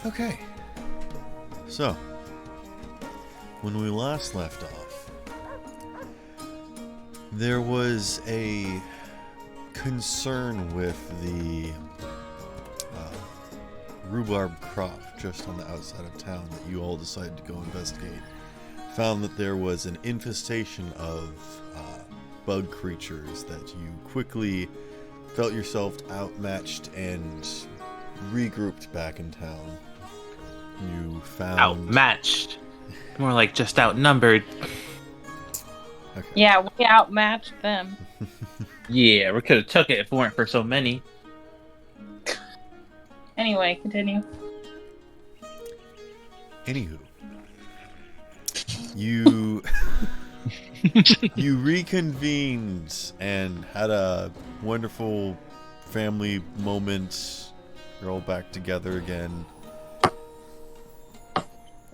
Okay. So, when we last left off, there was a concern with the rhubarb crop just on the outside of town that you all decided to go investigate. Found that there was an infestation of bug creatures that you quickly felt yourself outmatched and regrouped back in town. You found... Outmatched. More like just outnumbered. Okay. Yeah, we outmatched them. Yeah, we could have took it if it weren't for so many. Anyway, continue. Anywho, you you reconvened and had a wonderful family moment. You're all back together again.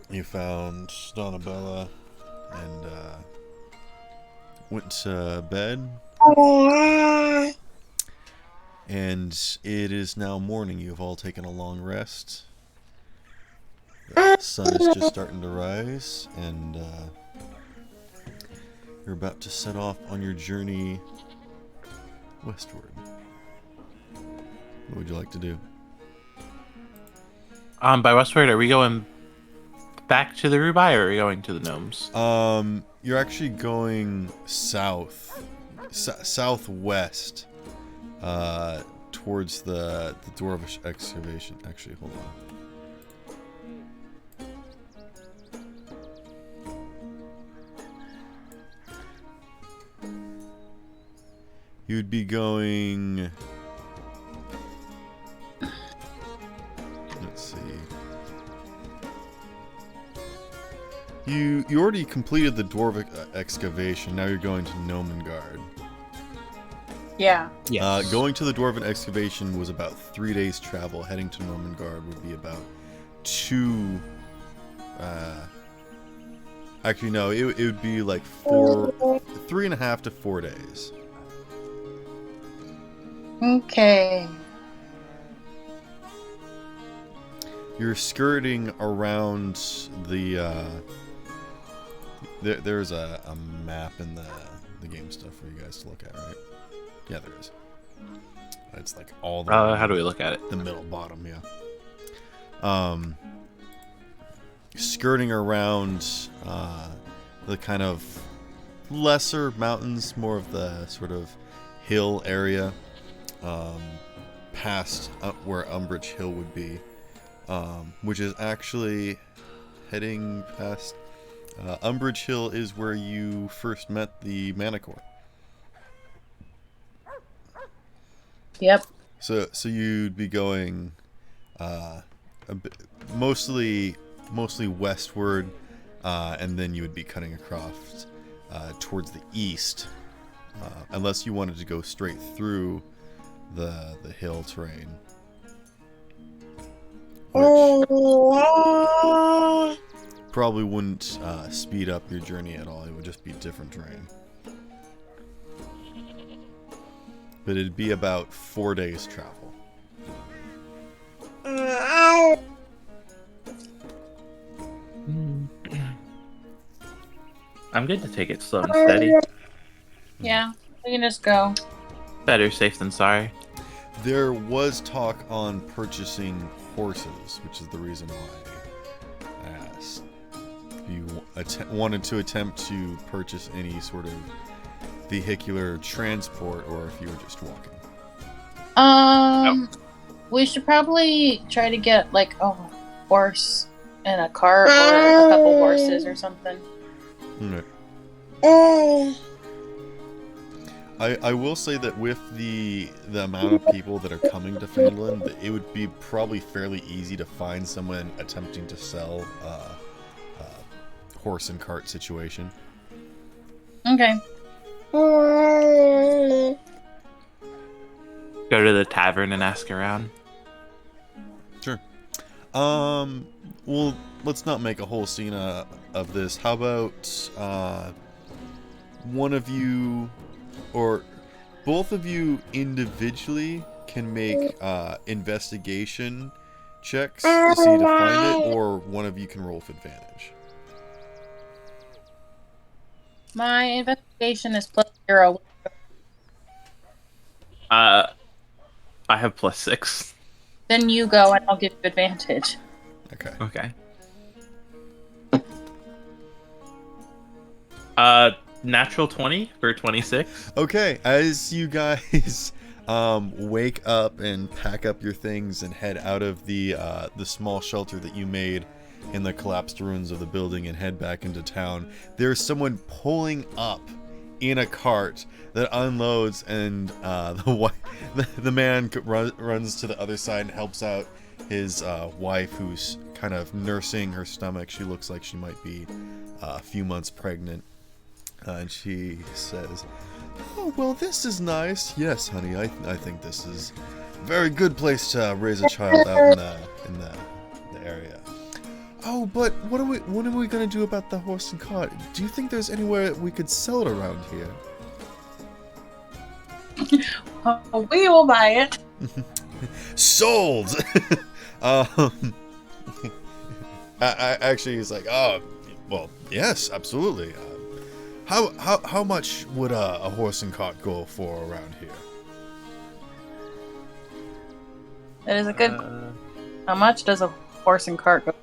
You found Donabella and went to bed. And it is now morning. You've all taken a long rest. The sun is just starting to rise, and you're about to set off on your journey westward. What would you like to do? By westward, are we going back to the Rubai, or are we going to the gnomes? You're actually going southwest, towards the dwarvish excavation. Actually, hold on. You'd be going... Let's see. You already completed the dwarvish excavation. Now you're going to Gnomengard. Yeah. Yes. Going to the dwarven excavation was about 3 days travel. Heading to Gnomengard would be about 2... actually, no. It would be like 3.5 to 4 days. Okay. You're skirting around the... There's a map in the game stuff for you guys to look at, right? Yeah, there is. It's like all the... How do we look at it? The middle bottom, yeah. Skirting around the kind of lesser mountains, more of the sort of hill area, past up where Umbridge Hill would be, which is actually heading past... Umbridge Hill is where you first met the Manicore. Yep. So you'd be going mostly westward, and then you would be cutting across towards the east, unless you wanted to go straight through the hill terrain, which probably wouldn't speed up your journey at all. It would just be different terrain. But it'd be about 4 days travel. I'm good to take it slow and steady. Yeah, we can just go. Better safe than sorry. There was talk on purchasing horses, which is the reason why I asked. If you wanted to attempt to purchase any sort of vehicular transport, or if you were just walking. We should probably try to get like a horse and a cart, or a couple horses or something. Okay. I will say that with the amount of people that are coming to Finland, that it would be probably fairly easy to find someone attempting to sell a horse and cart situation. Okay. Go to the tavern and ask around. Sure. Well, let's not make a whole scene of this. How about one of you, or both of you individually, can make investigation checks to see to find it, or one of you can roll with advantage. My investigation is +0. I have +6. Then you go, and I'll give you advantage. Okay. Okay. Natural 20 for 26. Okay, as you guys wake up and pack up your things and head out of the small shelter that you made in the collapsed ruins of the building and head back into town, there's someone pulling up in a cart that unloads, and the man runs to the other side and helps out his wife, who's kind of nursing her stomach. She looks like she might be a few months pregnant. And she says, "Oh, well, this is nice. Yes, honey, I think this is a very good place to raise a child out in the area. Oh, but what are we going to do about the horse and cart? Do you think there's anywhere we could sell it around here?" We will buy it. Sold! I actually, he's like, "Oh, well, yes, absolutely. How much would a horse and cart go for around here?" That is a good. How much does a horse and cart go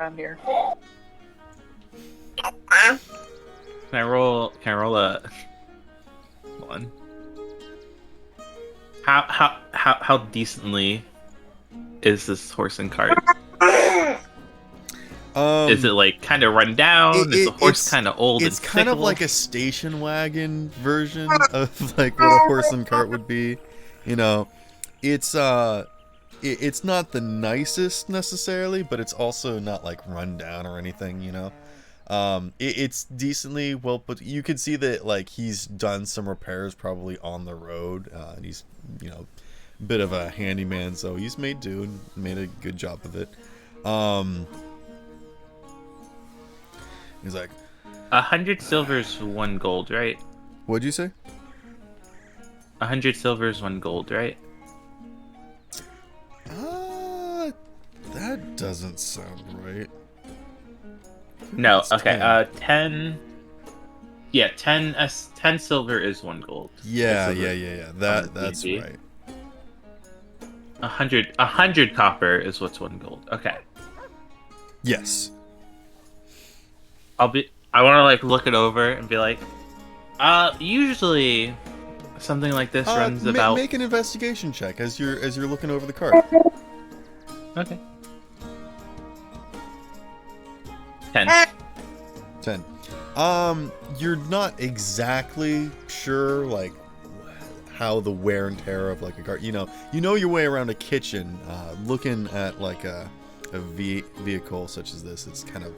around here? Can I roll a one? How decently is this horse and cart? Is it like kind of run down? Is the horse kind of old? It's and kind of fickle? like a station wagon version of like what a horse and cart would be. You know, it's not the nicest necessarily, but it's also not like run down or anything. You know, it's decently well put. You can see that like he's done some repairs probably on the road, and he's, you know, a bit of a handyman, so he's made do and made a good job of it. He's like, 100 silvers, 1 gold, right? "What'd you say?" 100 silvers, 1 gold, right? That doesn't sound right. No. It's Okay. 10. 10. Yeah, 10 silver is 1 gold. Yeah. That's easy. right. 100 copper is what's 1 gold. Okay. Yes. I want to like look it over and be like, usually something like this runs about. Make an investigation check as you're looking over the cart. Okay. 10. 10. You're not exactly sure like how the wear and tear of like a cart. You know your way around a kitchen. Looking at like a vehicle such as this, it's kind of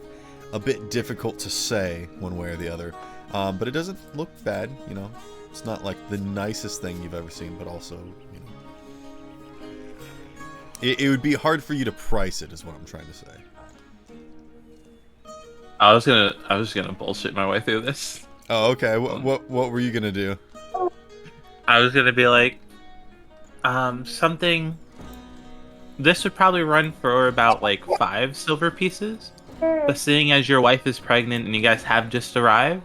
a bit difficult to say one way or the other, but it doesn't look bad. You know, it's not like the nicest thing you've ever seen, but also, you know, it would be hard for you to price it, is what I'm trying to say. I was gonna bullshit my way through this. Oh, okay. What were you gonna do? I was gonna be like, something. This would probably run for about like 5 silver pieces. But seeing as your wife is pregnant and you guys have just arrived,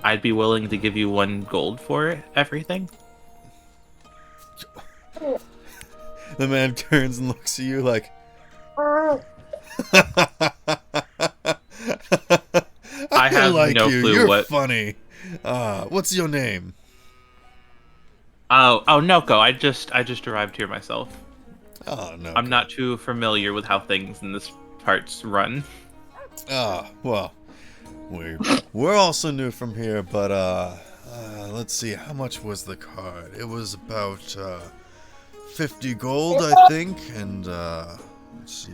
I'd be willing to give you 1 gold for everything. The man turns and looks at you like, I have like no you. clue You're what. funny. What's your name? Oh, Noko. I just arrived here myself. Oh no. I'm not too familiar with how things in this parts run. Well, we're also new from here, but let's see, how much was the card? It was about 50 gold, I think, and let's see,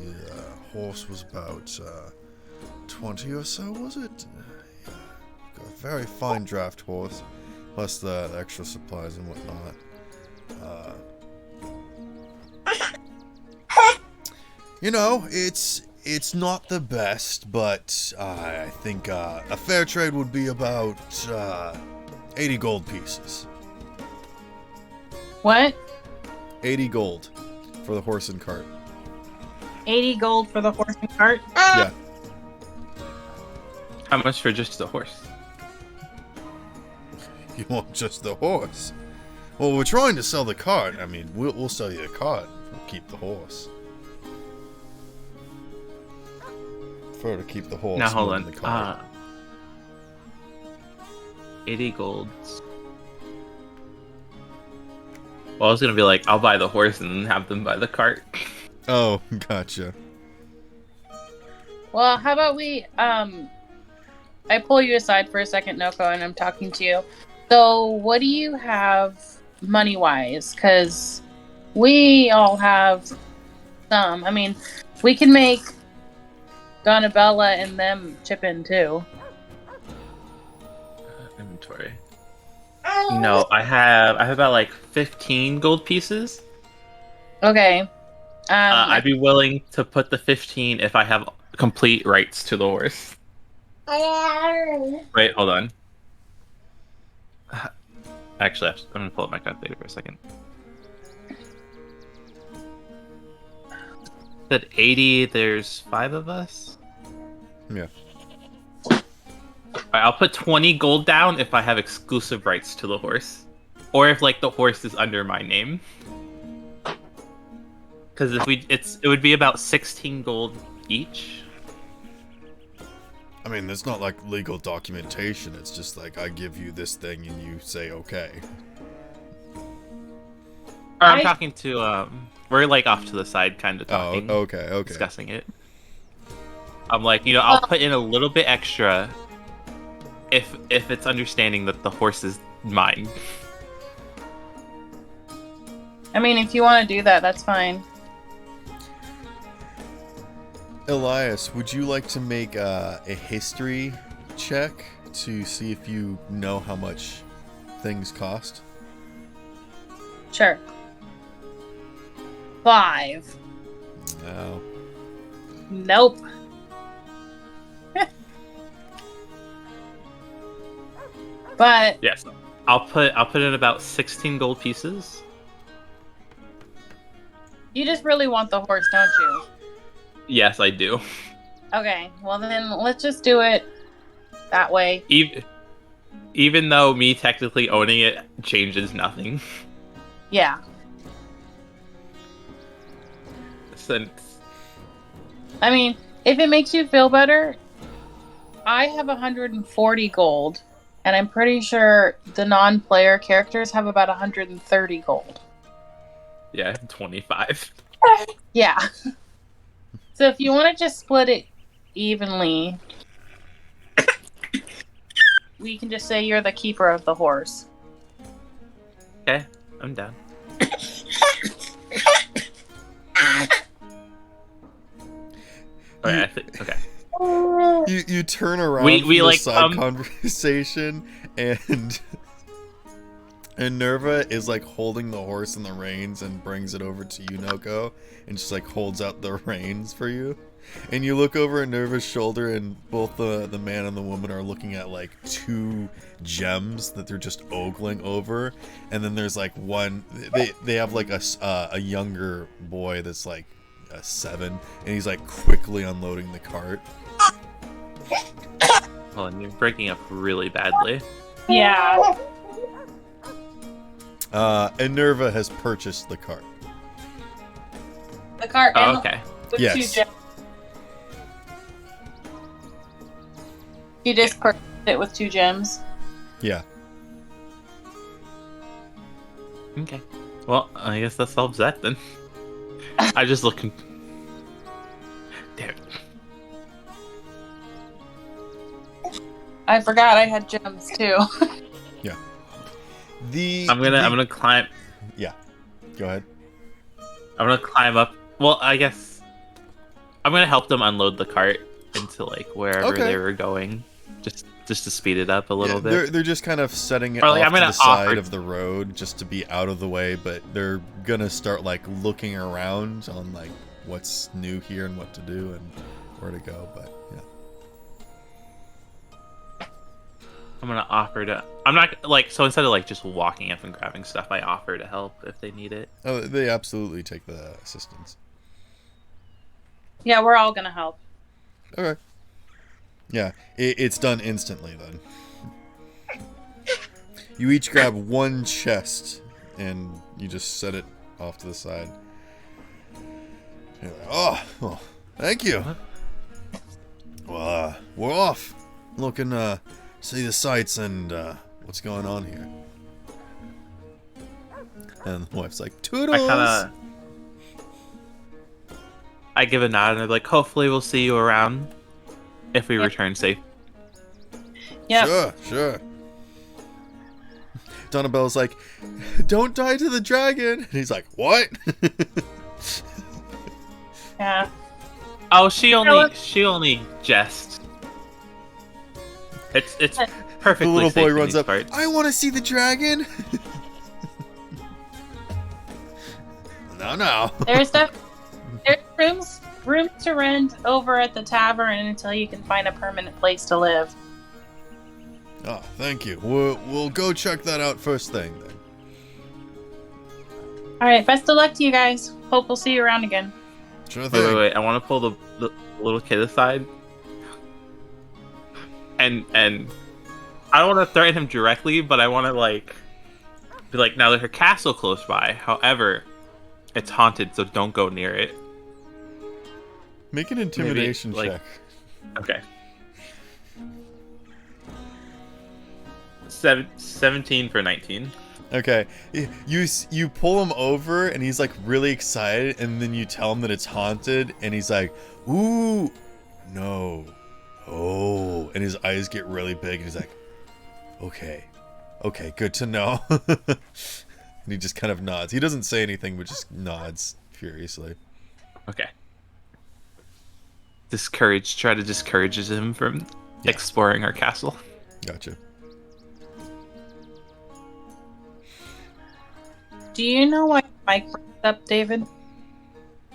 horse was about 20 or so, was it? Yeah, got a very fine draft horse, plus the extra supplies and whatnot. You know, it's not the best, but I think a fair trade would be about 80 gold pieces. What? 80 gold for the horse and cart. 80 gold for the horse and cart. Yeah. How much for just the horse? You want just the horse? Well, we're trying to sell the cart. I mean, we'll sell you the cart. We'll keep the horse. Prefer to keep the horse. Now hold more on. than the cart. 80 golds. Well, I was gonna be like, I'll buy the horse and have them buy the cart. Oh, gotcha. Well, how about we, I pull you aside for a second, Noko, and I'm talking to you. So, what do you have money-wise? Because we all have some. I mean, we can make Donabella and them chip in, too. Inventory. No, I have about like 15 gold pieces. Okay. I'd be willing to put the 15 if I have complete rights to the horse. Wait, hold on. Actually, I'm gonna pull up my calculator for a second. At 80, there's 5 of us. Yeah. Alright, I'll put 20 gold down if I have exclusive rights to the horse, or if like the horse is under my name. Because if it would be about 16 gold each. I mean, there's not like legal documentation. It's just like I give you this thing and you say okay. Or I'm talking to we're like off to the side, kind of Oh, talking. okay. Discussing it. I'm like, I'll put in a little bit extra if it's understanding that the horse is mine. I mean, if you want to do that, that's fine. Elias, would you like to make a history check to see if you know how much things cost? Sure. 5. No. Nope. But Yes. I'll put in about 16 gold pieces. you just really want the horse, don't you? Yes, I do. Okay, well then let's just do it that way. Even though me technically owning it changes nothing. Yeah. Since I mean, if it makes you feel better, I have 140 gold, and I'm pretty sure the non-player characters have about 130 gold. yeah, 25. Yeah. So if you want to just split it evenly, we can just say you're the keeper of the horse. Okay, I'm down. Okay, okay. You turn around We from the like, side conversation and Nerva is like holding the horse in the reins and brings it over to you, Noko, and just like holds out the reins for you. And you look over at Nerva's shoulder and both the man and the woman are looking at like 2 gems that they're just ogling over. And then there's like one, they have like a younger boy that's like 7, and he's like quickly unloading the cart. Oh, and you're breaking up really badly. Yeah. And Nerva has purchased the cart. The cart. Oh, and okay. with Yes. 2 gems. You just purchased it with 2 gems. Yeah. Okay. Well, I guess that solves that then. I just looking. Damn it. I forgot I had gems too. Yeah. I'm gonna climb. Yeah. Go ahead. I'm gonna climb up. Well, I guess I'm gonna help them unload the cart into like wherever Okay. they were going, just to speed it up a little Yeah, bit. they're just kind of setting it Or, off like, I'm to gonna the side offer- of the road just to be out of the way, but they're gonna start like looking around on like what's new here and what to do and where to go. But yeah. I'm gonna offer to. I'm not like so instead of like just walking up and grabbing stuff, I offer to help if they need it. Oh, they absolutely take the assistance. Yeah, we're all gonna help. Okay. Yeah, it's done instantly then. You each grab one chest, and you just set it off to the side. You're like, oh, thank you. Well, we're off. Looking see the sights and what's going on here. And the wife's like, toodles! I give a nod and I'm like, hopefully we'll see you around if we return safe. Yeah. Sure. Donabelle's like, don't die to the dragon. And he's like, what? Yeah. Oh, she only jests. It's perfectly The little safe boy in runs these up. parts. I want to see the dragon. No. There's rooms to rent over at the tavern until you can find a permanent place to live. Oh, thank you. We'll go check that out first thing then. All right, best of luck to you guys. Hope we'll see you around again. Sure thing. Wait. I want to pull the little kid aside. And I don't want to threaten him directly, but I want to be like, now there's a castle close by. However, it's haunted, so don't go near it. Make an intimidation check. Okay. 17 for 19. Okay. You pull him over and he's like really excited, and then you tell him that it's haunted and he's like, ooh, no. Oh, and his eyes get really big and he's like, okay, good to know. And he just kind of nods. He doesn't say anything, but just nods furiously. Okay. Try to discourage him from exploring our castle. Gotcha. Do you know why your mic breaks up, David?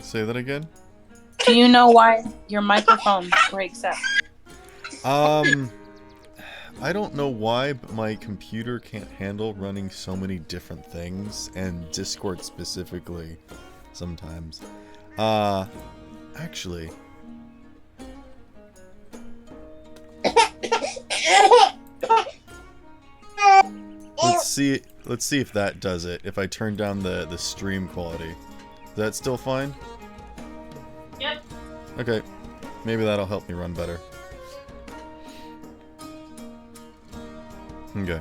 Say that again? Do you know why your microphone breaks up? I don't know why, but my computer can't handle running so many different things, and Discord specifically sometimes. Actually, let's see if that does it. If I turn down the stream quality. Is that still fine? Yep. Okay. Maybe that'll help me run better. Okay.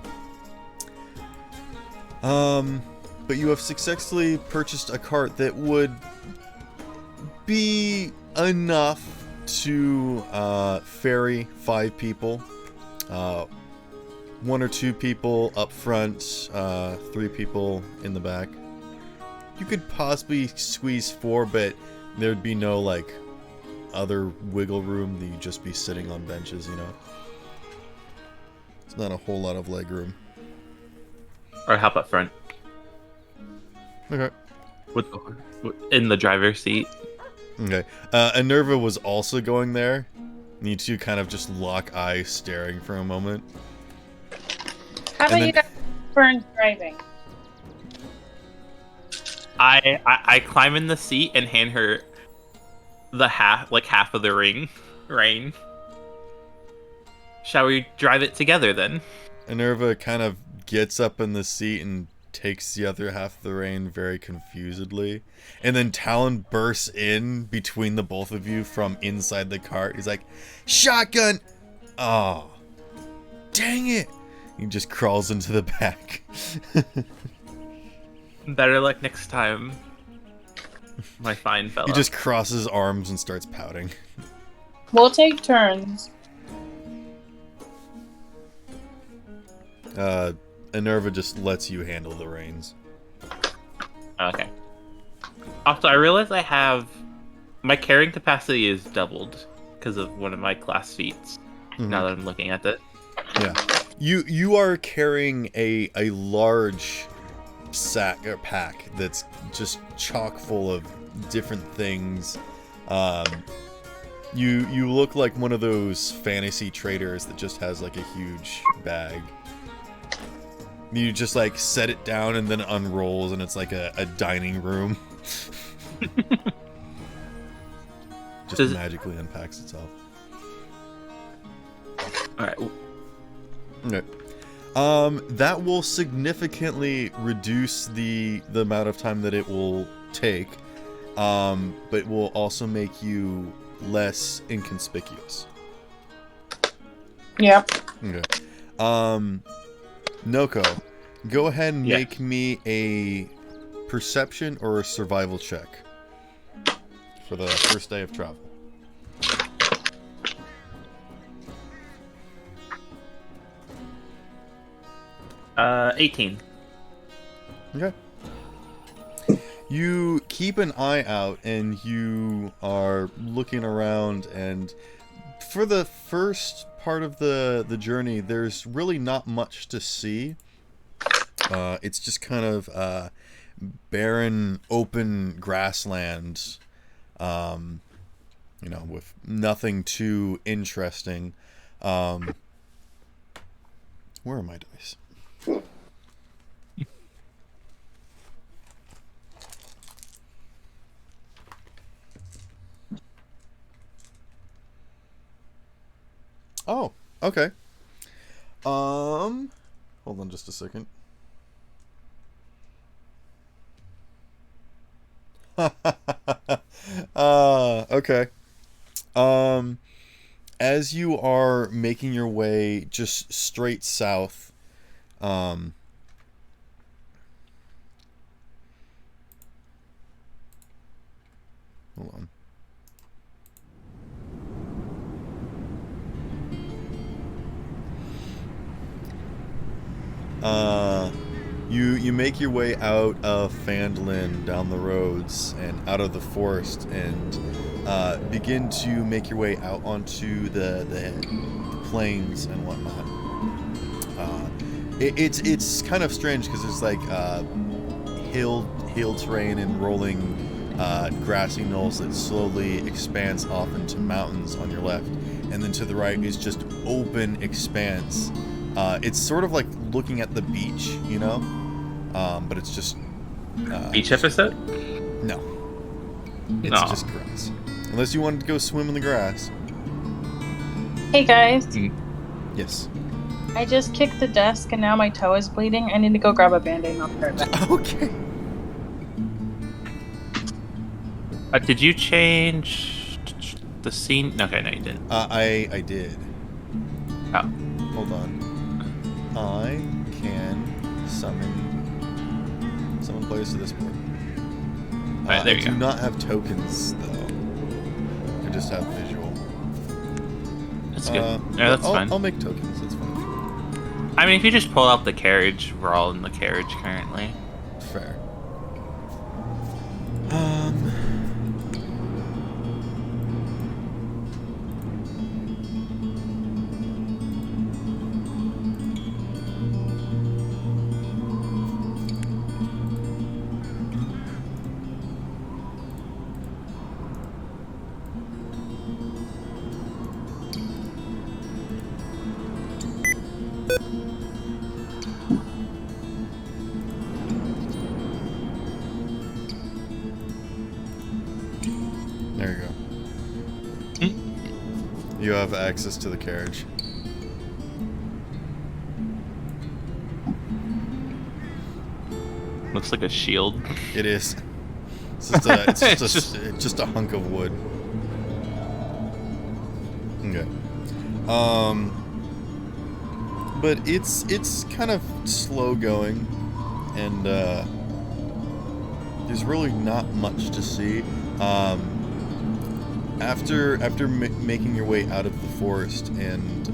But you have successfully purchased a cart that would be enough to ferry 5 people. 1 or 2 people up front, 3 people in the back. You could possibly squeeze 4, but there'd be no, like, other wiggle room. That you'd just be sitting on benches, you know? It's not a whole lot of leg room. Or hop up front. Okay. In the driver's seat. Okay. Enerva was also going there. You two kind of just lock eyes, staring for a moment. How about you guys burn driving? I climb in the seat and hand her the half of the rein. Shall we drive it together then? Enerva kind of gets up in the seat and takes the other half of the rein very confusedly. And then Talon bursts in between the both of you from inside the cart. He's like, shotgun! Oh, dang it! He just crawls into the back. Better luck next time, my fine fella. He just crosses arms and starts pouting. We'll take turns. Enerva just lets you handle the reins. Okay. Also, I realize my carrying capacity is doubled because of one of my class feats. Mm-hmm. Now that I'm looking at it. Yeah. You are carrying a large sack or pack that's just chock full of different things. You look like one of those fantasy traders that just has like a huge bag. You just like set it down and then it unrolls and it's like a dining room. just magically unpacks itself. All right. Okay. That will significantly reduce the amount of time that it will take, but will also make you less inconspicuous. Yep. Okay. Noko, go ahead and make me a perception or a survival check for the first day of travel. 18. Okay. You keep an eye out and you are looking around, and for the first part of the journey, there's really not much to see. It's just kind of barren, open grassland, with nothing too interesting. Where are my dice? Oh, okay. Hold on just a second. Okay. As you are making your way just straight south, hold on. You make your way out of Phandalin down the roads and out of the forest and begin to make your way out onto the plains and whatnot. It's kind of strange because it's like hill terrain and rolling grassy knolls that slowly expands off into mountains on your left, and then to the right is just open expanse. It's sort of like looking at the beach, but it's just... Beach episode? No. It's just grass. Unless you wanted to go swim in the grass. Hey guys. Yes. I just kicked the desk and now my toe is bleeding. I need to go grab a band-aid and I'll be right back. Okay. Did you change the scene? Okay, no, you didn't. I did. Oh. Hold on. I can summon players to this board. Alright, there you go. I do not have tokens, though. I just have visual. That's good. Yeah, that's fine. I'll make tokens, that's fine. I mean, if you just pull out the carriage, we're all in the carriage currently. Fair. There you go. You have access to the carriage. Looks like a shield. It is. It's just a hunk of wood. Okay. But it's kind of slow going, and there's really not much to see. After making your way out of the forest and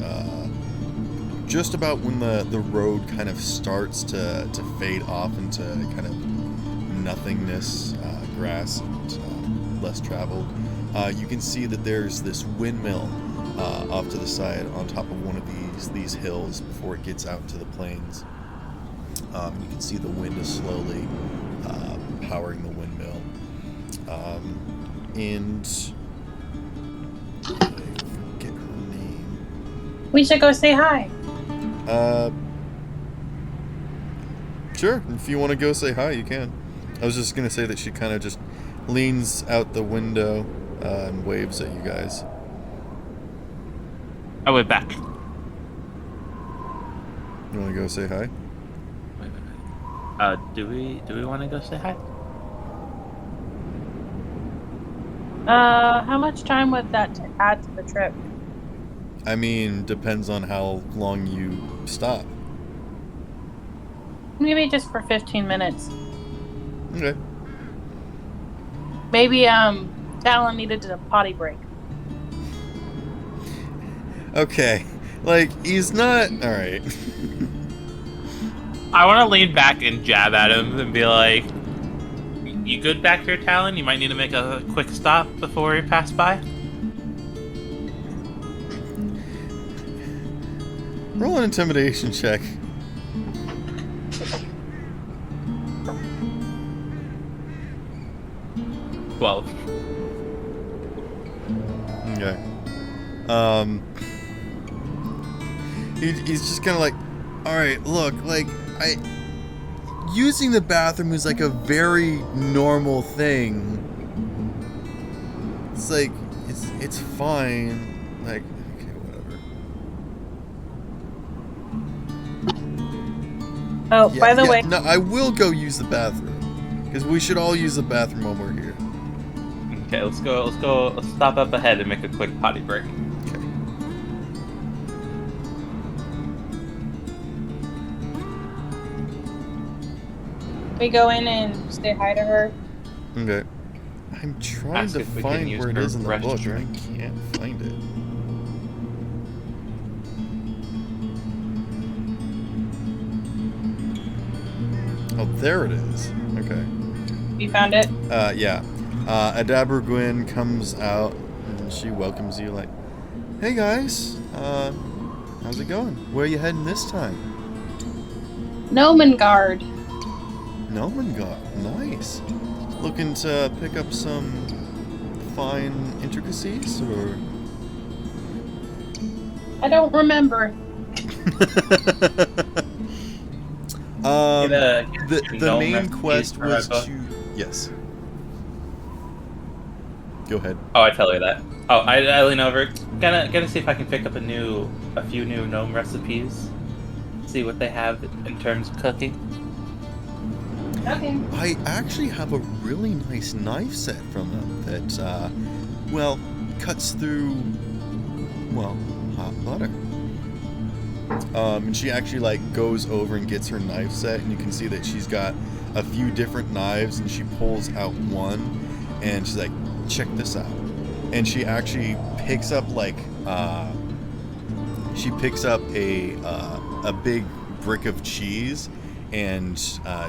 just about when the road kind of starts to fade off into kind of nothingness, grass, and less traveled, you can see that there's this windmill off to the side on top of one of these hills before it gets out to the plains. You can see the wind is slowly powering the windmill. And I forget her name. We should go say hi. Sure. If you want to go say hi, you can. I was just gonna say that she kind of just leans out the window and waves at you guys. I went back. You want to go say hi? Do we want to go say hi? How much time would that add to the trip? I mean, depends on how long you stop. Maybe just for 15 minutes. Okay. Maybe Talon needed a potty break. Okay. Like, he's not... Alright. I want to lean back and jab at him and be like, "You good back here, Talon? You might need to make a quick stop before we pass by." Roll an intimidation check. Well, Okay. He's just kind of like, alright, look, like, using the bathroom is like a very normal thing. It's like, it's fine. Like, okay, whatever. Oh, by the way, No, I will go use the bathroom. Because we should all use the bathroom when we're here. okay, let's go. Let's stop up ahead and make a quick potty break. Okay. we go in and say hi to her. Okay. I'm trying Ask to if we can find use where it her is in the book, restroom. and I can't find it. Oh, there it is. Okay. You found it? Yeah. Adabra Gwyn comes out and she welcomes you like, "Hey guys, how's it going? Where are you heading this time?" Gnomengard. Gnomengard, nice. Looking to pick up some fine intricacies, or? I don't remember. The gnome main recipes quest for was our book? to... Yes. Go ahead. Oh, I tell you that. Oh, I lean over, gonna see if I can pick up a few new gnome recipes. See what they have in terms of cooking. Okay. I actually have a really nice knife set from them that, well, cuts through, well, hot butter. And she actually, like, goes over and gets her knife set, and you can see that she's got a few different knives, and she pulls out one, and she's like, "Check this out." And she actually picks up, like, she picks up a big brick of cheese, and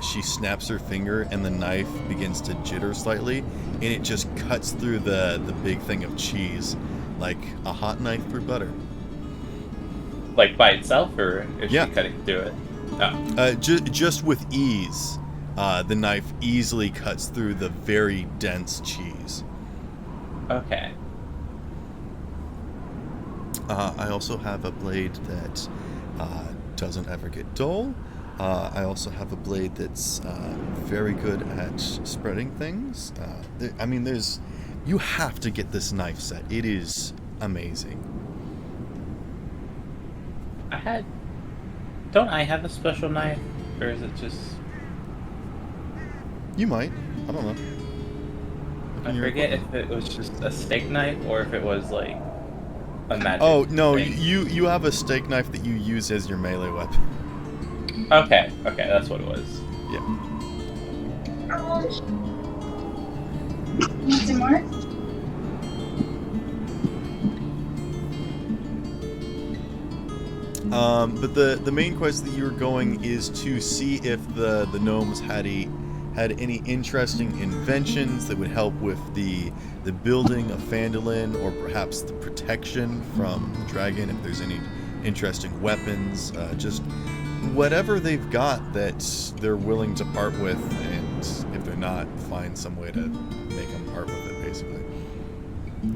she snaps her finger, and the knife begins to jitter slightly, and it just cuts through the big thing of cheese like a hot knife through butter. Like by itself, or is Yeah. she cutting through it? Oh. Just with ease, the knife easily cuts through the very dense cheese. Okay. I also have a blade that doesn't ever get dull. I also have a blade that's very good at spreading things. I mean, you have to get this knife set. It is amazing. Don't I have a special knife, or is it just? You might. I don't know. Look I in your forget equipment. if it was just a steak knife or if it was like a magic. Oh no, thing. you have a steak knife that you use as your melee weapon. Okay, that's what it was. Yeah. Need some more? But the main quest that you were going is to see if the gnomes had any interesting inventions that would help with the building of Phandalin, or perhaps the protection from the dragon, if there's any interesting weapons, just whatever they've got that they're willing to part with, and if they're not, find some way to make them part with it, basically.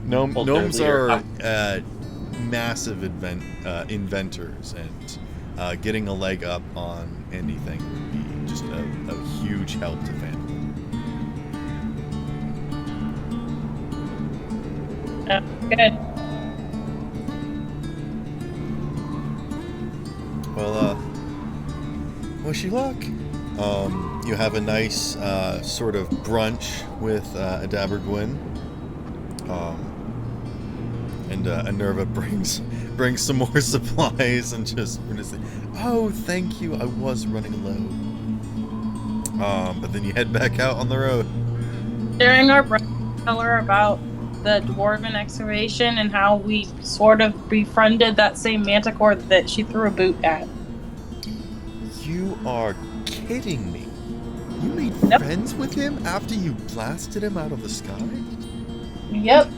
Gnomes are massive inventors, and getting a leg up on anything would be just a huge help to Phandalin. Good. Well, wish you luck. You have a nice sort of brunch with Adaber Gwyn. And Enerva brings some more supplies and just say, "Oh, thank you. I was running low." But then you head back out on the road. During our brunch, tell her about the dwarven excavation and how we sort of befriended that same manticore that she threw a boot at. You are kidding me. You made Yep. friends with him after you blasted him out of the sky? Yep.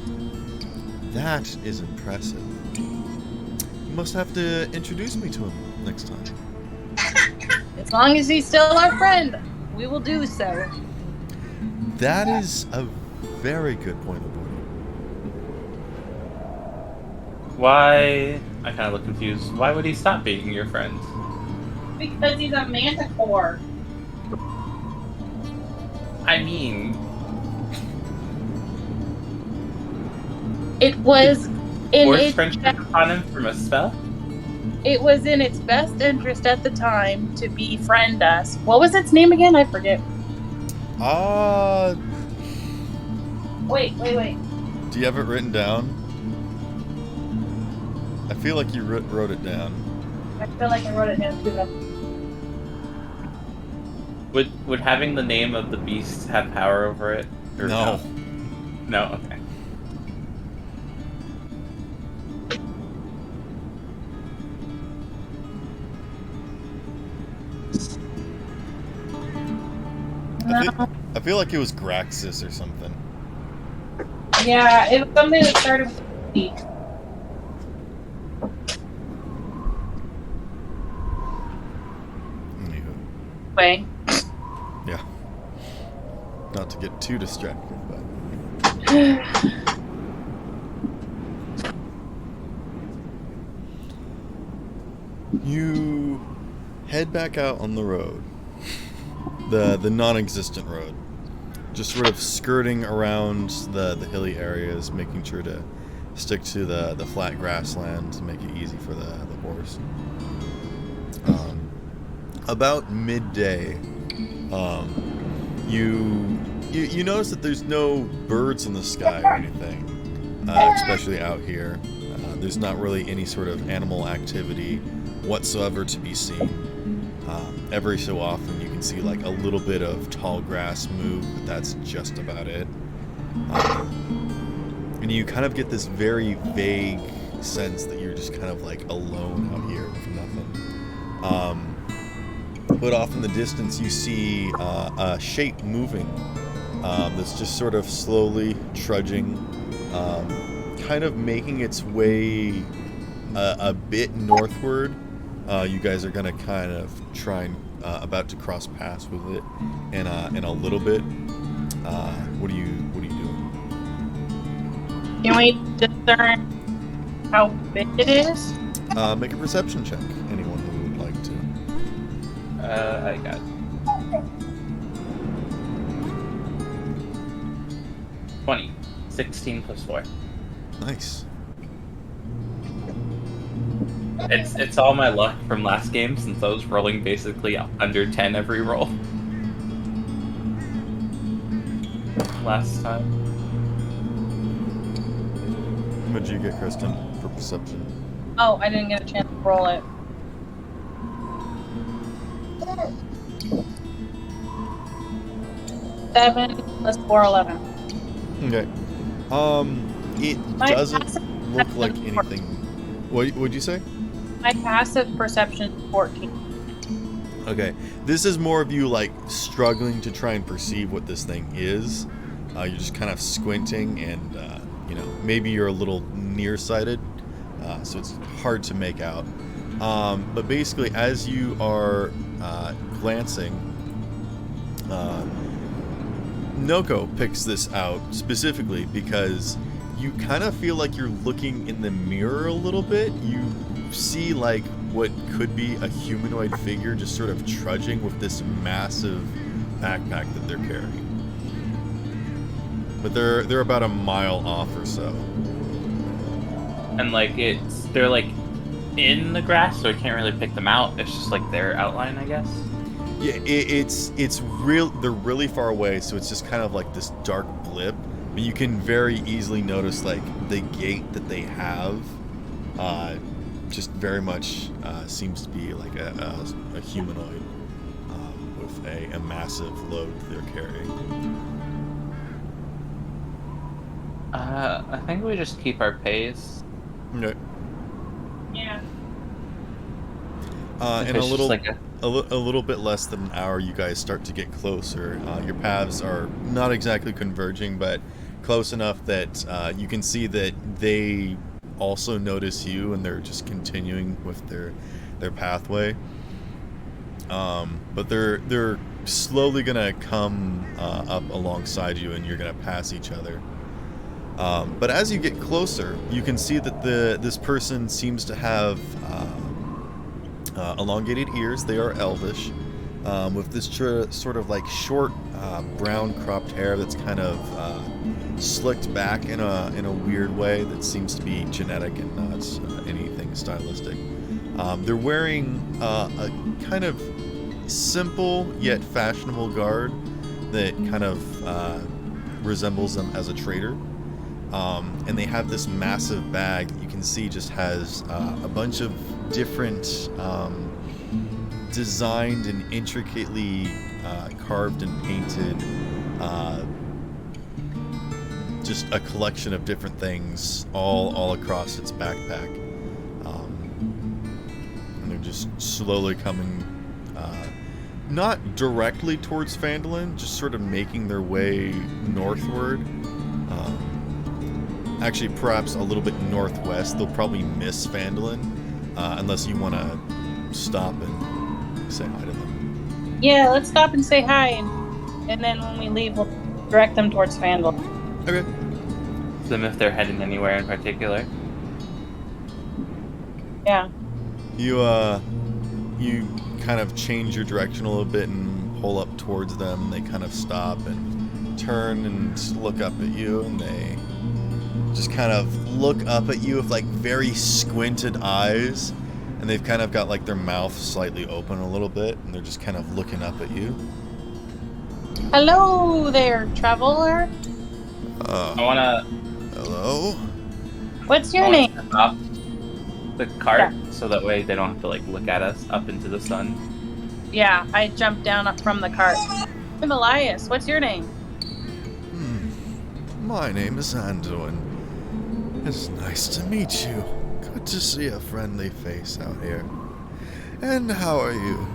That is impressive. You must have to introduce me to him next time. As long as he's still our friend, we will do so. That is a very good point of view. Why? I kind of look confused. Why would he stop being your friend? Because he's a manticore. I mean, It was in forced its friendship upon him from a spell? it was in its best interest at the time to befriend us. What was its name again? I forget. Wait. Do you have it written down? I feel like you wrote it down. I feel like I wrote it down too. Would having the name of the beast have power over it? Or No. No? Okay. I feel like it was Graxis or something. Yeah, it was something that started with E. Anywho. Way. Yeah. Not to get too distracted, but you head back out on the road. The non-existent road. Just sort of skirting around the hilly areas, making sure to stick to the flat grassland to make it easy for the horse. About midday, you notice that there's no birds in the sky or anything, especially out here. There's not really any sort of animal activity whatsoever to be seen. Every so often you can see like a little bit of tall grass move, but that's just about it. And you kind of get this very vague sense that you're just kind of like alone out here with nothing. But off in the distance you see a shape moving that's just sort of slowly trudging, kind of making its way a bit northward. You guys are gonna kind of try and about to cross paths with it in a little bit. What are you doing? Can we discern how big it is? Make a perception check. Anyone who would like to. I got 20. 16 plus 4. Nice. It's all my luck from last game since I was rolling basically under 10 every roll. Last time. What did you get, Kristen, for perception? Oh, I didn't get a chance to roll it. Seven plus 4, 11. Okay. It My doesn't passive look like perception- anything. What'd you say? My passive perception is 14. Okay, this is more of you like struggling to try and perceive what this thing is. You're just kind of squinting, and maybe you're a little nearsighted, so it's hard to make out. But basically, as you are glancing, Noko picks this out specifically because you kind of feel like you're looking in the mirror a little bit. You see like what could be a humanoid figure just sort of trudging with this massive backpack that they're carrying. But they're about a mile off or so. and like they're like in the grass, so I can't really pick them out. It's just like their outline, I guess. Yeah, it's real. They're really far away, so it's just kind of like this dark blip. But you can very easily notice like the gait that they have. Just very much seems to be like a humanoid with a massive load they're carrying. I think we just keep our pace. Okay. Yeah. In a little, like a little bit less than an hour, you guys start to get closer. Your paths are not exactly converging, but close enough that you can see that they also notice you, and they're just continuing with their pathway. But they're slowly gonna come up alongside you, and you're gonna pass each other. But as you get closer, you can see that this person seems to have elongated ears. They are elvish, with this sort of like short brown cropped hair that's kind of slicked back in a weird way that seems to be genetic and not anything stylistic. They're wearing a kind of simple yet fashionable guard that kind of resembles them as a trader. And they have this massive bag that you can see just has a bunch of different designed and intricately carved and painted just a collection of different things all across its backpack. And they're just slowly coming not directly towards Phandalin, just sort of making their way northward. Actually, perhaps a little bit northwest. They'll probably miss Phandalin, unless you want to stop and say hi to them. Yeah, let's stop and say hi, and then when we leave, we'll direct them towards Phandalin. Okay. Them if they're heading anywhere in particular. Yeah. You kind of change your direction a little bit and pull up towards them. They kind of stop and turn and look up at you, and they just kind of look up at you with like very squinted eyes, and they've kind of got like their mouth slightly open a little bit, and they're just kind of looking up at you. Hello there, traveler. I wanna. Hello? What's your name? Step off the cart so that way they don't have to like look at us up into the sun. Yeah, I jumped down from the cart. I'm Elias. What's your name? My name is Anduin. It's nice to meet you. Good to see a friendly face out here. And how are you?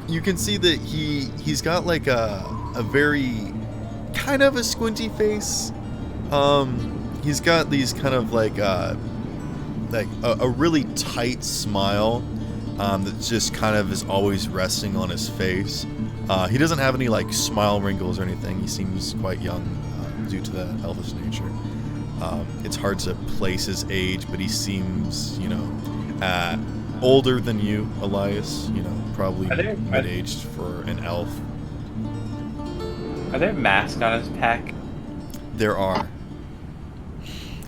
You can see that he's got like a very kind of a squinty face. He's got these kind of like a really tight smile that just kind of is always resting on his face. He doesn't have any like smile wrinkles or anything. He seems quite young due to that elvish nature. It's hard to place his age, but he seems, older than you, Elias. Probably mid-aged for an elf. Are there masks on his pack? There are.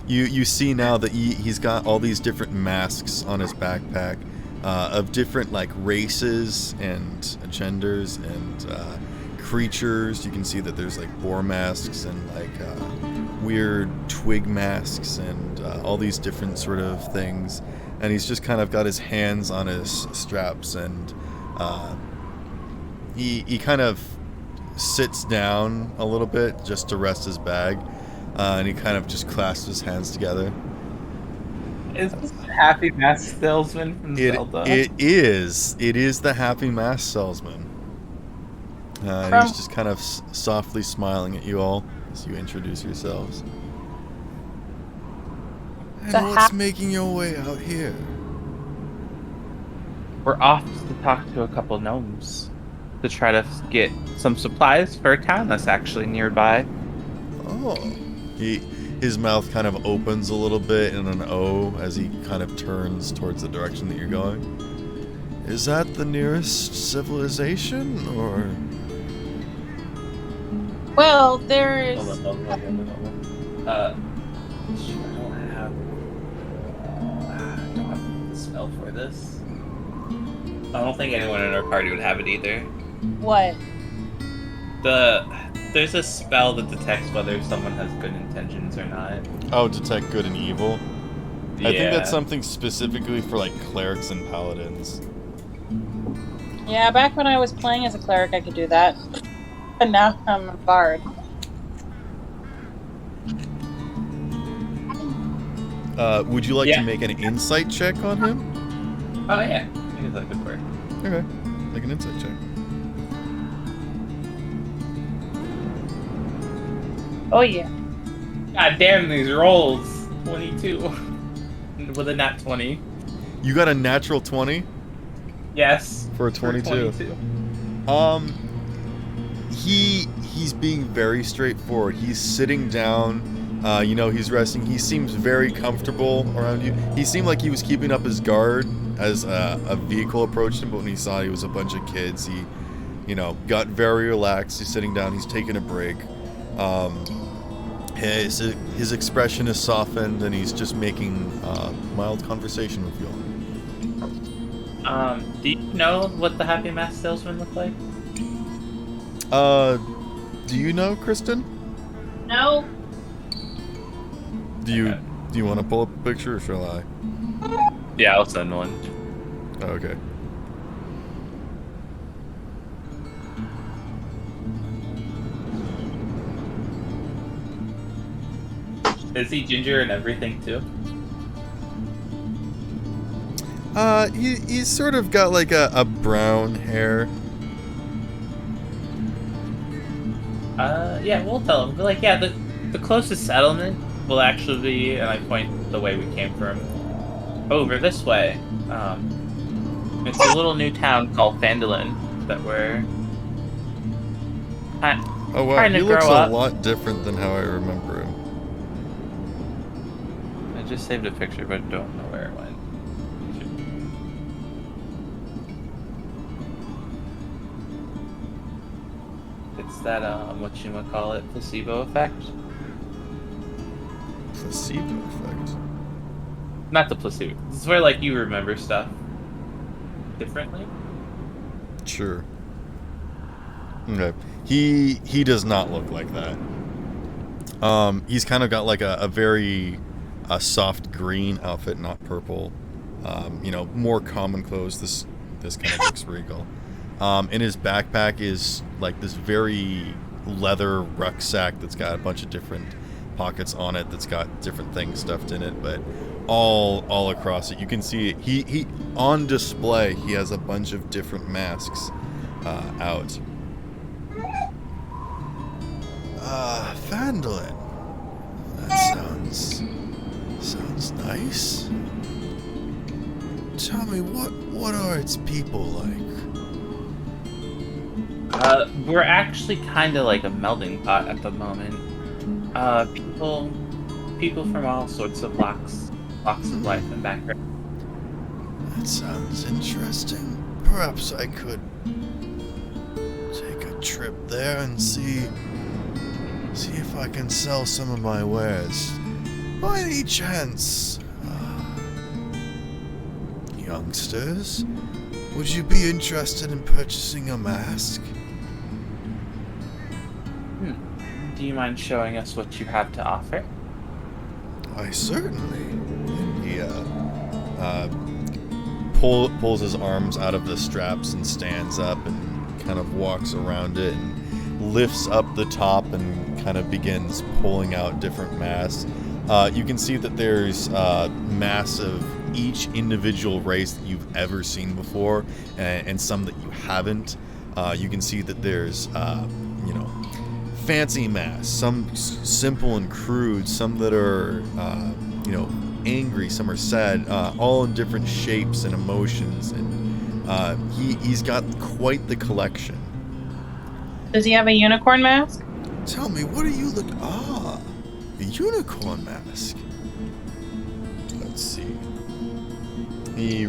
You see now that he's got all these different masks on his backpack of different like races and genders and creatures. You can see that there's like boar masks and like weird twig masks and all these different sort of things. And he's just kind of got his hands on his straps, and he kind of sits down a little bit just to rest his bag. And he kind of just clasps his hands together. Is this the Happy Mask Salesman from Zelda? It is. It is the Happy Mask Salesman. And he's just kind of softly smiling at you all as you introduce yourselves. And what's making your way out here? We're off to talk to a couple gnomes to try to get some supplies for a town that's actually nearby. Oh. His mouth kind of opens a little bit in an O as he kind of turns towards the direction that you're going. Is that the nearest civilization, or? Well, there is. spell for this. I don't think anyone in our party would have it either. What? There's a spell that detects whether someone has good intentions or not. Oh, detect good and evil? Yeah. I think that's something specifically for, like, clerics and paladins. Yeah, back when I was playing as a cleric, I could do that. And now I'm a bard. Would you like to make an insight check on him? Oh, yeah. I think that could work. Okay. Make an insight check. Oh, yeah. God damn these rolls. 22. With a nat 20. You got a natural 20? Yes. For a 22. He's being very straightforward. He's sitting down, he's resting. He seems very comfortable around you. He seemed like he was keeping up his guard as a vehicle approached him, but when he saw he was a bunch of kids, he, got very relaxed. He's sitting down, he's taking a break. His expression is softened, and he's just making mild conversation with you all. Do you know what the Happy Mask salesman looked like? Do you know, Kristen? No. Do you want to pull up a picture, or shall I? Yeah, I'll send one. Okay. Is he ginger and everything too? He's sort of got like a brown hair. Yeah, we'll tell him. But like, yeah, the closest settlement will actually be, and I point the way we came from, over this way. It's a little new town called Phandalin that we're Oh wow, trying to he looks grow a up. lot different than how I remember him. I just saved a picture, but don't know where it went. It's that whatchamacallit, placebo effect. Placebo effect. Not the placebo. This is where like you remember stuff differently. Sure. Okay. He does not look like that. He's kind of got like a very soft green outfit, not purple. More common clothes. This kind of looks regal. In his backpack is like this very leather rucksack that's got a bunch of different pockets on it, that's got different things stuffed in it, but all across it you can see it. He on display he has a bunch of different masks out. Phandalin. That sounds nice. Tell me, what are its people like? We're actually kind of like a melting pot at the moment. People from all sorts of walks of life and background. That sounds interesting. Perhaps I could take a trip there and see if I can sell some of my wares. By any chance, youngsters, would you be interested in purchasing a mask? Do you mind showing us what you have to offer? Why, certainly. And he pulls his arms out of the straps and stands up and kind of walks around it and lifts up the top and kind of begins pulling out different masks. You can see that there's masks of each individual race that you've ever seen before, and some that you haven't. You can see that there's fancy masks, some simple and crude, some that are angry, some are sad, all in different shapes and emotions, and he's got quite the collection. Does he have a unicorn mask? Tell me, what are you the unicorn mask. Let's see. He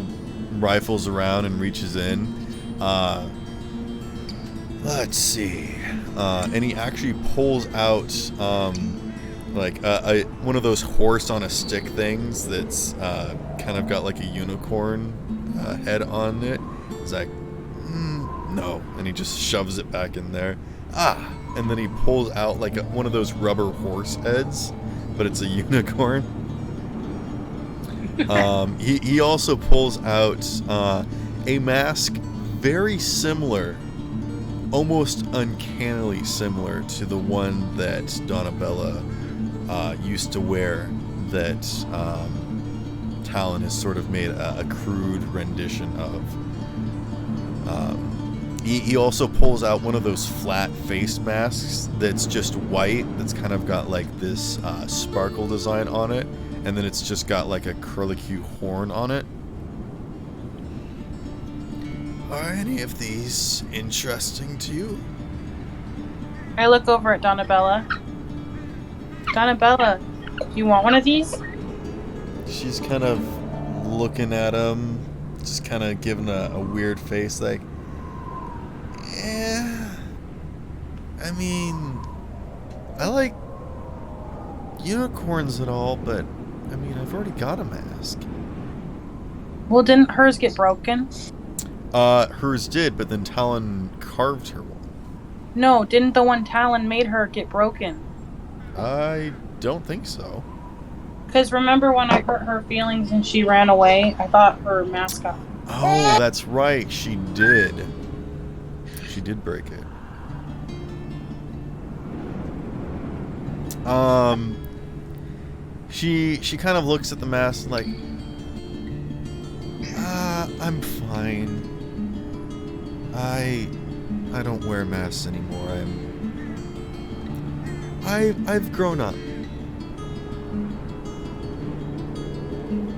rifles around and reaches in. Let's see. And he actually pulls out like one of those horse on a stick things that's kind of got like a unicorn head on it. He's like, no, and he just shoves it back in there. And then he pulls out like one of those rubber horse heads, but it's a unicorn. He also pulls out a mask very similar, almost uncannily similar to the one that Donabella used to wear, that Talon has sort of made a crude rendition of. He also pulls out one of those flat face masks that's just white, that's kind of got like this sparkle design on it, and then it's just got like a curlicue horn on it. Are any of these interesting to you? I look over at Donabella. Donabella, do you want one of these? She's kind of looking at him, just kind of giving a weird face, like, yeah, I mean, I like unicorns and all, but, I mean, I've already got a mask. Well, didn't hers get broken? Hers did, but then Talon carved her one. No, didn't the one Talon made her get broken? I don't think so. Because remember when I hurt her feelings and she ran away? I thought her mask got... Oh, that's right, she did. She did break it. She kind of looks at the mask like, I'm fine. I don't wear masks anymore. I've grown up.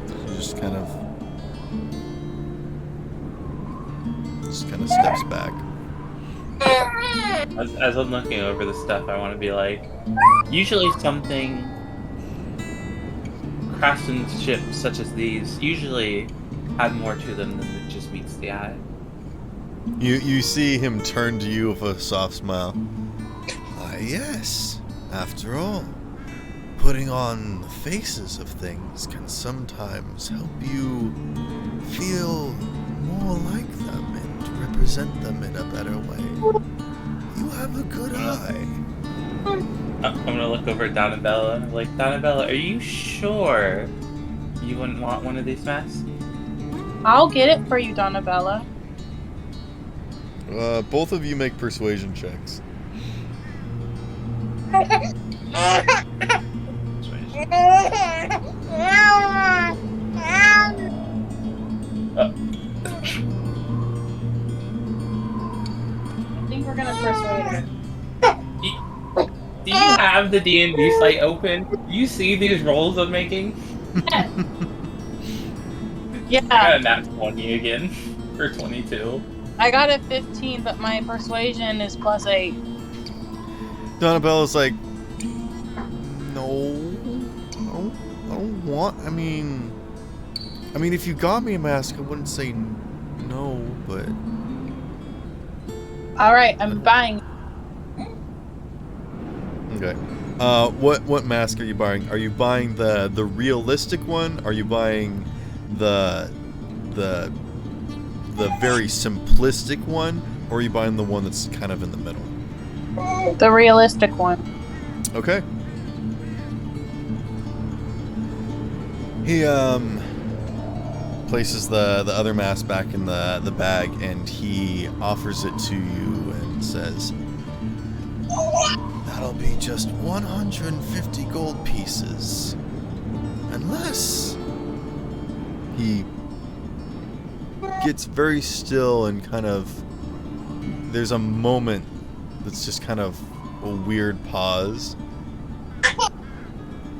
She just kind of steps back. As I'm looking over the stuff, I want to be like, usually something craftsmanship such as these usually have more to them than it just meets the eye. You see him turn to you with a soft smile. Yes. After all, putting on the faces of things can sometimes help you feel more like them and represent them in a better way. You have a good eye. I'm gonna look over at Donabella and I'm like, Donabella, are you sure you wouldn't want one of these masks? I'll get it for you, Donabella. Both of you make persuasion checks. I think we're gonna persuade her. Do you have the D&D site open? Do you see these rolls I'm making? Yeah. I got a nat 20 again. Or 22. I got a 15, but my persuasion is +8. Donabella's like, no, I don't want. I mean, if you got me a mask, I wouldn't say no, but. All right, I'm buying. Okay. What mask are you buying? Are you buying the realistic one? Are you buying the very simplistic one, or are you buying the one that's kind of in the middle? The realistic one. Okay. He places the other mask back in the bag, and he offers it to you and says, that'll be just 150 gold pieces. Unless he gets very still and kind of, there's a moment that's just kind of a weird pause.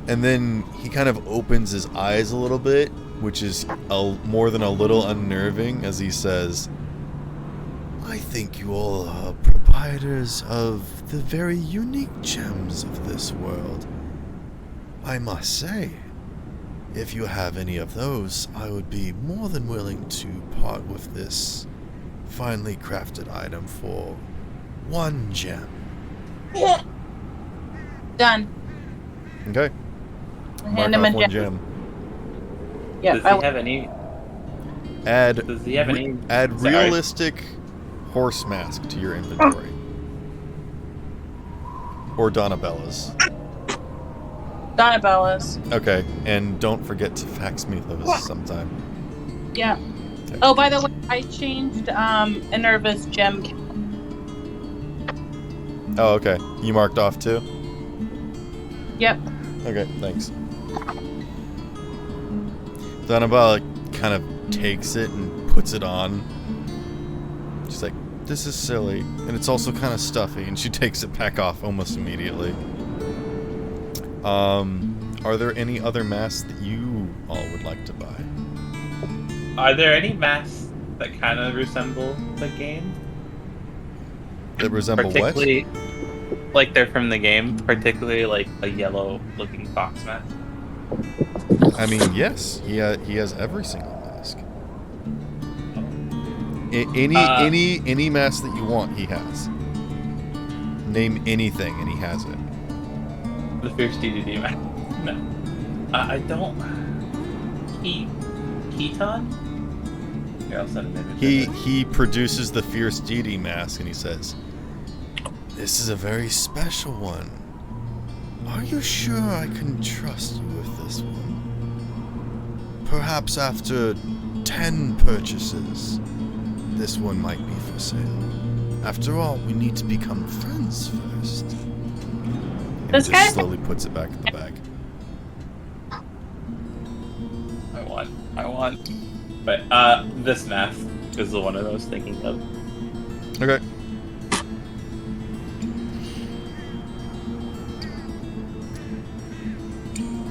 And then he kind of opens his eyes a little bit, which is more than a little unnerving, as he says, I think you all are proprietors of the very unique gems of this world. I must say, if you have any of those, I would be more than willing to part with this finely crafted item for 1 gem. Done. Okay. Hand Mark him off a one gem. gem. Yeah. Does he have any? Add Does he have any? add Sorry. realistic horse mask to your inventory. Or Donnabella's. Donnabella's. Okay, and don't forget to fax me those sometime. Yeah. Okay. Oh, by the way, I changed Enerva's gem count. Oh, okay. You marked off too? Yep. Okay, thanks. Donnabella kind of takes it and puts it on. She's like, this is silly, and it's also kind of stuffy, and she takes it back off almost immediately. Are there any other masks that you all would like to buy? Are there any masks that kind of resemble the game? That resemble what? Particularly, like they're from the game, particularly like a yellow-looking fox mask. I mean, yes, he has every single mask. Any mask that you want, he has. Name anything, and he has it. The Fierce DDD mask. No. I don't... Keaton? Here, I'll send an image. He produces the Fierce DD mask, and he says, "This is a very special one. Are you sure I can trust you with this one? Perhaps after 10 purchases, this one might be for sale. After all, we need to become friends first." And This he guy- just slowly puts it back in the bag. I want. But, this mask is the one I was thinking of. Okay.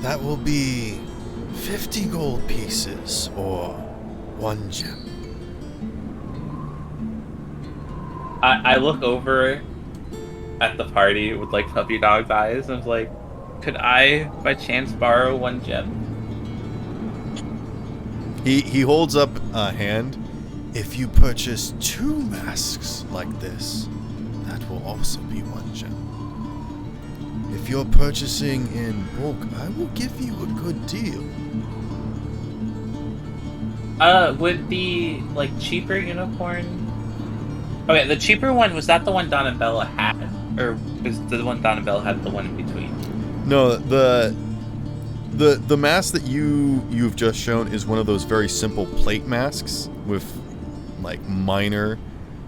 That will be 50 gold pieces or 1 gem. I look over at the party with, like, puppy dog's eyes, and I was like, could I, by chance, borrow 1 gem? He holds up a hand. If you purchase 2 masks like this, that will also be 1 gem. If you're purchasing in bulk, I will give you a good deal. Would the, like, cheaper unicorn... Okay, the cheaper one, was that the one Donabella had? Or was the one Donabella had the one in between? No, the mask that you've just shown is one of those very simple plate masks with like minor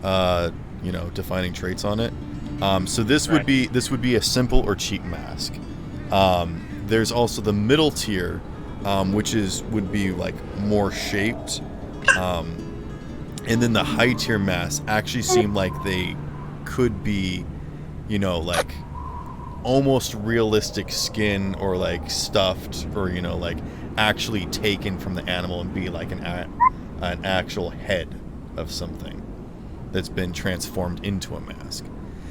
defining traits on it. So this would be a simple or cheap mask. There's also the middle tier, which would be like more shaped. And then the high tier masks actually seem like they could be, like almost realistic skin or like stuffed or like actually taken from the animal and be like an actual head of something that's been transformed into a mask.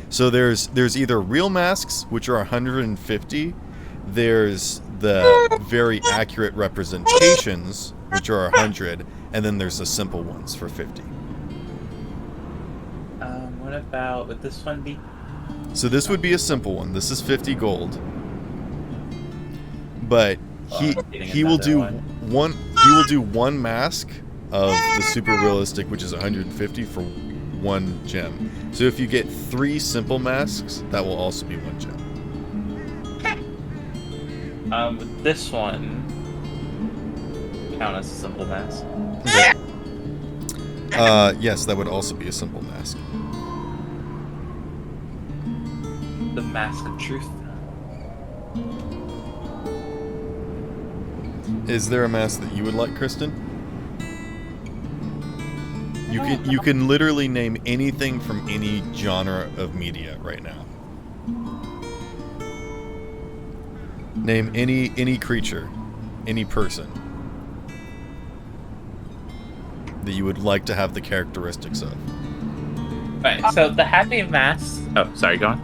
So there's either real masks, which are 150. There's the very accurate representations, which are 100, and then there's the simple ones for 50. What about, would this one be? So this would be a simple one. This is 50 gold. But he will do one mask of the super realistic, which is 150 for 1 gem. So if you get 3 simple masks, that will also be 1 gem. Would this one count as a simple mask? Okay. Yes, that would also be a simple mask. The Mask of Truth. Is there a mask that you would like, Kristen? You can literally name anything from any genre of media right now. Name any creature, any person that you would like to have the characteristics of. Right, so the happy mask... Oh, sorry, go on.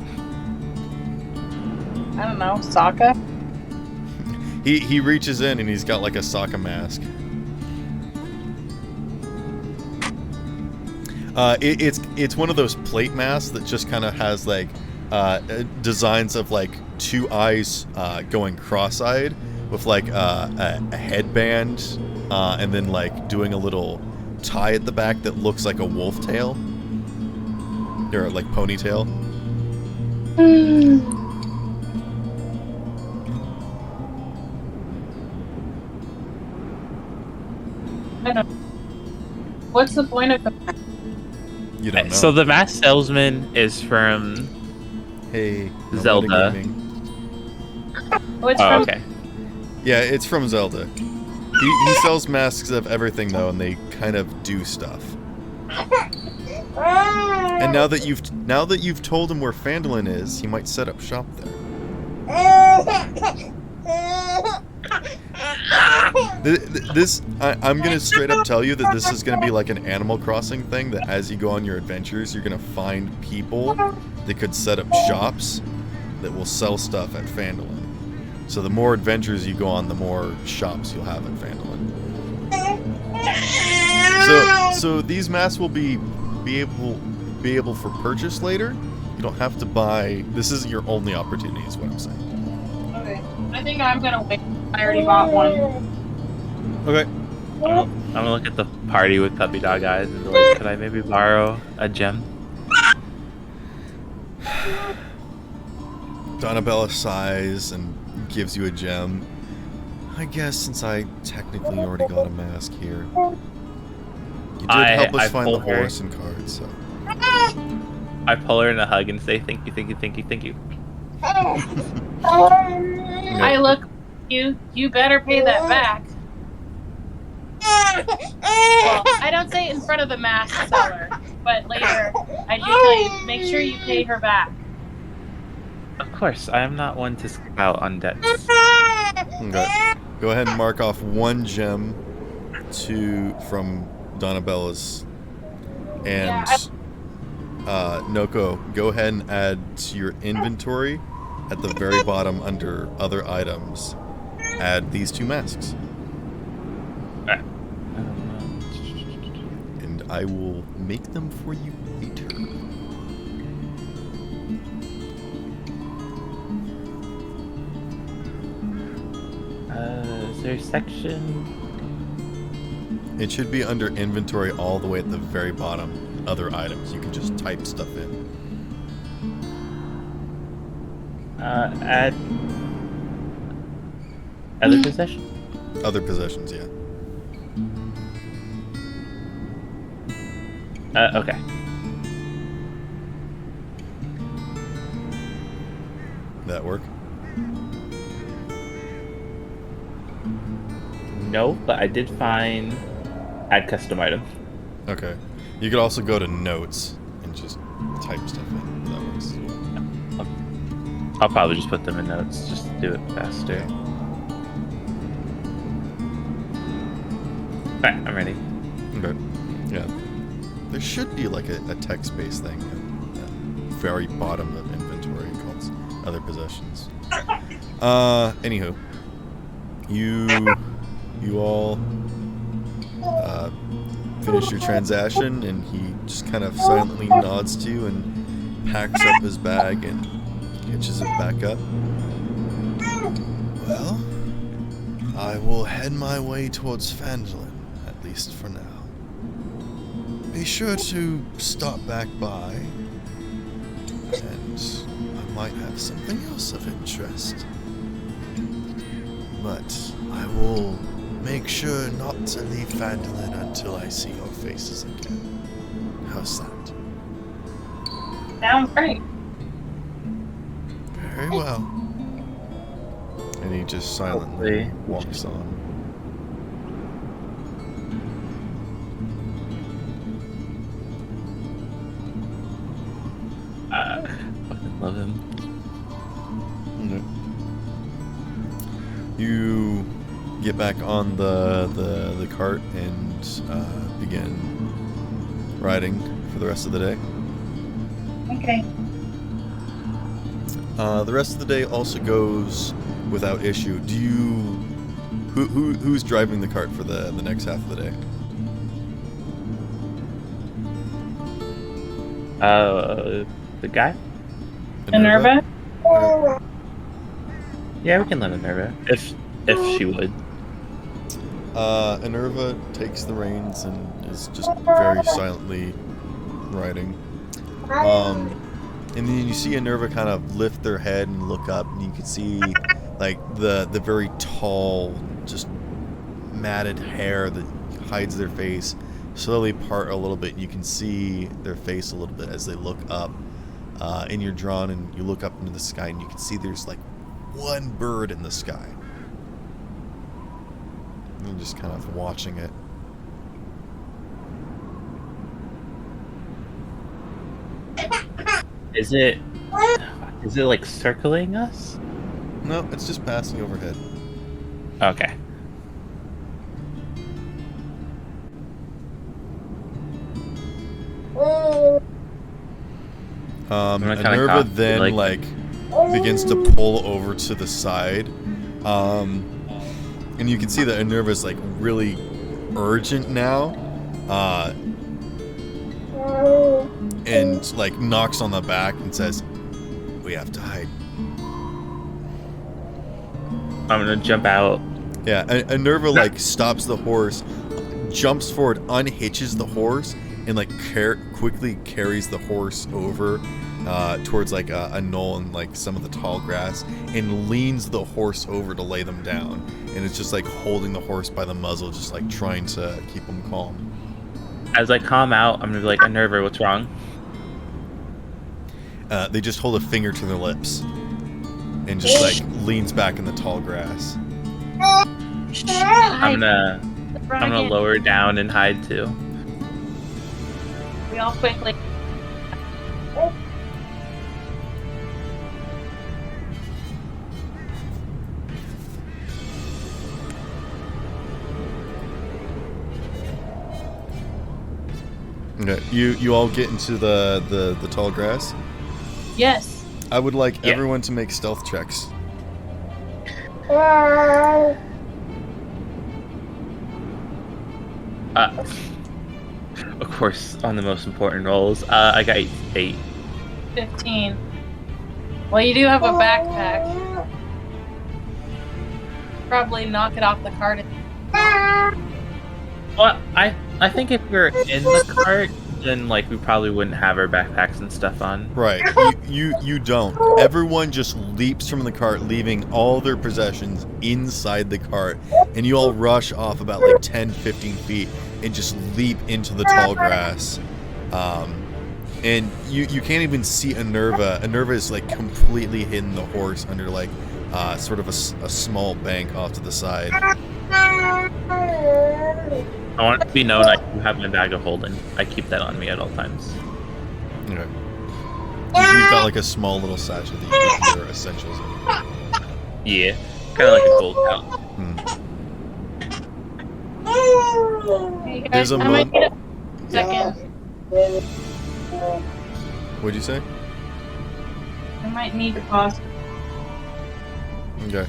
I don't know, Sokka? He reaches in and he's got like a Sokka mask. It's one of those plate masks that just kind of has like designs of like two eyes going cross-eyed with like a headband, and then like doing a little tie at the back that looks like a wolf tail, or like ponytail. I don't know. What's the point of the... You don't know. So the masked salesman is from Hey, Zelda. Nomadic Gaming. What's Oh, from... okay. Yeah, it's from Zelda. He sells masks of everything though, and they kind of do stuff. And now that you've told him where Phandalin is, he might set up shop there. I'm gonna straight up tell you that this is gonna be like an Animal Crossing thing. That as you go on your adventures, you're gonna find people that could set up shops that will sell stuff at Phandalin. So the more adventures you go on, the more shops you'll have at Phandalin. So these masks will be able for purchase later. You don't have to buy. This isn't your only opportunity, is what I'm saying. Okay. I think I'm gonna wait. I already bought one. Okay. I'm gonna look at the party with puppy dog eyes and be like, could I maybe borrow a gem? Donabella sighs and gives you a gem. I guess since I technically already got a mask here. You did help us I find the pull her. horse and card, so. I pull her in a hug and say, thank you, thank you, thank you, thank you. I look. You better pay that back. Well, I don't say it in front of the mask seller, but later I do tell you, make sure you pay her back. Of course, I am not one to skip out on debts. Okay. Go ahead and mark off one gem from Donabella's. And Noko, go ahead and add to your inventory at the very bottom under other items. Add these two masks. And I will make them for you later. Is there a section? It should be under inventory all the way at the very bottom. Other items. You can just type stuff in. Add other possession? Other possessions, yeah. Okay. That work? No, but I did find add custom item. Okay. You could also go to notes and just type stuff in. That works. I'll probably just put them in notes just to do it faster. Alright, I'm ready. Okay. Yeah. There should be like a text-based thing at the very bottom of inventory called other possessions. Anywho. You all finish your transaction, and he just kind of silently nods to you and packs up his bag and hitches it back up. Well, I will head my way towards Phandalin, at least for now. Be sure to stop back by, and I might have something else of interest. But I will make sure not to leave Phandalin until I see your faces again. How's that? Sounds great. Very well. And he just silently walks on. Fucking love him. You get back on the cart and begin riding for the rest of the day. Okay. The rest of the day also goes without issue. Do you... Who's driving the cart for the next half of the day? The guy? Minerva? Yeah, we can let Minerva if she would. Minerva takes the reins and is just very silently riding. And then you see Minerva kind of lift their head and look up, and you can see like the very tall, just matted hair that hides their face slowly part a little bit, and you can see their face a little bit as they look up. And you're drawn, and you look up into the sky, and you can see there's like one bird in the sky. And you're just kind of watching it. Is it like circling us? No, it's just passing overhead. Okay. Minerva then like begins to pull over to the side, and you can see that Minerva's like really urgent now, and like knocks on the back and says, "We have to hide." I'm gonna jump out. Yeah, Minerva like stops the horse, jumps forward, unhitches the horse, and like quickly carries the horse over towards like a knoll and like some of the tall grass, and leans the horse over to lay them down, and it's just like holding the horse by the muzzle, just like trying to keep him calm. As I calm out, I'm gonna be like, Minerva, what's wrong? They just hold a finger to their lips and just like leans back in the tall grass. I'm gonna lower down and hide too. We all quickly. Okay, you all get into the tall grass? Yes. I would like everyone to make stealth checks. Of course, on the most important rolls, I got 8. 15. Well, you do have a backpack. Probably knock it off the cart. Well, I think if we're in the cart, then like we probably wouldn't have our backpacks and stuff on. Right. You don't. Everyone just leaps from the cart, leaving all their possessions inside the cart, and you all rush off about like 10-15 feet and just leap into the tall grass. And you can't even see Minerva. Minerva is like completely hidden the horse under like sort of a small bank off to the side. I want it to be known I do have my bag of holding. I keep that on me at all times. Okay. You've got like a small little satchel that you put your essentials in. Yeah, kind of like a gold couch. Hey guys, There's a I might need a second. What'd you say? I might need to pause. Okay.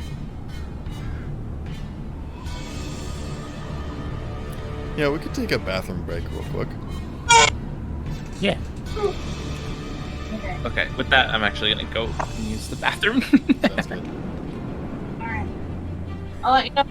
Yeah, we could take a bathroom break real quick. Yeah. Okay. Okay, with that, I'm actually gonna go and use the bathroom. Sounds good. Alright. I'll let you know.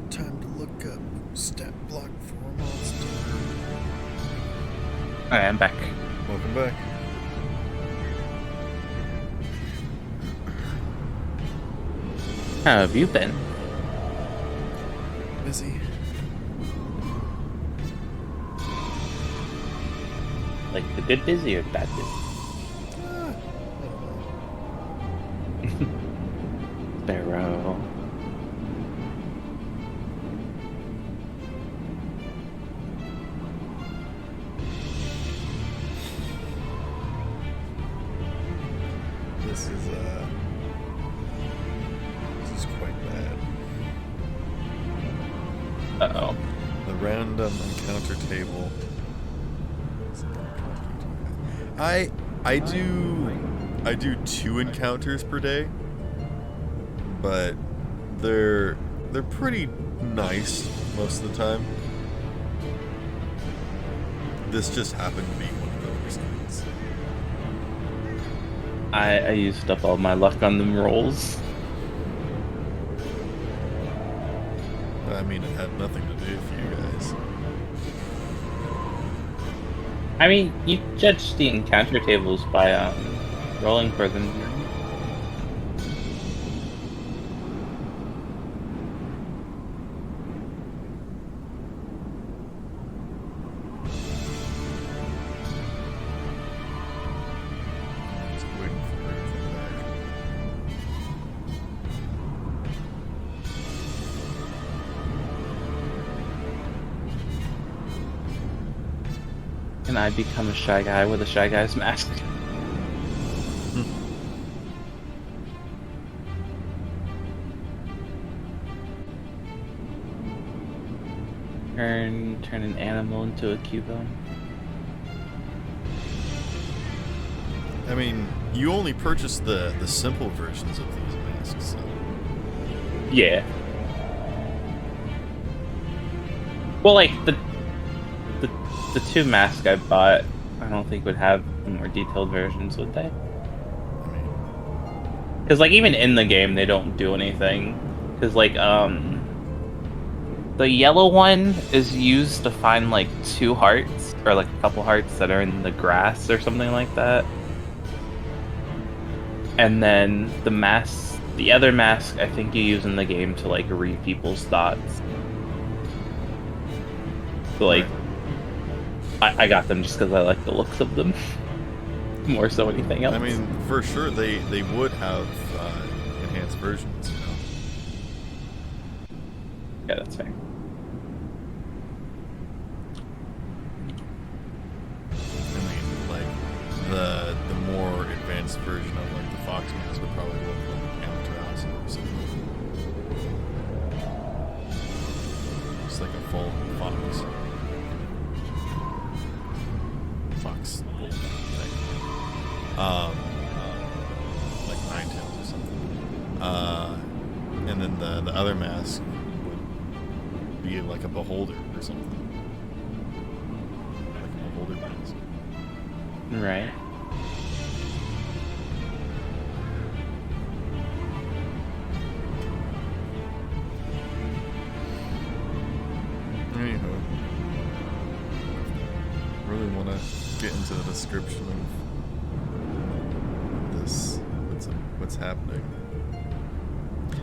Time to look up stat block for a monster. Alright, I'm back. Welcome back. How have you been? Busy. Like the good busy or bad busy? Sparrow. This is quite bad. Uh-oh. The random encounter table. I do 2 encounters per day, but they're pretty nice most of the time. This just happened to be one of those things. I used up all my luck on them rolls. I mean, it had nothing to do with you guys. I mean, you judge the encounter tables by rolling for them. Just waiting for her to come back. Can I become a shy guy with a shy guy's mask? Turn an animal into a cubone. I mean, you only purchased the simple versions of these masks, so. Yeah. Well, like the 2 masks I bought, I don't think would have more detailed versions, would they? I mean, Because like even in the game, they don't do anything. Because like the yellow one is used to find like 2 hearts or like a couple hearts that are in the grass or something like that. And then the other mask, I think you use in the game to like read people's thoughts. So like, I got them just because I like the looks of them more so anything else. I mean, for sure they would have enhanced versions, you know. Yeah, that's fair. I mean, like the more advanced version of like the fox mask would probably look like Amaterasu or something. Just like a full fox. Fox thing. Like Ninetales or something. And then the other mask would be like a beholder or something. Like a beholder mask. Right. Anywho, really want to get into the description of this. What's happening?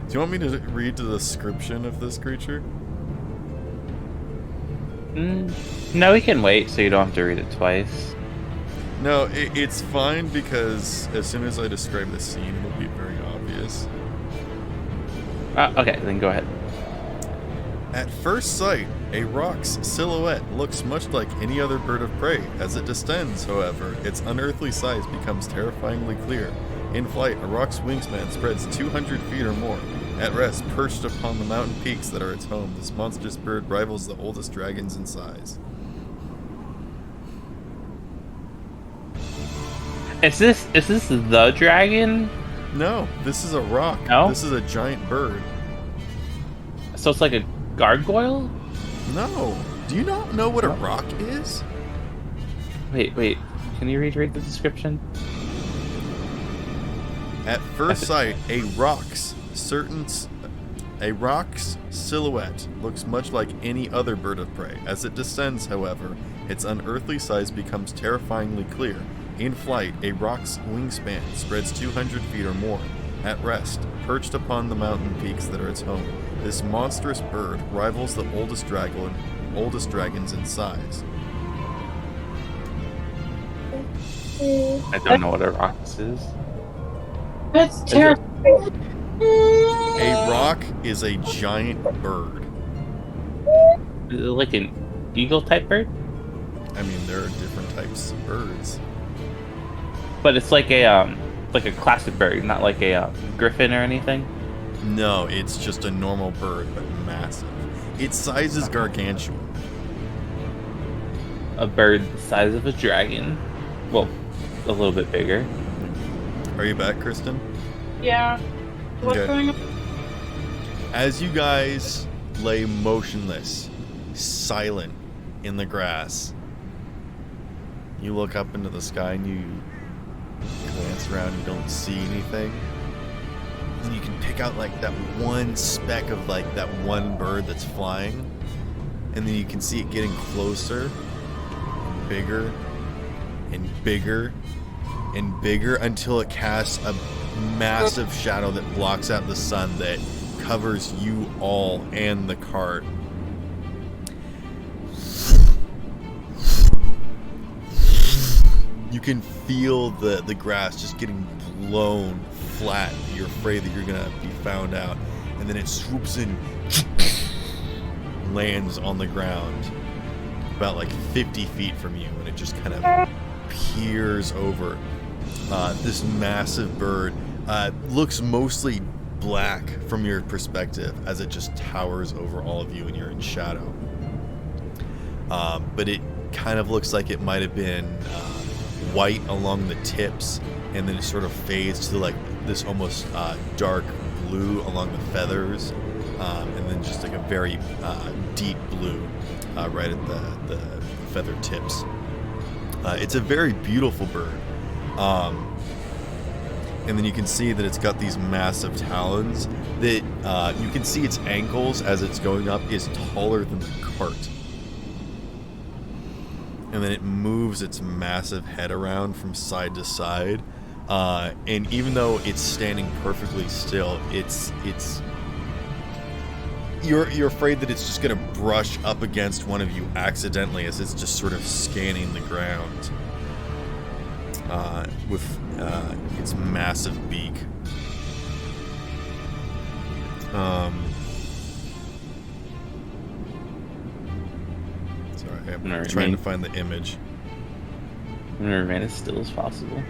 Do you want me to read the description of this creature? No, we can wait so you don't have to read it twice. No, it's fine because as soon as I describe the scene, it'll be very obvious. Okay, then go ahead. At first sight, a rock's silhouette looks much like any other bird of prey. As it descends, however, its unearthly size becomes terrifyingly clear. In flight, a rock's wingspan spreads 200 feet or more. At rest, perched upon the mountain peaks that are its home, this monstrous bird rivals the oldest dragons in size. Is this the dragon? No, this is a rock. No? This is a giant bird. So it's like a gargoyle? No. Do you not know what a rock is? Wait. Can you reread the description? At first sight, a rock's silhouette looks much like any other bird of prey. As it descends, however, its unearthly size becomes terrifyingly clear. In flight, a rock's wingspan spreads 200 feet or more. At rest, perched upon the mountain peaks that are its home, this monstrous bird rivals the oldest dragons in size. I don't know what a rox is. That's Is terrible. A rock is a giant bird. Is it like an eagle type bird? I mean, there are different types of birds. But it's like a classic bird, not like a griffin or anything. No, it's just a normal bird, but massive. Its size is gargantuan. A bird the size of a dragon. Well, a little bit bigger. Are you back, Kristen? Yeah. What's Okay. going on? As you guys lay motionless, silent in the grass, you look up into the sky and you glance around and don't see anything. And you can pick out like that one speck of like that one bird that's flying. And then you can see it getting closer and bigger and bigger and bigger until it casts a massive shadow that blocks out the sun that covers you all and the cart. You can feel the grass just getting blown flat. You're afraid that you're gonna be found out. And then it swoops in, lands on the ground about like 50 feet from you, and it just kind of peers over. This massive bird looks mostly black from your perspective as it just towers over all of you and you're in shadow. But it kind of looks like it might have been white along the tips, and then it sort of fades to like this almost dark blue along the feathers, and then just like a very deep blue right at the feather tips. It's a very beautiful bird. And then you can see that it's got these massive talons that you can see its ankles as it's going up is taller than the cart. And then it moves its massive head around from side to side. And even though it's standing perfectly still, you're afraid that it's just going to brush up against one of you accidentally as it's just sort of scanning the ground with its massive beak. Sorry, I'm trying to find the image. I'm gonna remain as still as possible.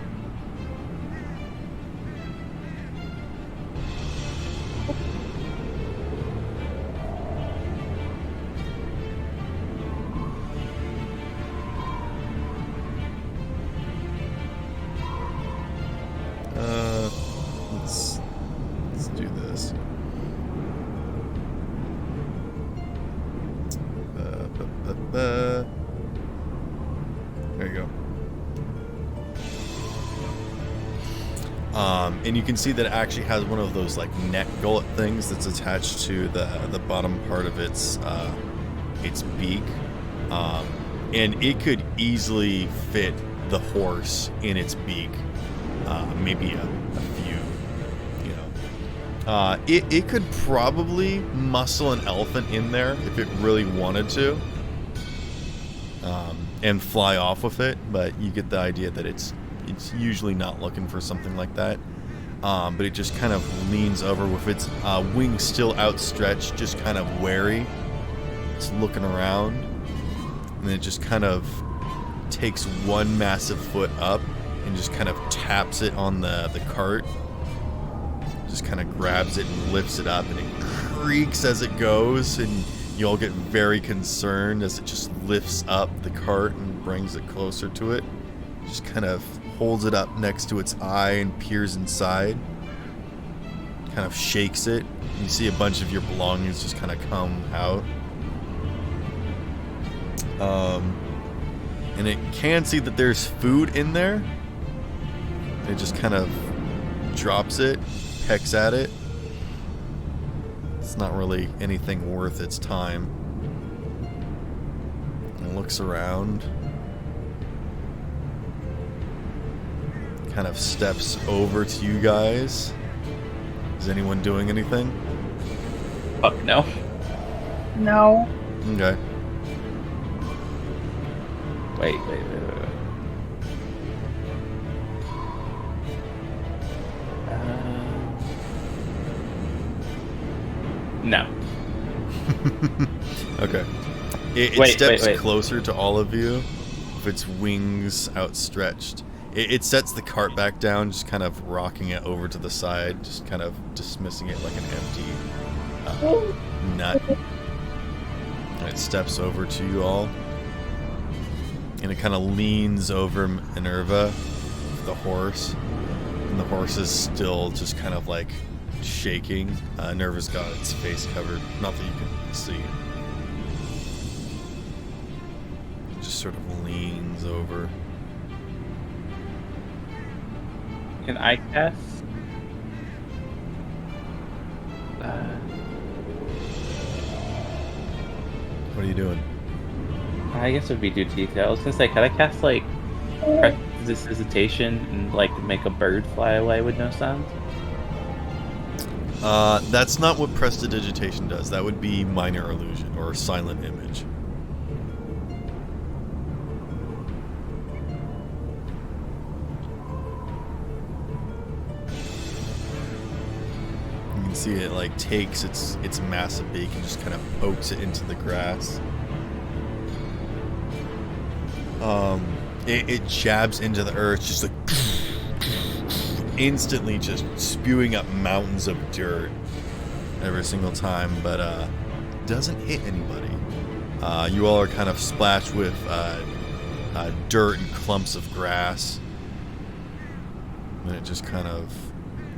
Let's do this. There you go. And you can see that it actually has one of those like neck gullet things that's attached to the bottom part of its beak, and it could easily fit the horse in its beak. Maybe a few, you know. It could probably muscle an elephant in there if it really wanted to, and fly off with it. But you get the idea that it's usually not looking for something like that. But it just kind of leans over with its wings still outstretched, just kind of wary. It's looking around, and then it just kind of takes one massive foot up and just kind of taps it on the cart. Just kind of grabs it and lifts it up, and it creaks as it goes, and you all get very concerned as it just lifts up the cart and brings it closer to it. Just kind of holds it up next to its eye and peers inside. Kind of shakes it. You see a bunch of your belongings just kind of come out. And it can see that there's food in there. It just kind of drops it, pecks at it. It's not really anything worth its time. And looks around. Kind of steps over to you guys. Is anyone doing anything? Fuck no. No. Okay. Wait. No. Okay. It Wait, steps wait. closer to all of you with its wings outstretched. It sets the cart back down, just kind of rocking it over to the side, just kind of dismissing it like an empty nut. And it steps over to you all. And it kind of leans over Minerva, the horse. And the horse is still just kind of like shaking. Minerva's got its face covered, not that you can see. It just sort of leans over. Can I cast? What are you doing? I guess it would be due to I was gonna say, can I cast like prestidigitation and like make a bird fly away with no sound? That's not what prestidigitation does. That would be minor illusion or silent image. You can see it like takes its massive beak and just kind of pokes it into the grass. It jabs into the earth, just like instantly just spewing up mountains of dirt every single time, but doesn't hit anybody. You all are kind of splashed with dirt and clumps of grass. And it just kind of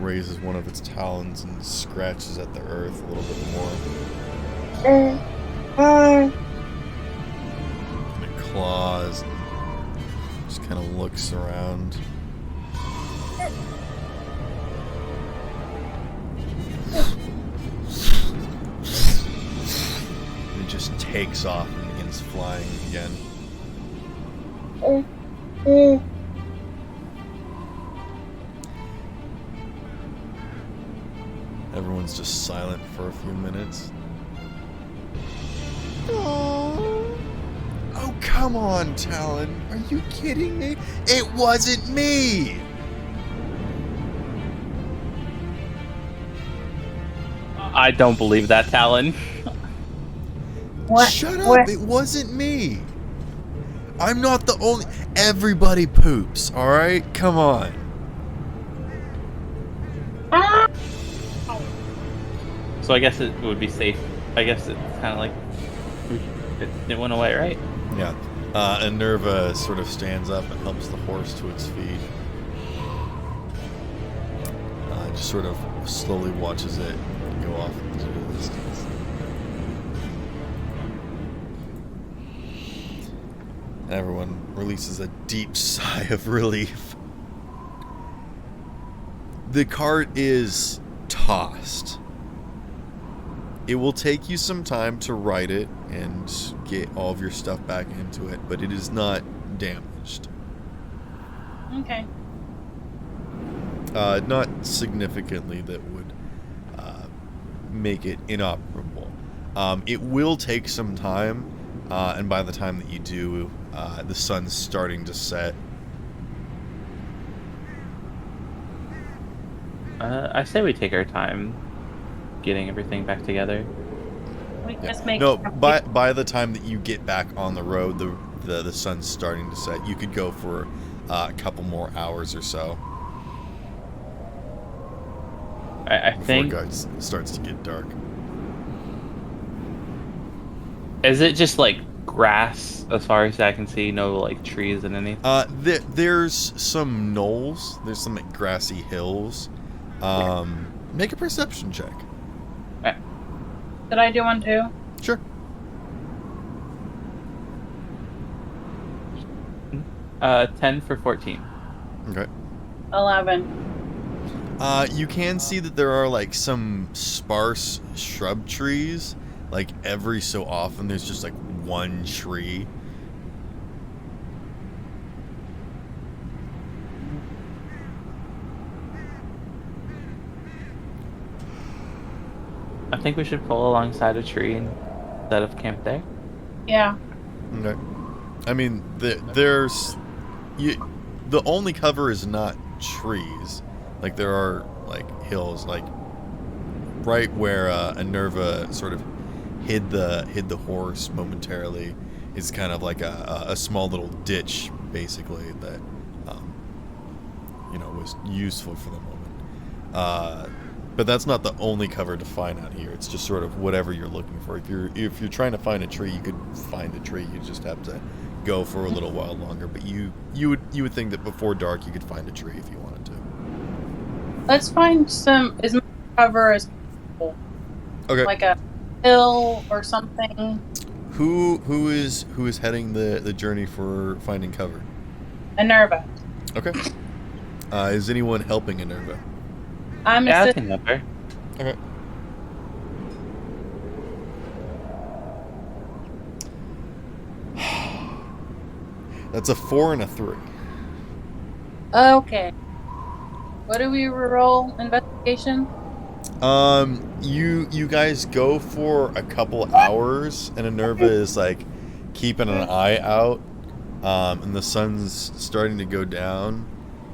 raises one of its talons and scratches at the earth a little bit more. And it claws and just kind of looks around. It just takes off and begins flying again. Everyone's just silent for a few minutes. Oh, come on, Talon. Are you kidding me? It wasn't me! I don't believe that, Talon. What? Shut up! What? It wasn't me! I'm not the only... Everybody poops, alright? Come on. So I guess it would be safe. I guess it's kind of like it went away, right? Yeah. And Nerva sort of stands up and helps the horse to its feet. Just sort of slowly watches it go off into the distance. And everyone releases a deep sigh of relief. The cart is tossed. It will take you some time to right it and get all of your stuff back into it, but it is not damaged. Okay. Not significantly that would make it inoperable. It will take some time, and by the time that you do, the sun's starting to set. I say we take our time getting everything back together. We just make No, by the time that you get back on the road, the sun's starting to set. You could go for a couple more hours or so. I Before think. it starts to get dark. Is it just like grass as far as I can see? No like trees and anything? There's some knolls. There's some grassy hills. Make a perception check. Did I do one too? Sure. Uh, 10 for 14. Okay. 11. You can see that there are like some sparse shrub trees. Like every so often there's just like one tree. don't think we should pull alongside a tree instead of camp there. Yeah. Okay. I mean, there's the only cover is not trees. Like there are like hills, like right where Anerva sort of hid the horse momentarily is kind of like a small little ditch, basically, that was useful for the moment. But that's not the only cover to find out here. It's just sort of whatever you're looking for. If you're trying to find a tree, you could find a tree. You just have to go for a little while longer. But you would think that before dark you could find a tree if you wanted to. Let's find as much cover as possible. Okay. Like a hill or something. Who is heading the journey for finding cover? Anerva. Okay. Is anyone helping Anerva? I'm Yeah, I assisting. can help her. Okay. That's a 4 and a 3. Okay. What do we roll? Investigation? You guys go for a couple hours, and Anerva is like keeping an eye out, and the sun's starting to go down,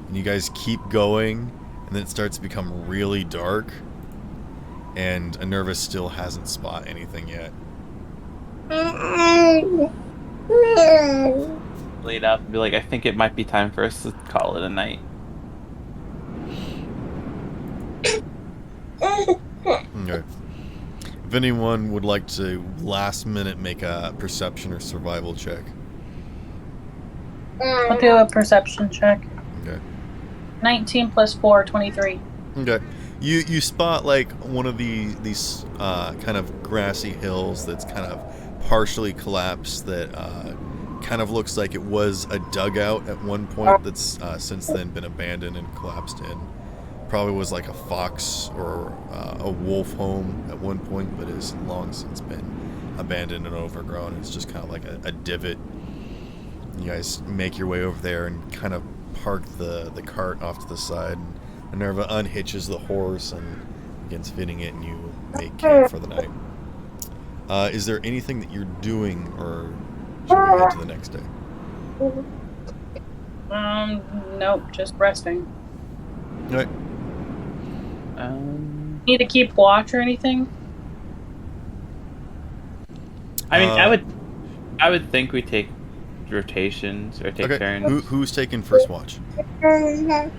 and you guys keep going, and then it starts to become really dark, and Anerva still hasn't spot anything yet. Lead up and be like, I think it might be time for us to call it a night. Okay. If anyone would like to last minute make a perception or survival check. I'll do a perception check. Okay. 19 plus 4, 23. Okay. You spot like one of these kind of grassy hills that's kind of partially collapsed that kind of looks like it was a dugout at one point that's since then been abandoned and collapsed in. Probably was like a fox or a wolf home at one point, but has long since been abandoned and overgrown. It's just kind of like a divot. You guys make your way over there and kind of park the cart off to the side. And Minerva unhitches the horse and begins fitting it, and you make camp for the night. Is there anything that you're doing, or should we head to the next day? Nope, just resting. All right. Need to keep watch or anything? I mean, I would think we take rotations or take turns. Who's taking first watch? I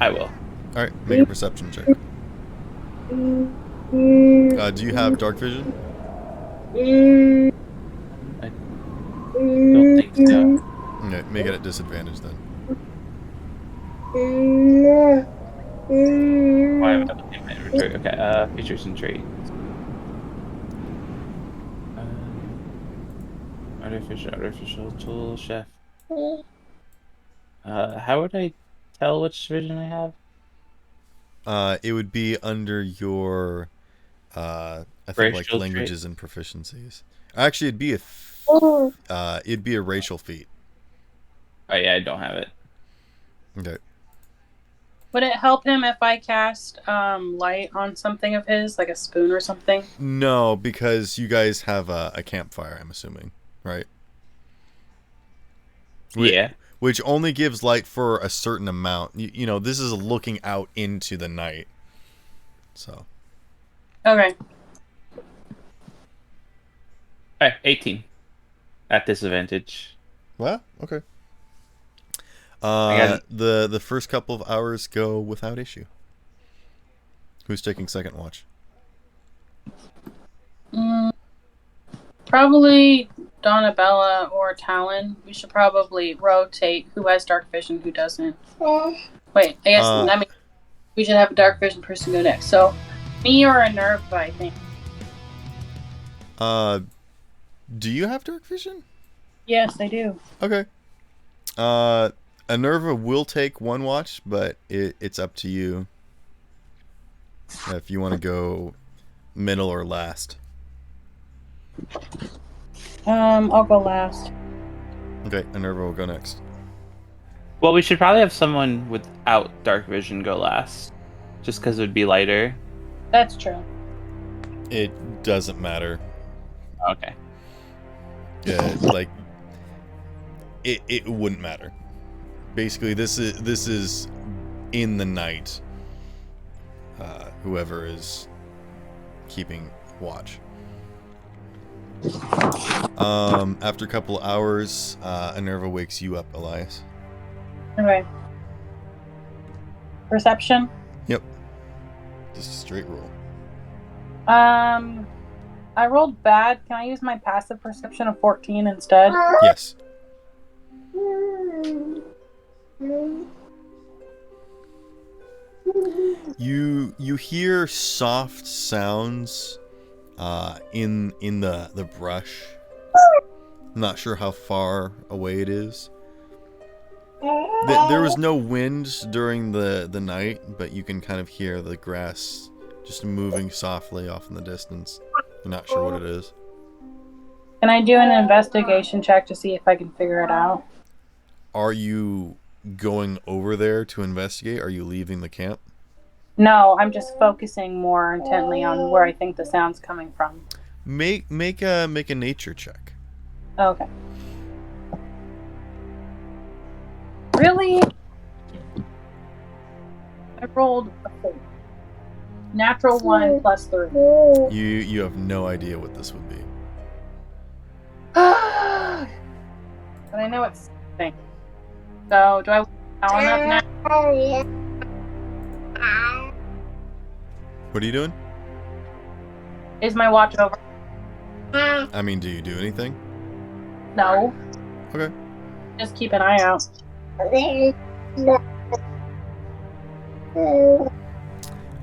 will. All right, make a perception check. Do you have dark vision? I don't think so. Okay, make it at disadvantage then. Why have I double my inventory? Okay, features and traits. Artificial tool, chef. How would I tell which vision I have? It would be under your, I think like languages and proficiencies. Actually, it'd be a racial feat. Oh yeah, I don't have it. Okay. Would it help him if I cast light on something of his, like a spoon or something? No, because you guys have a campfire, I'm assuming, right? Yeah. Which only gives light for a certain amount. You know, this is looking out into the night. So. Okay. Alright, 18. At disadvantage. Well, okay. The first couple of hours go without issue. Who's taking second watch? Probably Donabella or Talon. We should probably rotate who has dark vision, who doesn't. Wait, I guess that means we should have a dark vision person go next. So, me or Anerva, I think. Do you have dark vision? Yes, I do. Okay. Anerva will take one watch, but it's up to you if you want to go middle or last. I'll go last. Okay, Anerva will go next. Well, we should probably have someone without dark vision go last. Just because it would be lighter. That's true. It doesn't matter. Okay. Yeah, like it wouldn't matter. Basically, this is in the night. Whoever is keeping watch. After a couple hours, Enerva wakes you up, Elias. Okay. Perception? Yep. Just a straight roll. I rolled bad. Can I use my passive perception of 14 instead? Yes. You hear soft sounds in the brush. I'm not sure how far away it is. There was no wind during the night, but you can kind of hear the grass just moving softly off in the distance. You're not sure what it is. Can I do an investigation check to see if I can figure it out? Are you going over there to investigate? Are you leaving the camp? No, I'm just focusing more intently on where I think the sound's coming from. Make a nature check. Okay. Really? I rolled a 4. Natural 1 plus 3. You have no idea what this would be. But I know it's thing. So do I now enough now? What are you doing? Is my watch over? I mean, do you do anything? No. Okay. Just keep an eye out.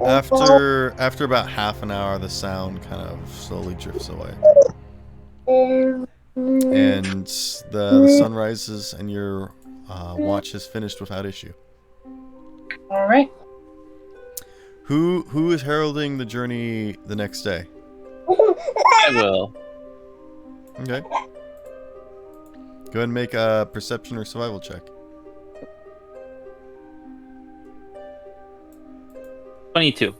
After about half an hour, the sound kind of slowly drifts away. And the sun rises and your watch is finished without issue. All right. Who is heralding the journey the next day? I will. Okay. Go ahead and make a perception or survival check. 22.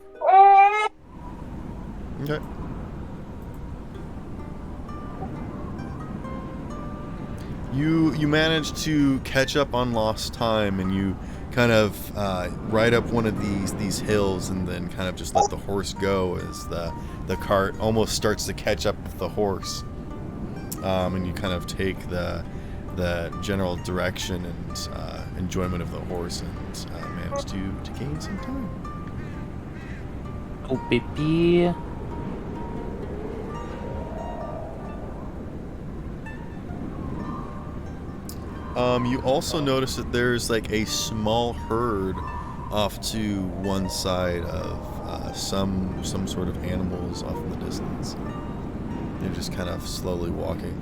Okay. You manage to catch up on lost time, and you kind of ride up one of these hills, and then kind of just let the horse go as the cart almost starts to catch up with the horse, and you kind of take the general direction and enjoyment of the horse, and manage to gain some time. Oh, baby. You also notice that there's like a small herd off to one side of some sort of animals off in the distance. They're just kind of slowly walking.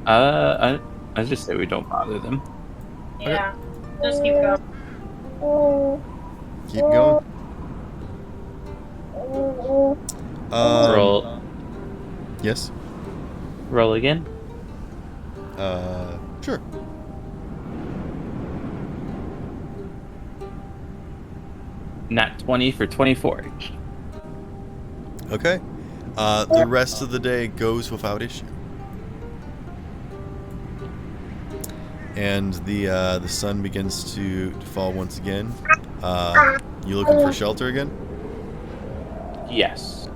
I just say we don't bother them. Yeah. Just keep going. Keep going. Roll. Yes. Roll again. Sure. Nat 20 for 24. Okay. The rest of the day goes without issue. And the sun begins to fall once again. You looking for shelter again? Yes.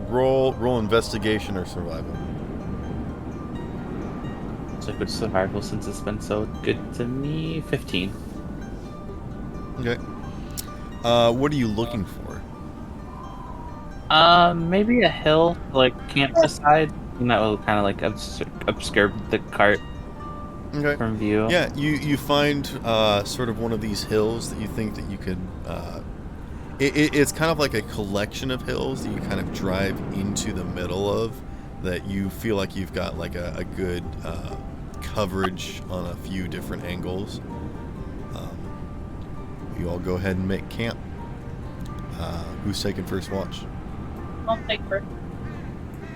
Roll investigation or survival. So good survival since it's been so good to me. 15. Okay. What are you looking for? Maybe a hill, like camp beside, and that will kind of like obscure the cart from view. Yeah, you find sort of one of these hills that you think that you could. It's kind of like a collection of hills that you kind of drive into the middle of. That you feel like you've got like a good coverage on a few different angles. You all go ahead and make camp. Who's taking first watch? I'll take first.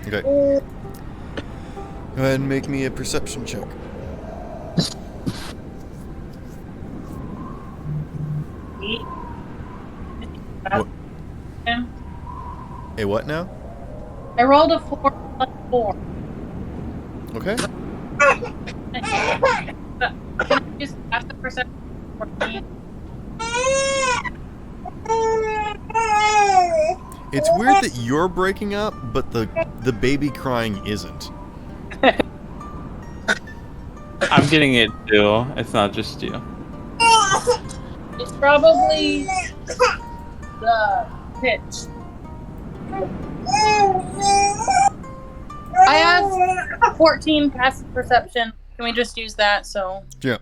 Okay. Go ahead and make me a perception check. What? A what now? I rolled a 4 plus 4. Okay. Can I just ask the perception for me? It's weird that you're breaking up, but the baby crying isn't. I'm getting it too. It's not just you. It's probably the pitch. I have 14 passive perception. Can we just use that? So. Yeah.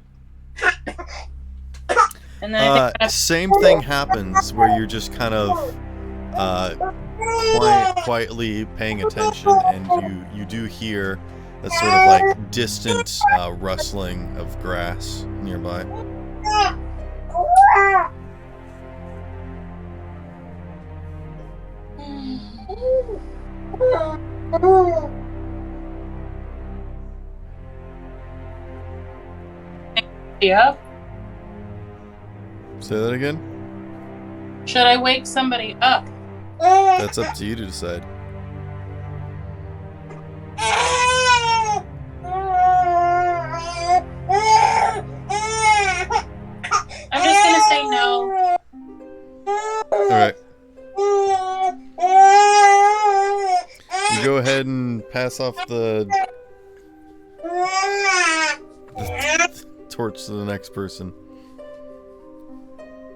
And then Same thing happens where you're just kind of quietly paying attention, and you do hear a sort of like distant rustling of grass nearby. Yeah. Say that again? Should I wake somebody up? That's up to you to decide. I'm just gonna say no. Alright. You go ahead and pass off the torch to the next person.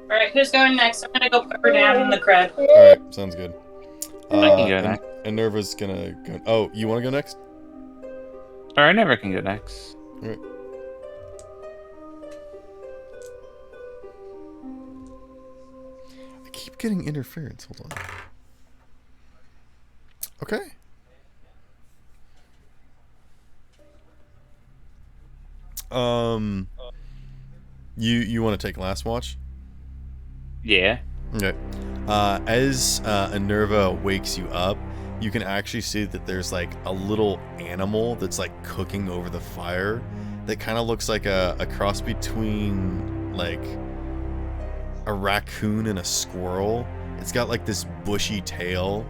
Alright, who's going next? I'm gonna go put her down in the crud. Alright, sounds good. I can go next. And Nerva's gonna go. Oh, you wanna go next? Or I never can go next. Alright. I keep getting interference. Hold on. Okay. You want to take last watch? Yeah. Okay. As Anerva wakes you up, you can actually see that there's like a little animal that's like cooking over the fire that kind of looks like a cross between like a raccoon and a squirrel. It's got like this bushy tail,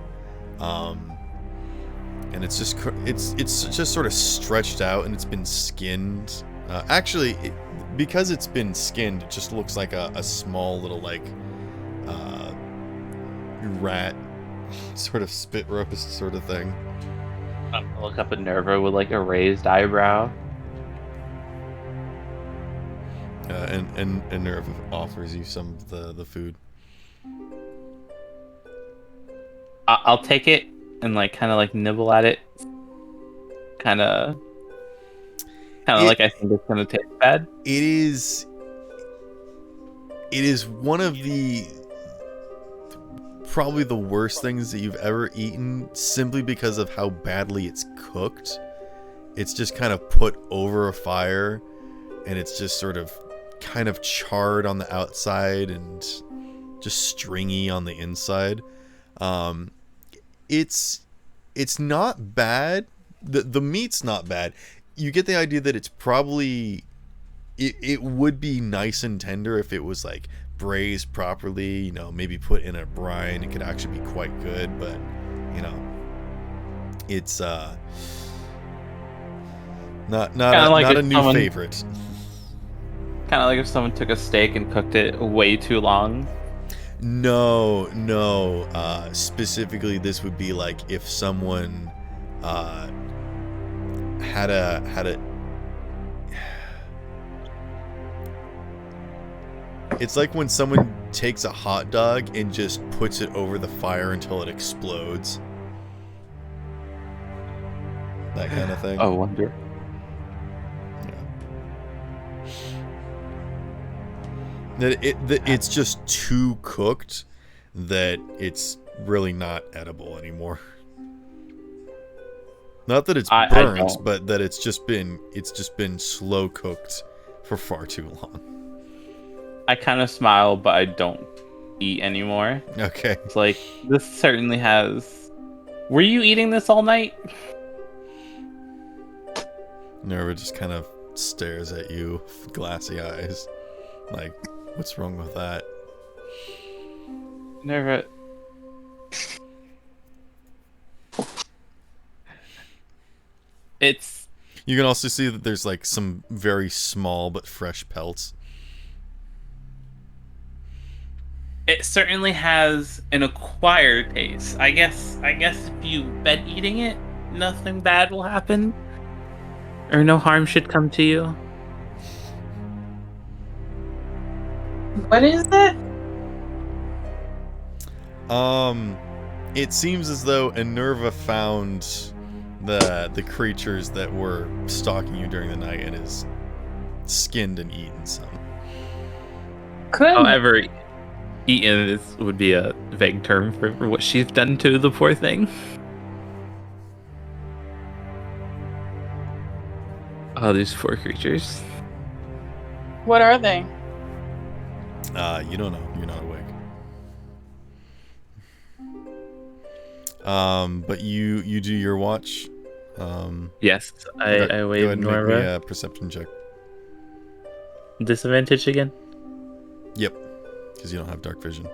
and it's just sort of stretched out, and it's been skinned. Because it's been skinned, it just looks like a small little like rat sort of spit roast sort of thing. I'm gonna look up at Nerva with like a raised eyebrow. And Nerva offers you some of the food. I'll take it and like kind of like nibble at it. Kind of like I think it's gonna taste bad. It is one of the probably the worst things that you've ever eaten, simply because of how badly it's cooked. It's just kind of put over a fire, and it's just sort of kind of charred on the outside and just stringy on the inside. It's not bad. The meat's not bad. You get the idea that it's probably it would be nice and tender if it was like braised properly, you know, maybe put in a brine. It could actually be quite good, but you know, it's not a new favorite. Kind of like if someone took a steak and cooked it way too long. No. Specifically, this would be like if someone had a. It's like when someone takes a hot dog and just puts it over the fire until it explodes. That kind of thing. Oh, wonder. Yeah. It's just too cooked that it's really not edible anymore. Not that it's burnt, but that it's just been slow cooked for far too long. I kind of smile, but I don't eat anymore. Okay. It's like, this certainly has... Were you eating this all night? Nerva just kind of stares at you, glassy eyes. Like, what's wrong with that? Nerva. It's. You can also see that there's like some very small but fresh pelts. It certainly has an acquired taste. I guess if you've been eating it, nothing bad will happen. Or no harm should come to you. What is it? It seems as though Enerva found the creatures that were stalking you during the night and has skinned and eaten some. However, eaten would be a vague term for what she's done to the poor thing. Oh, these poor creatures. What are they? You don't know. You're not awake. But you do your watch. Yes, I wave go ahead and make me Norva. a perception check. Disadvantage again? Yep, because you don't have dark vision.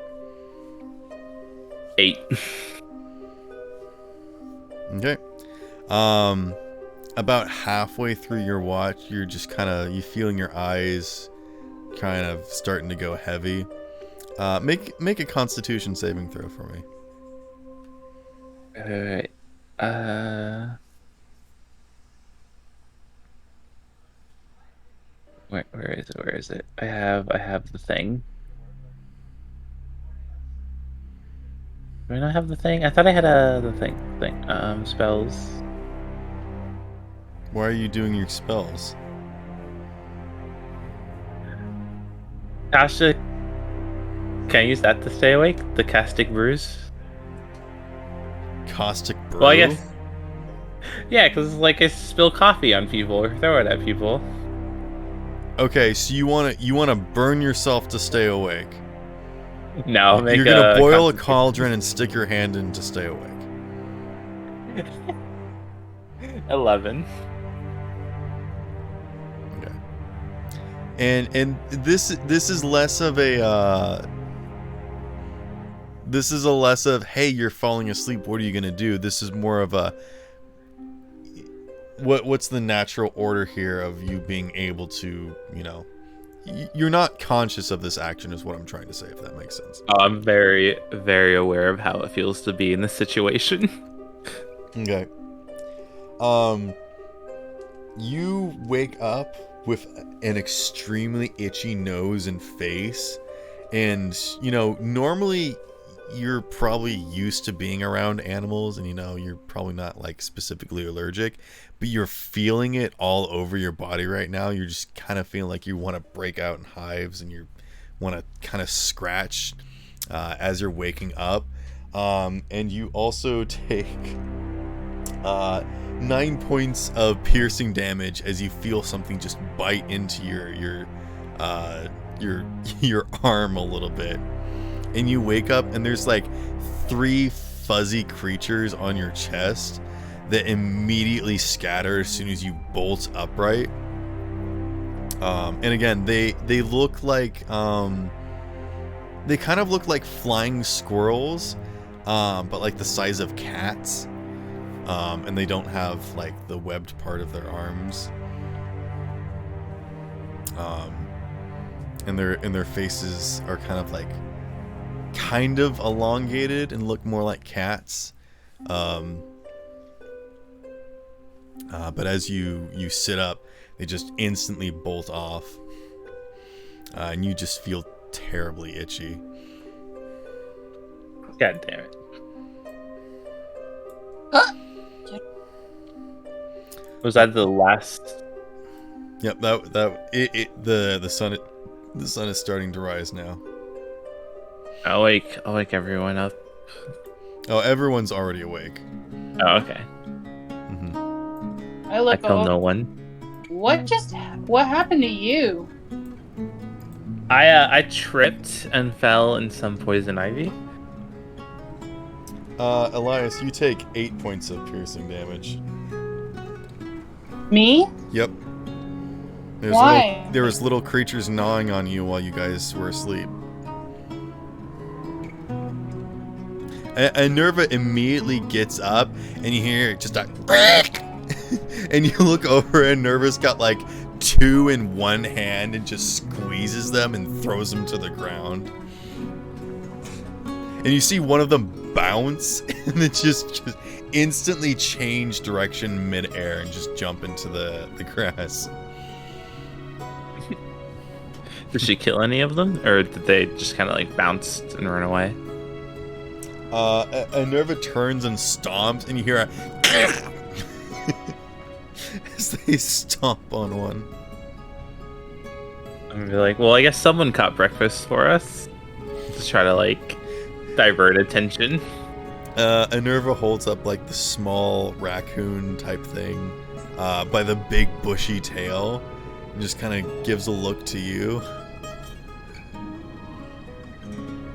8. Okay. About halfway through your watch, you're just you feeling your eyes kind of starting to go heavy. Make a Constitution saving throw for me. Alright. Where is it? Where is it? I have the thing. Do I not have the thing? I thought I had the thing. Spells. Why are you doing your spells? Tasha, can I use that to stay awake? The Caustic Brews? Caustic brew? Well, I guess. Yeah, because like I spill coffee on people or throw it at people. Okay, so you wanna burn yourself to stay awake. No, You're gonna boil a cauldron and stick your hand in to stay awake. 11. Okay. And this is less of a this is a less of, hey, you're falling asleep, what are you gonna do? This is more of a what's the natural order here of you being able to, you're not conscious of this action is what I'm trying to say, if that makes sense. Oh, I'm very, very aware of how it feels to be in this situation. Okay. You wake up with an extremely itchy nose and face, and normally you're probably used to being around animals, and you're probably not like specifically allergic, but you're feeling it all over your body right now. You're just kind of feeling like you want to break out in hives, and you want to kind of scratch as you're waking up. And you also take 9 points of piercing damage as you feel something just bite into your arm a little bit. And you wake up and there's like 3 fuzzy creatures on your chest that immediately scatter as soon as you bolt upright. And again, they look like they kind of look like flying squirrels, but like the size of cats. And they don't have like the webbed part of their arms. And their faces are kind of elongated and look more like cats. But as you sit up, they just instantly bolt off. And you just feel terribly itchy. God damn it. Was that the last? Yep, the sun is starting to rise now. I'll wake everyone up. Oh, everyone's already awake. Oh, okay. I I tell no one. What happened to you? I tripped and fell in some poison ivy. Elias, you take 8 points of piercing damage. Me? Yep. Why? There was little creatures gnawing on you while you guys were asleep. And Nerva immediately gets up, and you hear just a and you look over, and Nerva's got like 2 in one hand and just squeezes them and throws them to the ground. And you see one of them bounce and then just instantly change direction mid-air and just jump into the grass. Did she kill any of them, or did they just kind of like bounce and run away? Nerva turns and stomps, and you hear a as they stomp on one. I'm gonna be like, well, I guess someone caught breakfast for us to try to like divert attention. Nerva holds up like the small raccoon type thing by the big bushy tail and just kind of gives a look to you.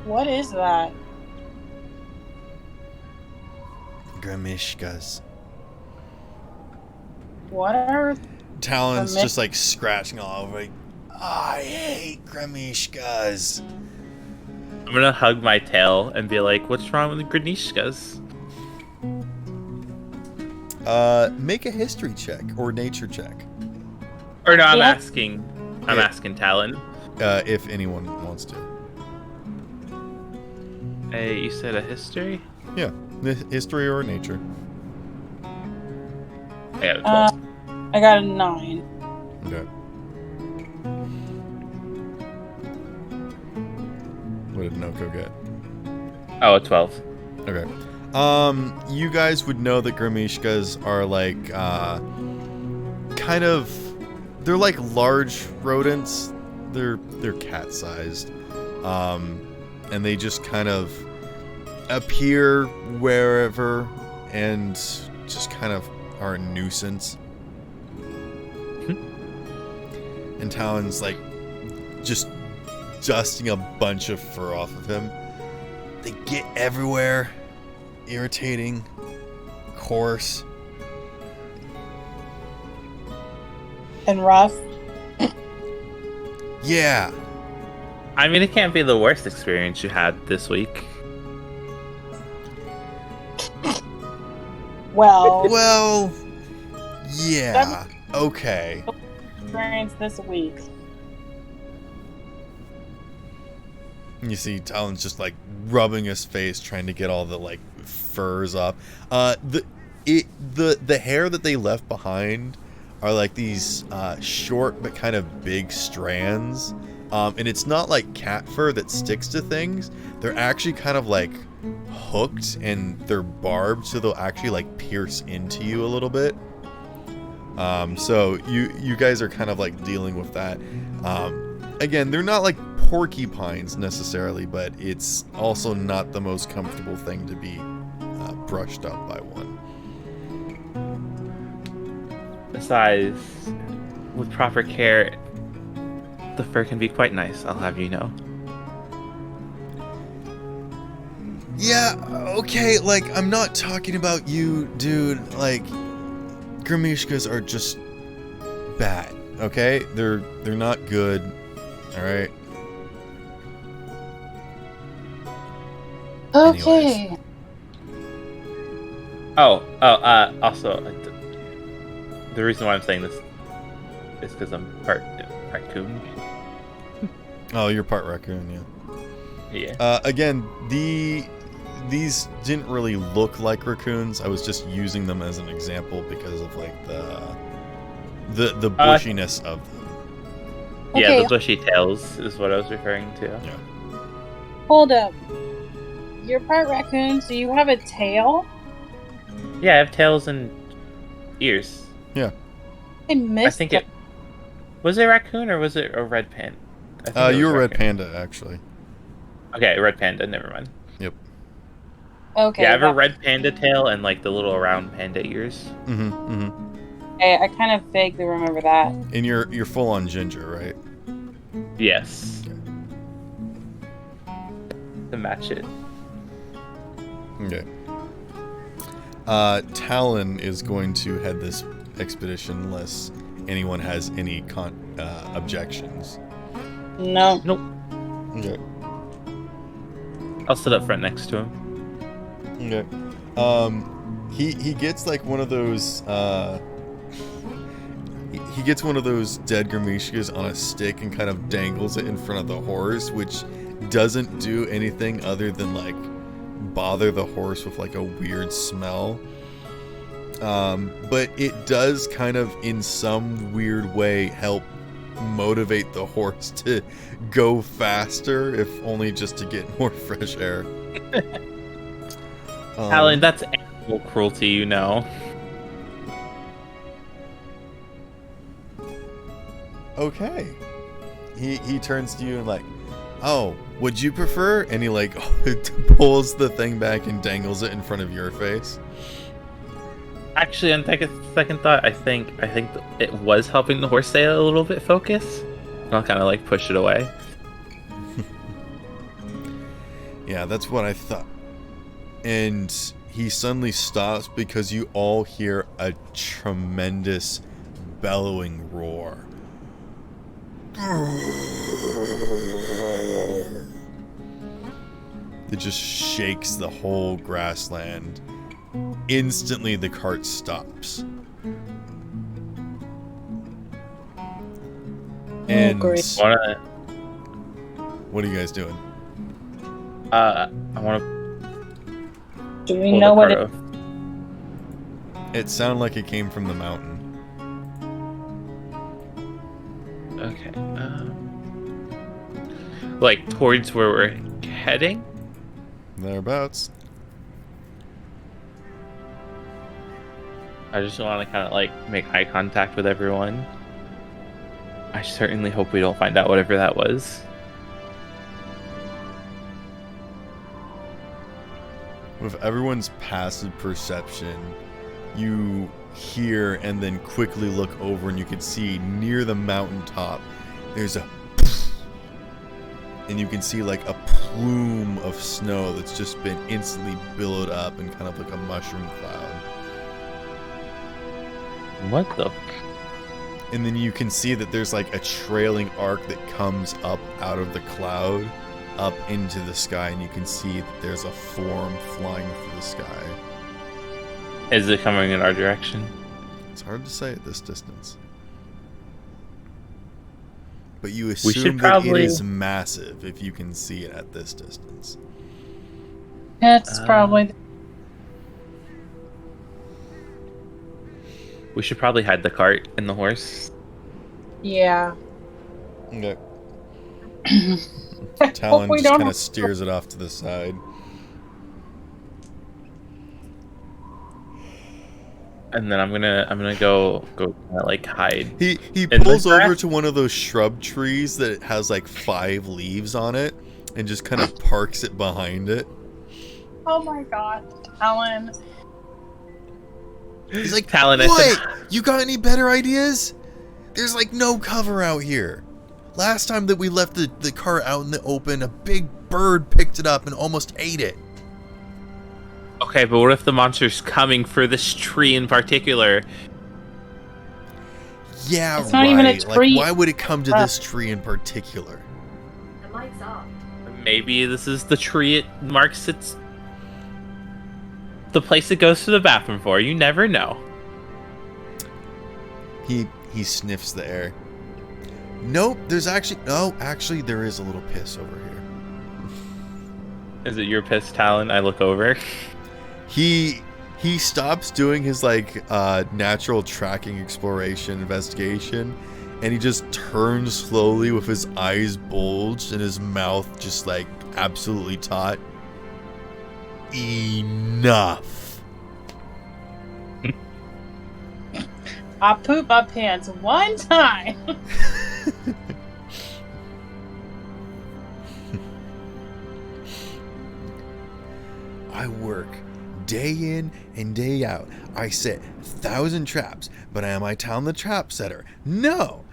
What is that? Gramishkas. What are... Talon's just like scratching all over. Like, I hate Gramishkas. I'm gonna hug my tail and be like, what's wrong with the Granishkas? Make a history check or nature check. Or no, I'm Yeah. asking Talon. If anyone wants to. Hey, you said a history? Yeah, history or nature. I got a 12. I got a 9. Okay. What did Noko get? Oh, a 12. Okay. You guys would know that Gramishkas are like, kind of, they're like large rodents. They're cat-sized. And they just kind of appear wherever and just kind of are a nuisance. And Talon's like just dusting a bunch of fur off of him. They get everywhere. Irritating. Coarse. And rough. Yeah. I mean, it can't be the worst experience you had this week. Well, Well, yeah. Okay. experience this week. You see Talon's just like rubbing his face, trying to get all the like furs off. The hair that they left behind are like these short but kind of big strands. And it's not like cat fur that sticks to things. They're actually kind of like hooked and they're barbed, so they'll actually like pierce into you a little bit. So you guys are kind of like dealing with that. Again, they're not like porcupines necessarily, but it's also not the most comfortable thing to be brushed up by one. Besides, with proper care, the fur can be quite nice, I'll have you know. Yeah, okay, like, I'm not talking about you, dude. Like, Gramishkas are just bad, okay? They're not good, alright? Okay. Anyways. Also, the reason why I'm saying this is because I'm part raccoon. Oh, you're part raccoon, yeah. Yeah. Again, these didn't really look like raccoons. I was just using them as an example because of like the bushiness of them. Yeah, Okay. the bushy tails is what I was referring to. Yeah. Hold up. You're part raccoon, so you have a tail? Yeah, I have tails and ears. Yeah. I missed think it was it raccoon or was it a red panda? I think it was You were red raccoon. panda, actually. Okay, red panda. Never mind. Yep. Okay. Yeah, I have a that- red panda tail and like the little round panda ears. I kind of vaguely remember that. And you're full on ginger, right? Yes. To match it. Okay. Talon is going to head this expedition-less anyone has any objections. No. Nope. Okay. I'll sit up front next to him. Okay. He gets like one of those he gets one of those dead Gramishkas on a stick and kind of dangles it in front of the horse, which doesn't do anything other than like bother the horse with like a weird smell. But it does kind of in some weird way help motivate the horse to go faster, if only just to get more fresh air. Alan, that's animal cruelty, you know. Okay. He turns to you and like, oh, would you prefer? And he like pulls the thing back and dangles it in front of your face. Actually, on second thought, I think it was helping the horse stay a little bit focused. I'll kind of like push it away. Yeah, that's what I thought. And he suddenly stops because you all hear a tremendous bellowing roar. It just shakes the whole grassland. Instantly, the cart stops. And great. what are you guys doing? I want to. Do we know what it... It sounded like it came from the mountain. Okay. Like towards where we're heading. Thereabouts. I just want to kind of like make eye contact with everyone. I certainly hope we don't find out whatever that was. With everyone's passive perception, you hear and then quickly look over and you can see near the mountaintop there's a and you can see like a plume of snow that's just been instantly billowed up in kind of like a mushroom cloud. What the? And then you can see that there's like a trailing arc that comes up out of the cloud up into the sky, and you can see that there's a form flying through the sky. Is it coming in our direction? It's hard to say at this distance. But you assume that it is massive if you can see it at this distance. It's probably... We should probably hide the cart and the horse. Yeah. Okay. Talon just kind of steers it off to the side. And then I'm gonna go like hide. He pulls over to one of those shrub trees that has like 5 leaves on it and just kind of parks it behind it. Oh my god, Talon. He's like, Talon, what? You got any better ideas? There's like no cover out here. Last time that we left the car out in the open, a big bird picked it up and almost ate it. Okay, but what if the monster's coming for this tree in particular? Yeah, it's not even a tree. Like, why would it come to this tree in particular? The mic's off. Maybe this is the tree it marks its... the place it goes to the bathroom for. You never know. He sniffs the air. Nope, there's actually... No, actually, there is a little piss over here. Is it your piss, Talon? I look over. He stops doing his, like, natural tracking exploration investigation, and he just turns slowly with his eyes bulged and his mouth just, like, absolutely taut. Enough. I poop my pants one time. I work day in and day out. I set 1,000 traps, but am I Talon the trap setter? No.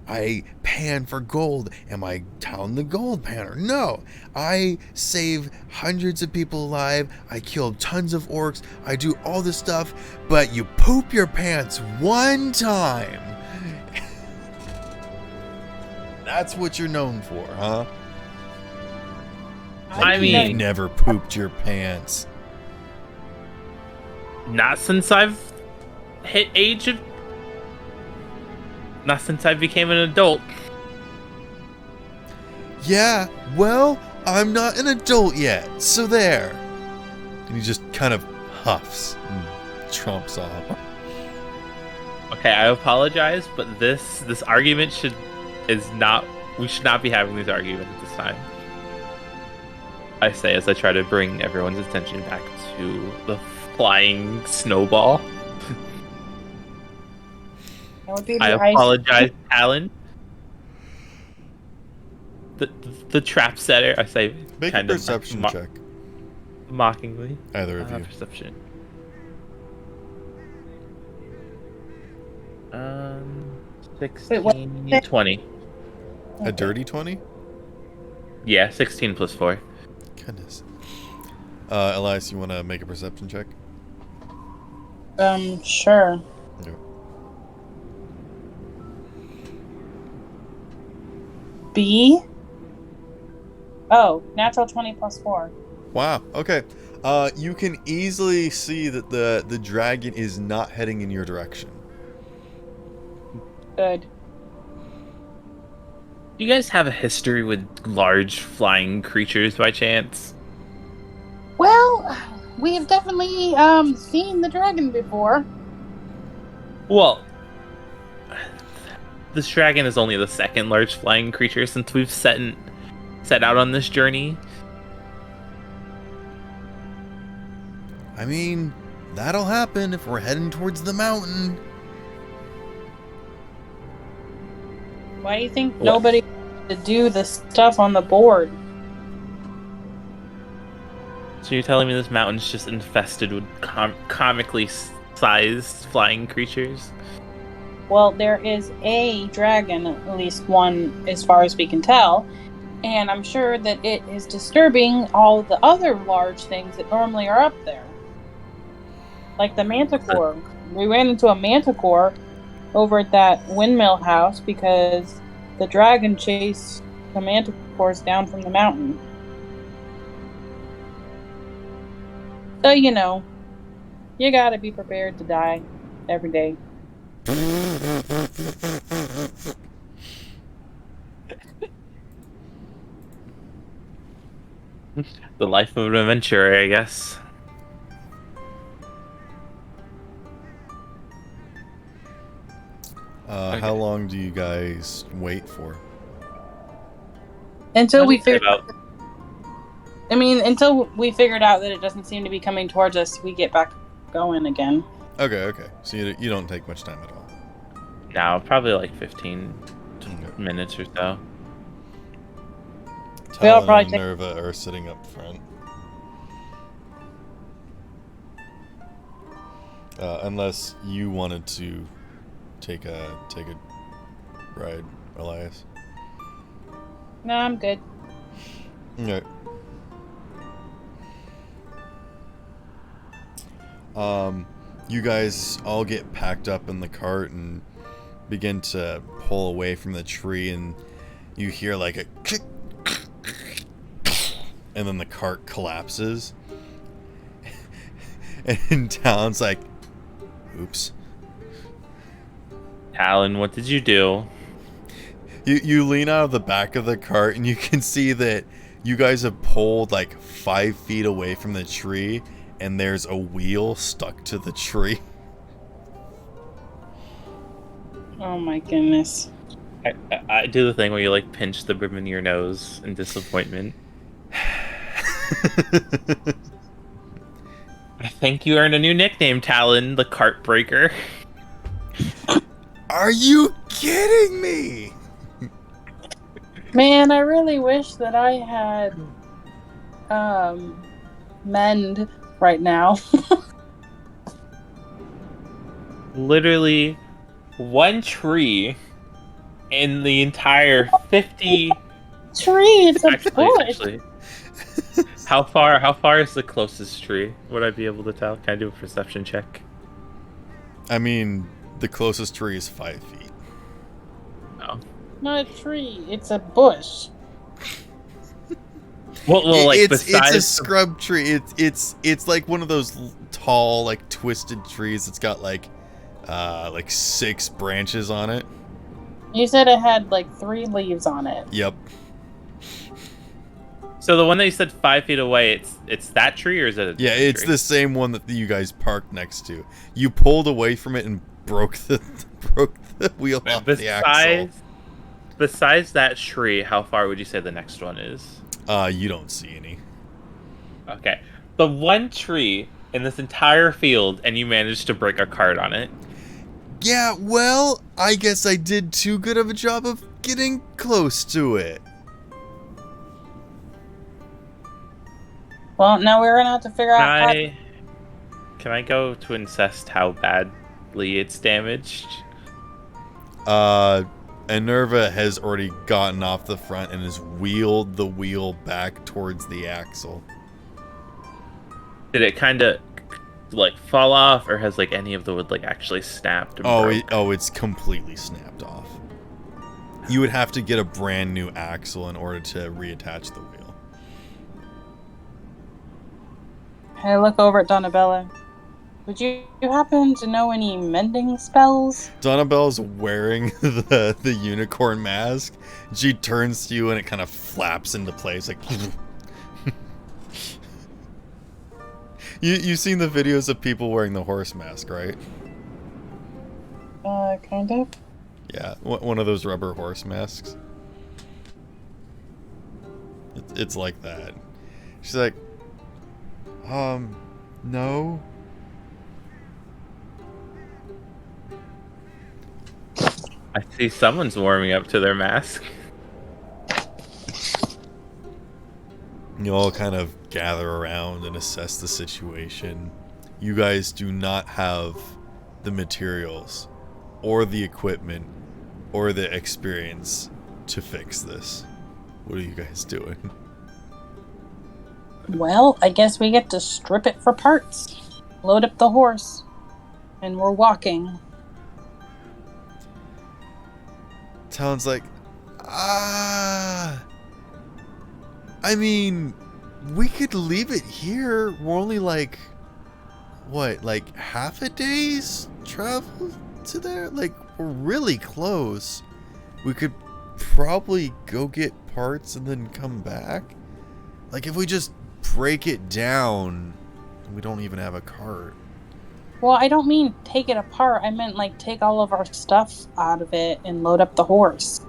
I pan for gold. Am I Talon the gold panner? No. I save hundreds of people alive. I kill tons of orcs. I do all this stuff, but you poop your pants one time That's what you're known for, huh? I You've mean, never pooped your pants. not since I've hit age of... Not since I became an adult. Yeah, well, I'm not an adult yet, so there. And he just kind of huffs and tromps off. Okay, I apologize, but this argument is not... We should not be having this argument at this time. I say as I try to bring everyone's attention back to the flying snowball. That would be I the ice. apologize, Alan. The trap setter, I say Make a kind of perception check, mockingly. either of you. Perception. 16, Wait, what? 20. A dirty 20? Yeah, 16 plus 4. Goodness. Elias, you want to make a perception check? Sure. No. B? Oh, natural 20 plus 4. Wow, okay. You can easily see that the dragon is not heading in your direction. Good. Do you guys have a history with large flying creatures by chance? Well, we have definitely seen the dragon before. Well, this dragon is only the second large flying creature since we've set out on this journey. I mean, that'll happen if we're heading towards the mountain. Why do you think nobody to do the stuff on the board? So you're telling me this mountain's just infested with comically sized flying creatures? Well, there is a dragon, at least one as far as we can tell, and I'm sure that it is disturbing all the other large things that normally are up there. Like the manticore. We ran into a manticore over at that windmill house because the dragon chased the manticores down from the mountain. So, you know, you gotta be prepared to die every day. The life of an adventurer, I guess. Okay. How long do you guys wait for? Until we figured about until we figured out that it doesn't seem to be coming towards us, we get back going again. Okay. So you don't take much time at all. now, probably like 15 Okay. minutes or so. We'll Talon probably and take- Nerva are sitting up front. Unless you wanted to take a ride, Elias. No, I'm good. Okay. You guys all get packed up in the cart and begin to pull away from the tree, and you hear like a click, and then the cart collapses. And Talon's like, oops. Alan, what did you do? You lean out of the back of the cart and you can see that you guys have pulled like 5 feet away from the tree, and there's a wheel stuck to the tree. Oh my goodness. I do the thing where you like pinch the brim of your nose in disappointment. I think you earned a new nickname, Talon, the Cart Breaker. Are you kidding me? Man, I really wish that I had mend right now. Literally one tree in the entire 50 Tree, it's a bush. actually. How far is the closest tree? Would I be able to tell? Can I do a perception check? I mean, the closest tree is 5 feet. Oh. not a tree. It's a bush. Well, like it's a besides scrub tree. It's like one of those tall, like twisted trees. It's got like 6 branches on it. You said it had like 3 leaves on it. Yep. So the one that you said 5 feet away, it's that tree, or is it? Yeah, it's the same one that you guys parked next to. You pulled away from it and broke the wheel off the axle. Besides that tree, how far would you say the next one is? You don't see any. Okay, the one tree in this entire field, and you managed to break a cart on it. Yeah, well, I guess I did too good of a job of getting close to it. Well, now we're gonna have to figure out. Can I go to assess how badly it's damaged? Enerva has already gotten off the front and has wheeled the wheel back towards the axle. Did it kind of like fall off, or has like any of the wood like actually snapped? And broke? It's completely snapped off. You would have to get a brand new axle in order to reattach the wheel. I look over at Donabella. Would you happen to know any mending spells? Donabelle's wearing the unicorn mask. She turns to you and it kind of flaps into place like. You've seen the videos of people wearing the horse mask, right? Kind of. Yeah, one of those rubber horse masks. It's like that. She's like, no. I see someone's warming up to their mask. You all kind of gather around and assess the situation. You guys do not have the materials or the equipment or the experience to fix this. What are you guys doing? Well, I guess we get to strip it for parts. Load up the horse. And we're walking. Talon's like, I mean, we could leave it here. We're only like, what, like half a day's travel to there? Like, we're really close. We could probably go get parts and then come back. Like, if we just break it down, we don't even have a cart. Well, I don't mean take it apart. I meant, like, take all of our stuff out of it and load up the horse.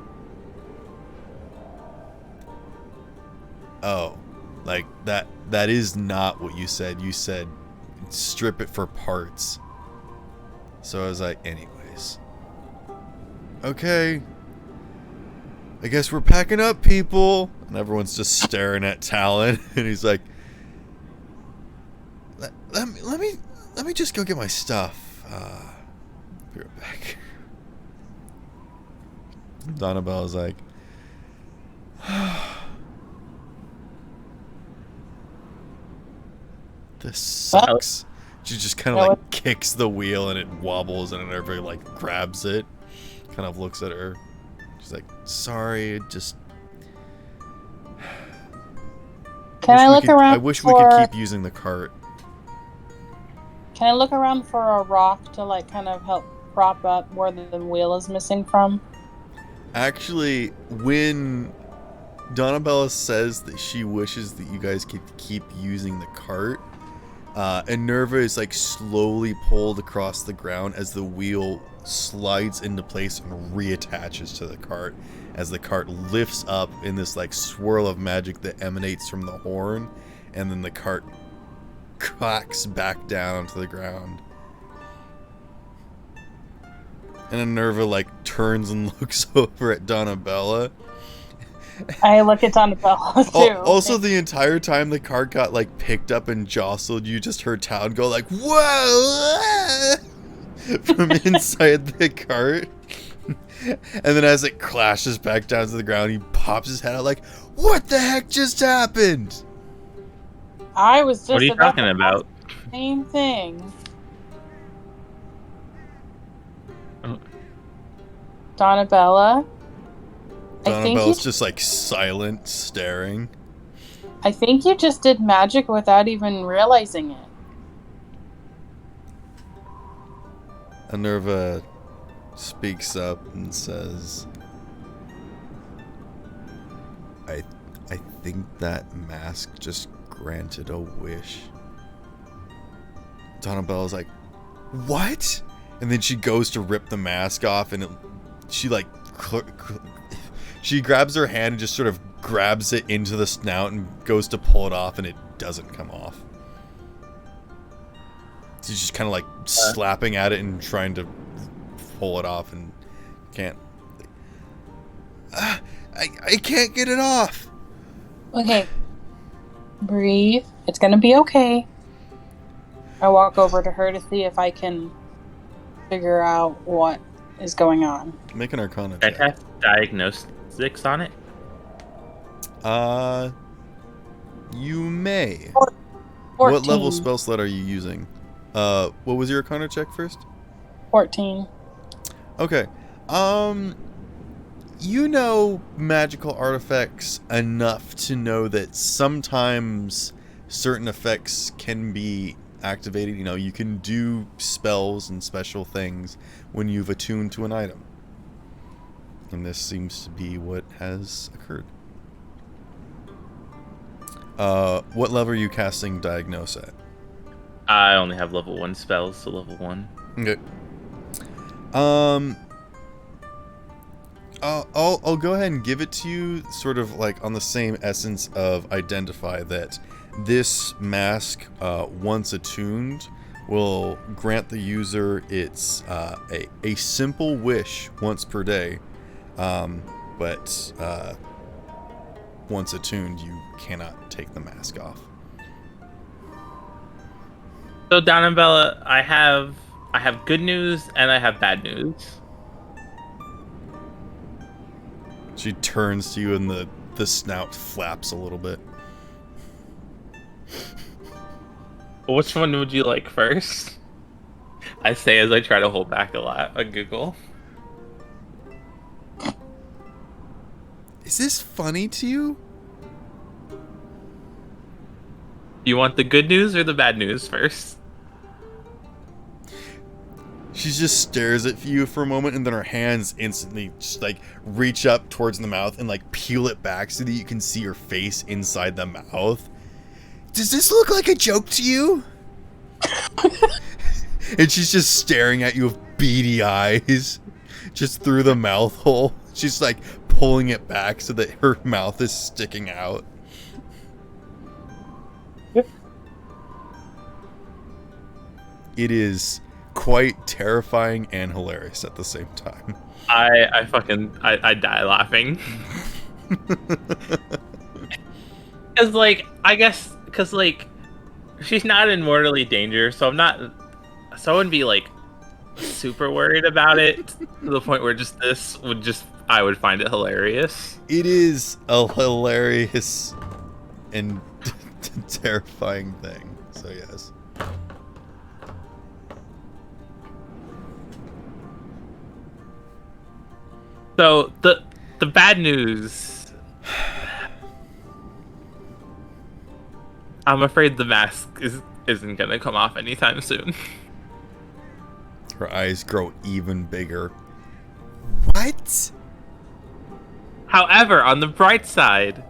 Oh, like, that is not what you said. You said strip it for parts. So I was like, anyways. Okay. I guess we're packing up, people. And everyone's just staring at Talon. And he's like, let me just go get my stuff. Be right back. Donnabella's like, this sucks. She just kind of like kicks the wheel and it wobbles and everybody like grabs it. Kind of looks at her. She's like, sorry, just... Can I look around? I wish we could keep using the cart. Can I look around for a rock to like kind of help prop up where the wheel is missing from? Actually, when Donabella says that she wishes that you guys could keep using the cart, Enerva is like slowly pulled across the ground as the wheel slides into place and reattaches to the cart as the cart lifts up in this like swirl of magic that emanates from the horn, and then the cart cracks back down to the ground. And Enerva like turns and looks over at Donabella. I look at Donabella too. Also, the entire time the cart got like picked up and jostled, you just heard Town go like, whoa! From inside the cart. And then as it clashes back down to the ground, he pops his head out like, what the heck just happened? I was just What are you talking about? Same thing. Oh. Donabella, Donabelle's just like silent, staring. I think you just did magic without even realizing it. Minerva speaks up and says, I think that mask just granted a wish. Donabelle's like, what? And then she goes to rip the mask off, and she grabs her hand and just sort of grabs it into the snout and goes to pull it off, and it doesn't come off. She's just kind of like slapping at it and trying to pull it off and can't. I can't get it off. Okay. Breathe. It's gonna be okay. I walk over to her to see if I can figure out what is going on. Make an Arcana I check. have diagnostics on it. You may. 14. What level spell slot are you using? What was your Arcana check first? 14. Okay. You know magical artifacts enough to know that sometimes certain effects can be activated. You know, you can do spells and special things when you've attuned to an item. And this seems to be what has occurred. What level are you casting Diagnose at? I only have level 1 spells, so level 1. Okay. I'll go ahead and give it to you, sort of like on the same essence of identify that this mask, once attuned, will grant the user its a simple wish once per day, but once attuned, you cannot take the mask off. So Donabella, I have good news and I have bad news. She turns to you and the snout flaps a little bit. Which one would you like first? I say as I try to hold back a giggle. Is this funny to you? You want the good news or the bad news first? She just stares at you for a moment, and then her hands instantly just like reach up towards the mouth and like peel it back so that you can see her face inside the mouth. Does this look like a joke to you? And she's just staring at you with beady eyes, just through the mouth hole. She's like pulling it back so that her mouth is sticking out. It is quite terrifying and hilarious at the same time. I die laughing. Cause like, I guess, cause like, she's not in mortally danger, so I wouldn't be like super worried about it to the point where I would find it hilarious. It is a hilarious and terrifying thing, so yes. So the bad news, I'm afraid the mask isn't gonna come off anytime soon. Her eyes grow even bigger. What? However, on the bright side,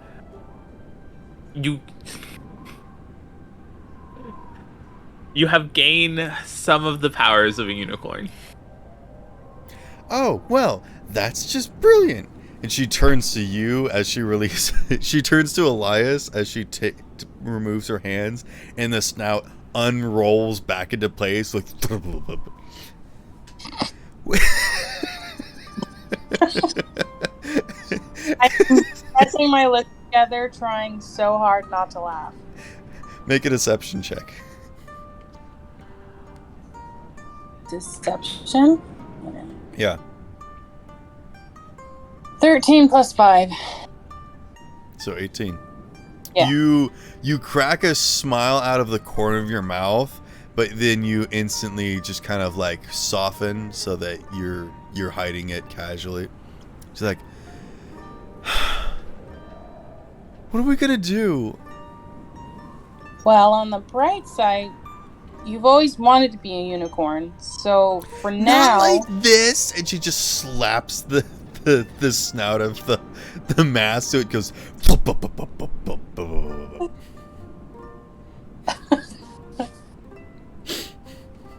you have gained some of the powers of a unicorn. Oh, well, that's just brilliant. And she turns to you as she releases. She turns to Elias as she removes her hands, and the snout unrolls back into place. Like, I'm pressing my lips together, trying so hard not to laugh. make a deception check. Deception? Yeah. 13 plus 5. So 18. Yeah. You crack a smile out of the corner of your mouth, but then you instantly just kind of like soften so that you're hiding it casually. She's like, What are we gonna do? Well, on the bright side, you've always wanted to be a unicorn. So for Not now, like this. And she just slaps the snout of the mask so it goes.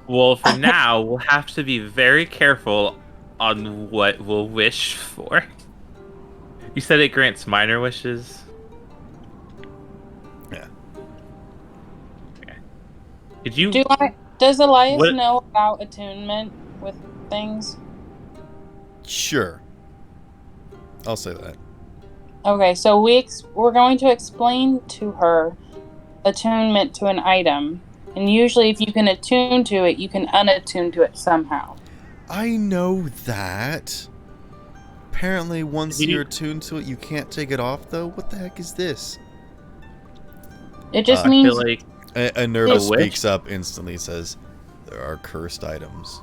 Well, for now, we'll have to be very careful on what we'll wish for. You said it grants minor wishes. Yeah. Okay. Could you? does Elias What- know about attunement with things? Sure. I'll say that. Okay, so we're going to explain to her attunement to an item. And usually if you can attune to it, you can unattune to it somehow. I know that. Apparently, once Did you- you're attuned to it, you can't take it off, though. What the heck is this? It just I means feel like A Nerva A witch? speaks up instantly, says, there are cursed items.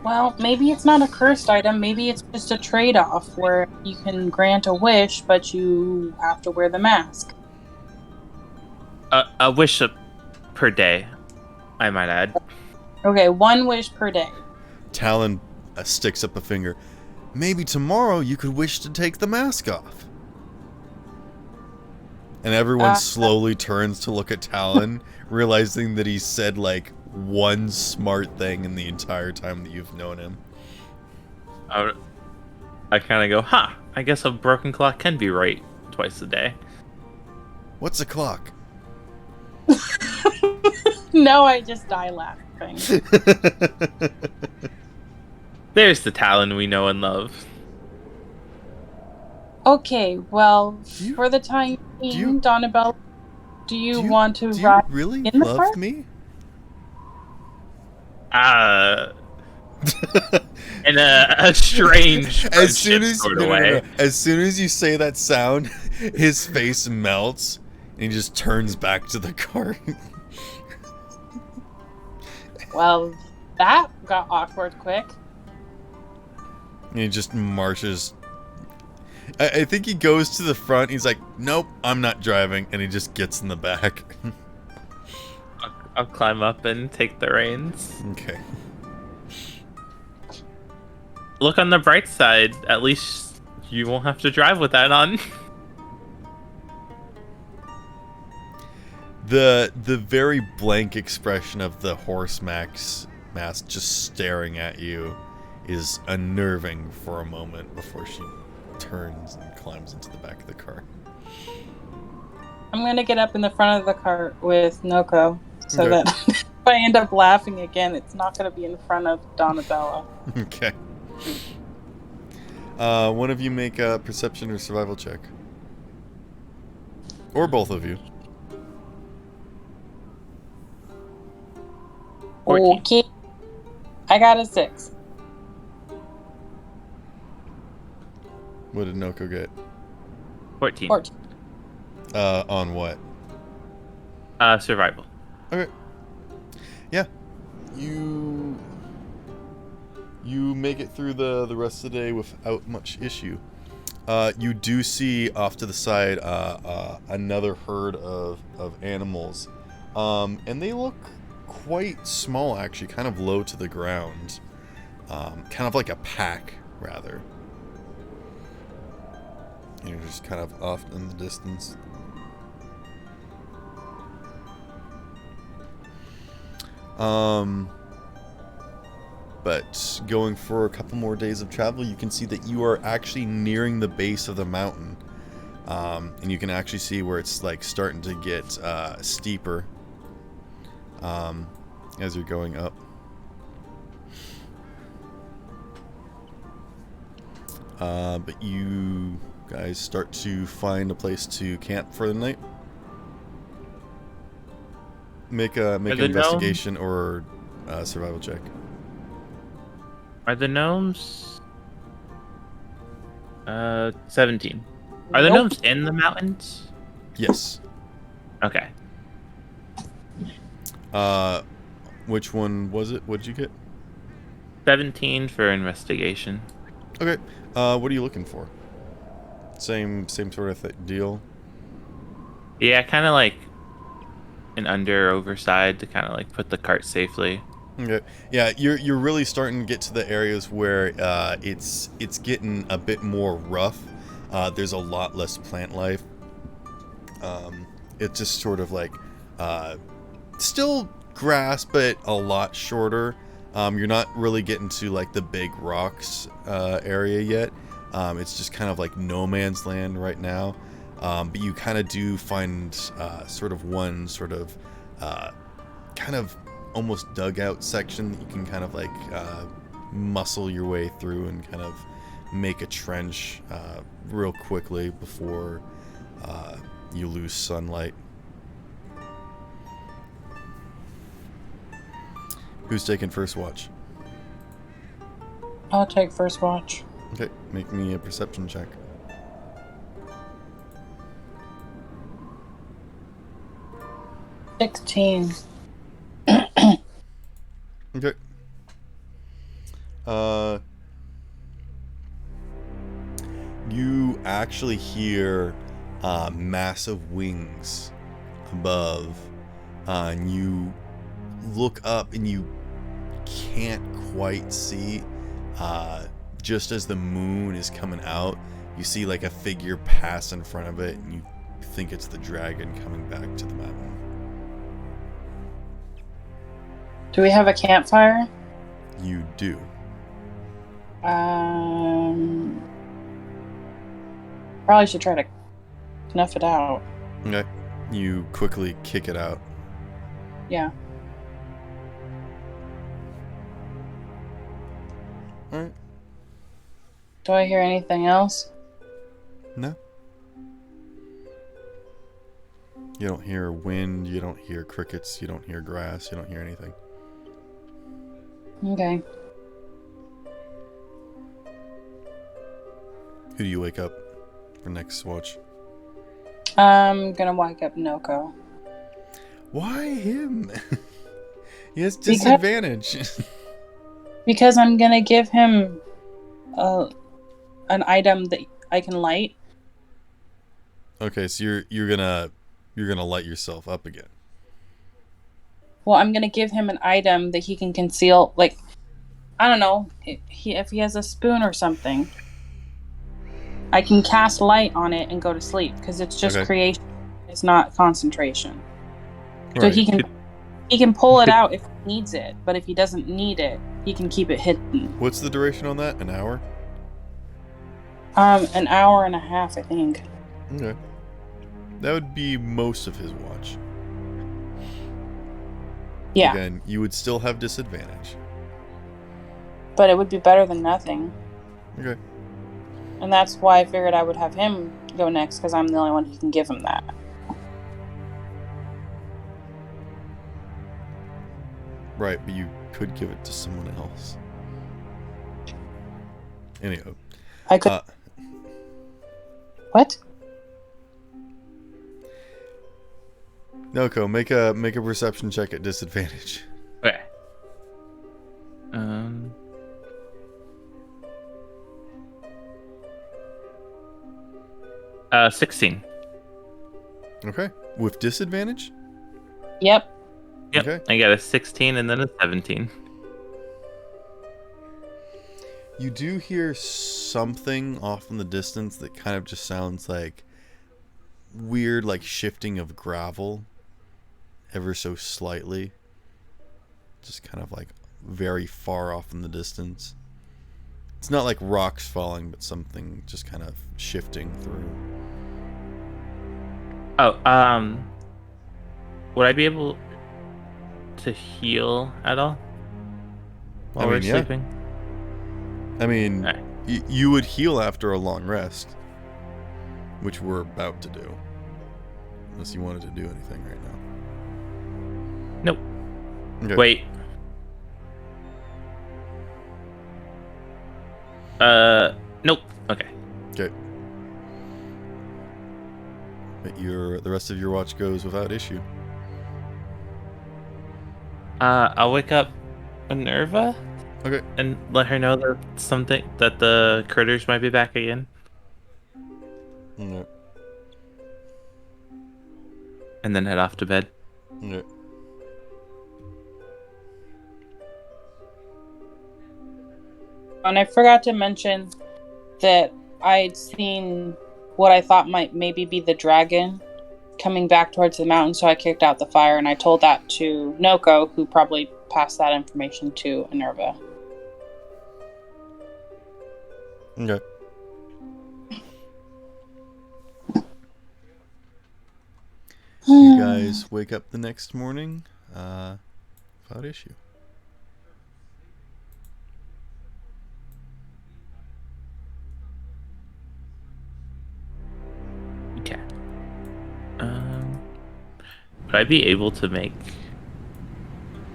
well, maybe it's not a cursed item. Maybe it's just a trade-off where you can grant a wish, but you have to wear the mask. a wish per day, I might add. Okay, 1 wish per day. Talon sticks up a finger. Maybe tomorrow you could wish to take the mask off. And everyone slowly turns to look at Talon, realizing that he said like one smart thing in the entire time that you've known him. I kind of go, I guess a broken clock can be right twice a day. What's a clock? No, I just die laughing. There's the Talon we know and love. Okay, well, you- for the time being, you- Donabelle, do you want to Do you ride really in the love park? me? In a strange As soon friendship as sort no, of no, no, way. no. As soon as you say that sound, his face melts and he just turns back to the cart. Well, that got awkward quick. And he just marches. I think he goes to the front. He's like, "Nope, I'm not driving," and he just gets in the back. I'll climb up and take the reins. Okay. Look on the bright side. At least you won't have to drive with that on. The very blank expression of the horse mask just staring at you is unnerving for a moment before she turns and climbs into the back of the car. I'm gonna get up in the front of the cart with Noko, so Okay. that if I end up laughing again, it's not gonna be in front of Donabella. Okay. One of you make a perception or survival check. Or both of you. 14. Okay. I got a 6. What did Noko get? 14. 14. On what? Survival. Okay. Yeah. You make it through the rest of the day without much issue. You do see off to the side another herd of animals. And they look quite small, actually, kind of low to the ground. Kind of like a pack, rather. You're just kind of off in the distance. But going for a couple more days of travel, you can see that you are actually nearing the base of the mountain. And you can actually see where it's like starting to get steeper as you're going up. But you guys start to find a place to camp for the night. Make an the investigation or survival check. Are the gnomes? 17. Are the Nope. gnomes in the mountains? Yes. Okay. Which one was it? What did you get? 17 for investigation. Okay. What are you looking for? Same sort of deal. Yeah, kind of like an under or overside to kind of like put the cart safely. Okay. Yeah, you're really starting to get to the areas where it's getting a bit more rough. There's a lot less plant life. It's just sort of like still grass, but a lot shorter. You're not really getting to like the big rocks area yet. It's just kind of like no man's land right now. But you kind of do find sort of one sort of kind of almost dugout section that you can kind of like muscle your way through and kind of make a trench real quickly before you lose sunlight. Who's taking first watch? I'll take first watch. Okay, make me a perception check. $16. Okay. You actually hear massive wings above, and you look up and you can't quite see. Just as the moon is coming out, you see like a figure pass in front of it, and you think it's the dragon coming back to the mountain. Do we have a campfire? You do. Probably should try to snuff it out. Okay. You quickly kick it out. Yeah. Alright. Do I hear anything else? No. You don't hear wind, you don't hear crickets, you don't hear grass, you don't hear anything. Okay. Who do you wake up for next watch? I'm gonna wake up Noko. Why him? He has disadvantage. Because I'm gonna give him an item that I can light. Okay, so you're gonna light yourself up again. Well, I'm gonna give him an item that he can conceal. Like, I don't know, if he has a spoon or something, I can cast light on it and go to sleep because it's just creation. It's not concentration. Right. So he can pull it out if he needs it, but if he doesn't need it, he can keep it hidden. What's the duration on that? An hour? An hour and a half, I think. Okay. That would be most of his watch. Yeah. Again, you would still have disadvantage. But it would be better than nothing. Okay. And that's why I figured I would have him go next, because I'm the only one who can give him that. Right, but you could give it to someone else. Anyhow. I could... What? Noko, make a perception check at disadvantage. Okay. 16. Okay. With disadvantage? Yep. Yep. Okay. I got a 16 and then a 17. You do hear something off in the distance that kind of just sounds like weird, like shifting of gravel ever so slightly. Just kind of like very far off in the distance. It's not like rocks falling, but something just kind of shifting through. Oh, would I be able to heal at all while we're sleeping? I mean, Alright. you would heal after a long rest, which we're about to do. Unless you wanted to do anything right now. Nope. Okay. Wait. Nope. Okay. Okay. But the rest of your watch goes without issue. I'll wake up Minerva Okay. and let her know that the critters might be back again. Okay. And then head off to bed. Okay. And I forgot to mention that I'd seen what I thought might maybe be the dragon coming back towards the mountain, so I kicked out the fire, and I told that to Noko, who probably passed that information to Enerva. Okay. You guys wake up the next morning without issue. Okay. Would I be able to make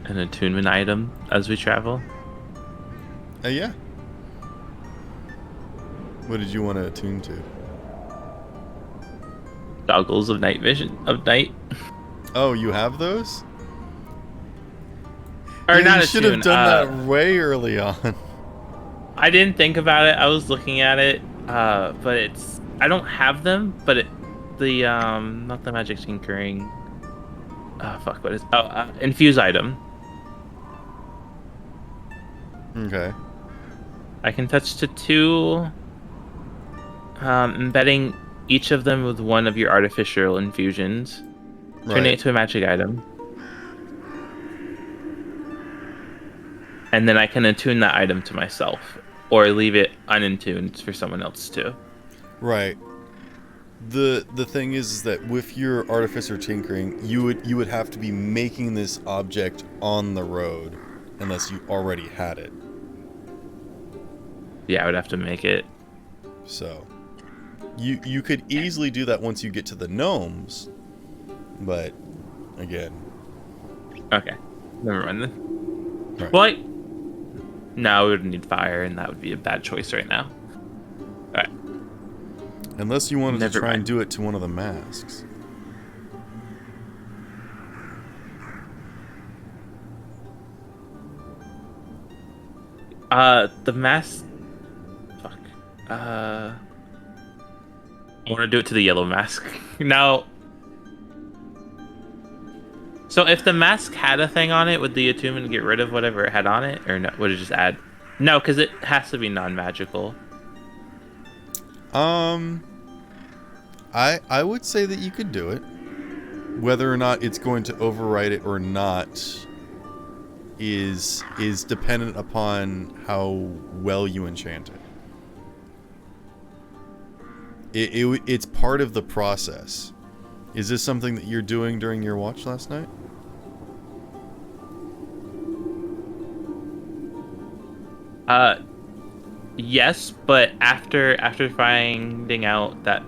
an attunement item as we travel? Yeah. What did you want to attune to? Goggles of night vision of night. Oh, you have those? Or Yeah, not you should have attune, done that way early on. I didn't think about it. I was looking at it, but I don't have them. But not the magic tinkering. Fuck, what is? Infuse item. Okay. I can touch to 2, embedding each of them with one of your artificial infusions, turning it to a magic item, and then I can attune that item to myself, or leave it unattuned for someone else too. Right. The thing is that with your artificer tinkering, you would have to be making this object on the road, unless you already had it. Yeah, I would have to make it. So, you could easily do that once you get to the gnomes, but again. Okay, never mind then. Right. Well, no, we would need fire, and that would be a bad choice right now. All right. Unless you wanted to Never try and mind. do it to one of the masks. The mask. Fuck. I want to do it to the yellow mask. Now. So if the mask had a thing on it, would the attunement get rid of whatever it had on it, or no? Would it just add? No, because it has to be non-magical. I would say that you could do it. Whether or not it's going to override it or not is dependent upon how well you enchant it. It's part of the process. Is this something that you're doing during your watch last night? Yes, but after finding out that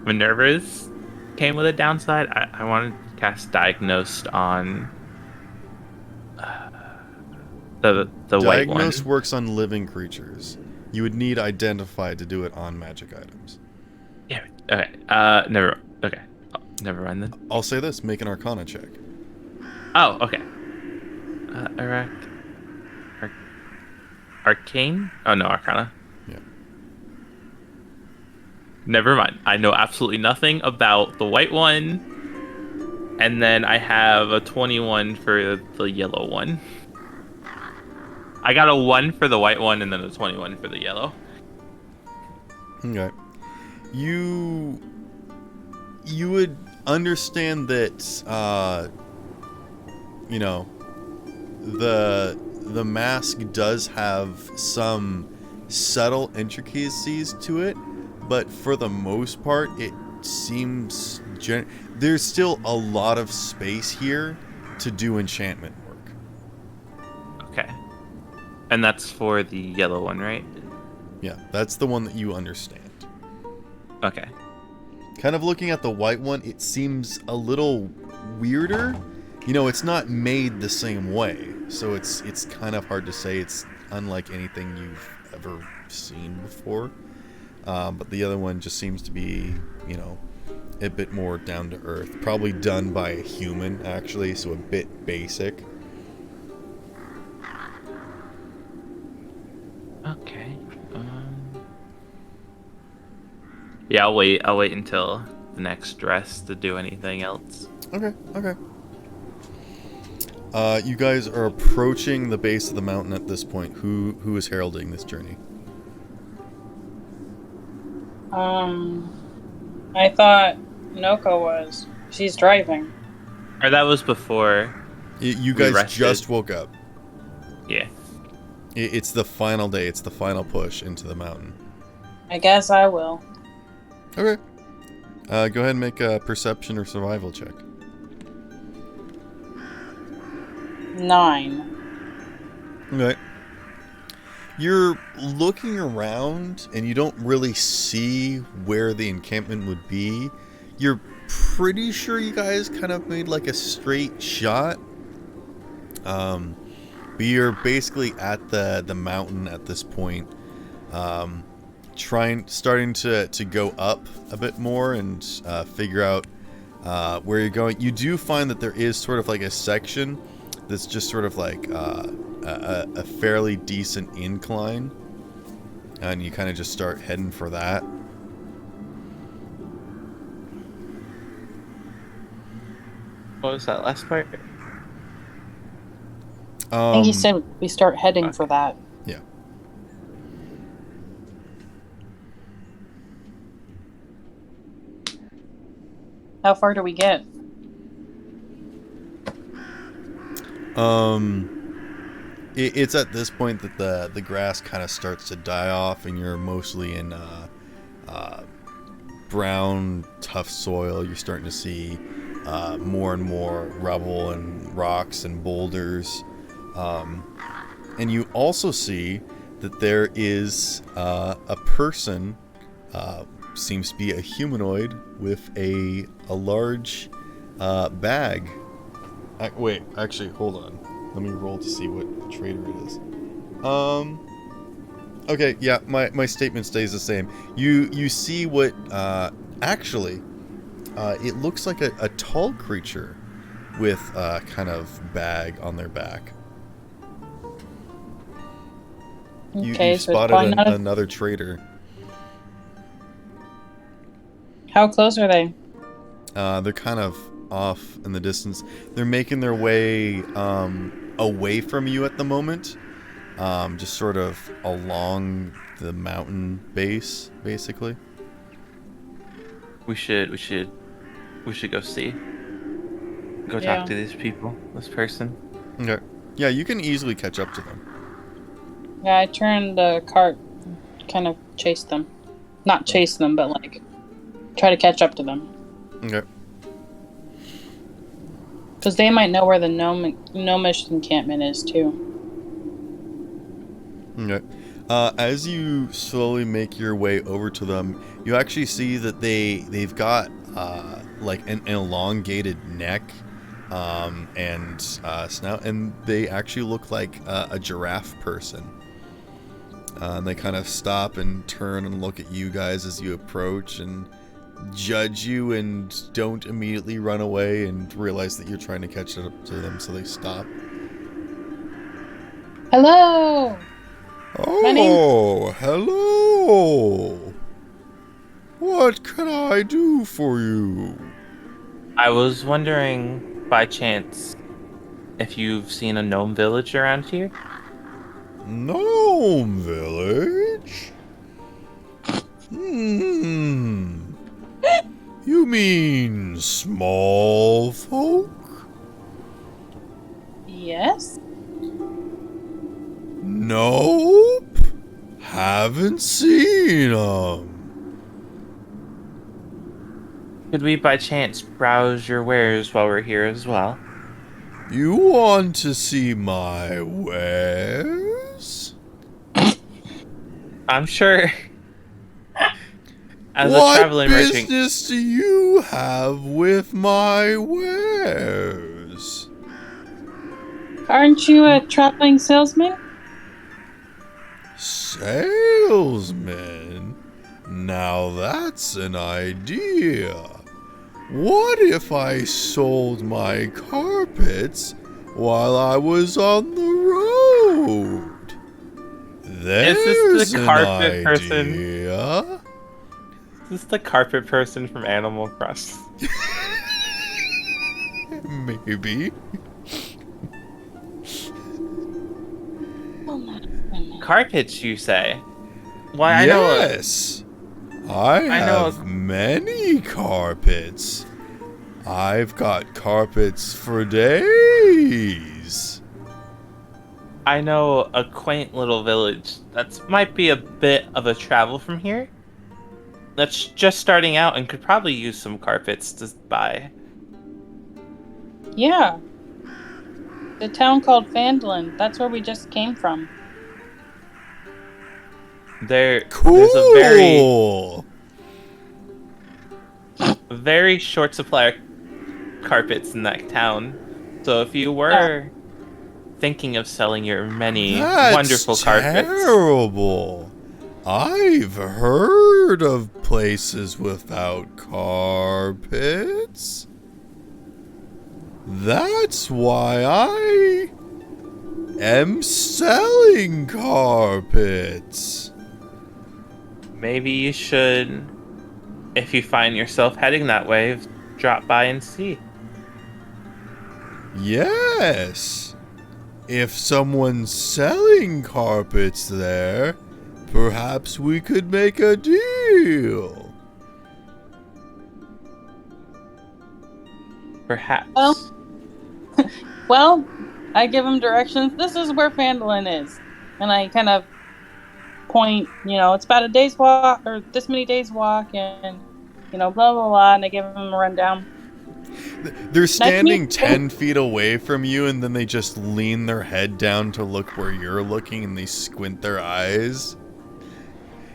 Minerva's came with a downside, I wanted to cast Diagnosed on the white one. Diagnose works on living creatures. You would need Identify to do it on magic items. Yeah. Okay. Never. Okay. Oh, never mind then. I'll say this: make an Arcana check. Oh. Okay. Arcane? Oh no, Arcana. Yeah. Never mind. I know absolutely nothing about the white one, and then I have a 21 for the yellow one. I got a 1 for the white one, and then a 21 for the yellow. Okay. You would understand that you know, the mask does have some subtle intricacies to it, but for the most part it seems there's still a lot of space here to do enchantment work. Okay. And that's for the yellow one, right? Yeah, that's the one that you understand. Okay. Kind of looking at the white one, it seems a little weirder. You know, it's not made the same way, so it's kind of hard to say. It's unlike anything you've ever seen before. But the other one just seems to be, you know, a bit more down to earth. Probably done by a human, actually, so a bit basic. Okay. Yeah, I'll wait. I'll wait until the next rest to do anything else. Okay, okay. You guys are approaching the base of the mountain at this point. Who is heralding this journey? I thought Noko was. She's driving. Or that was before. You We guys rested. just woke up. Yeah. It's the final day. It's the final push into the mountain. I guess I will. Okay. Go ahead and make a perception or survival check. 9. Okay. You're looking around and you don't really see where the encampment would be. You're pretty sure you guys kind of made like a straight shot. But you're basically at the mountain at this point. Starting to go up a bit more and figure out where you're going. You do find that there is sort of like a section that's just sort of like a fairly decent incline, and you kind of just start heading for that. What was that last part? I think he said we start heading for that. Yeah. How far do we get? It's at this point that the grass kind of starts to die off, and you're mostly in brown, tough soil. You're starting to see more and more rubble and rocks and boulders. And you also see that there is a person, seems to be a humanoid, with a large bag. Wait, actually, hold on. Let me roll to see what trader it is. Okay, yeah, my statement stays the same. You see what, actually, it looks like a tall creature with a kind of bag on their back. You Okay, so it's spotted probably not another trader. How close are they? They're kind of off in the distance. They're making their way away from you at the moment. Just sort of along the mountain base, basically. We should go see. Go Yeah. talk to these people, this person. Okay. Yeah, you can easily catch up to them. Yeah, I turned the cart, kind of chase them. Not chase them, but like try to catch up to them. Okay. Because they might know where the gnomish encampment is too. Okay. As you slowly make your way over to them, you actually see that they've got like an elongated neck and snout, and they actually look like a giraffe person. And they kind of stop and turn and look at you guys as you approach and judge you, and don't immediately run away and realize that you're trying to catch up to them, so they stop. Hello! Oh, hello! What can I do for you? I was wondering, by chance, if you've seen a gnome village around here? Gnome Village? You mean small folk? Yes? Nope. Haven't seen 'em. Could we, by chance, browse your wares while we're here as well? You want to see my wares? I'm sure. As What a traveling merchant, business do you have with my wares? Aren't you a traveling salesman? Salesman? Now that's an idea. What if I sold my carpets while I was on the road? There's Is this the an carpet person? idea. Is this the carpet person from Animal Crossing? Maybe. Oh my goodness. Carpets, you say? Why, I know. Yes. I know have many carpets. I've got carpets for days. I know a quaint little village that might be a bit of a travel from here. That's just starting out and could probably use some carpets to buy. Yeah. The town called Fandolin. That's where we just came from. There's Cool. a very short supply of carpets in that town. So if you were thinking of selling your many wonderful carpets, Terrible. I've heard of places without carpets. That's why I am selling carpets. maybe you should, if you find yourself heading that way, drop by and see. Yes. If someone's selling carpets there, perhaps we could make a deal. Perhaps. Well, I give him directions. This is where Fandolin is. And I kind of point, it's about a day's walk, or this many days walk, and, blah, blah, blah, and I give him a rundown. They're standing meet you. 10 feet away from you, and then they just lean their head down to look where you're looking, and they squint their eyes.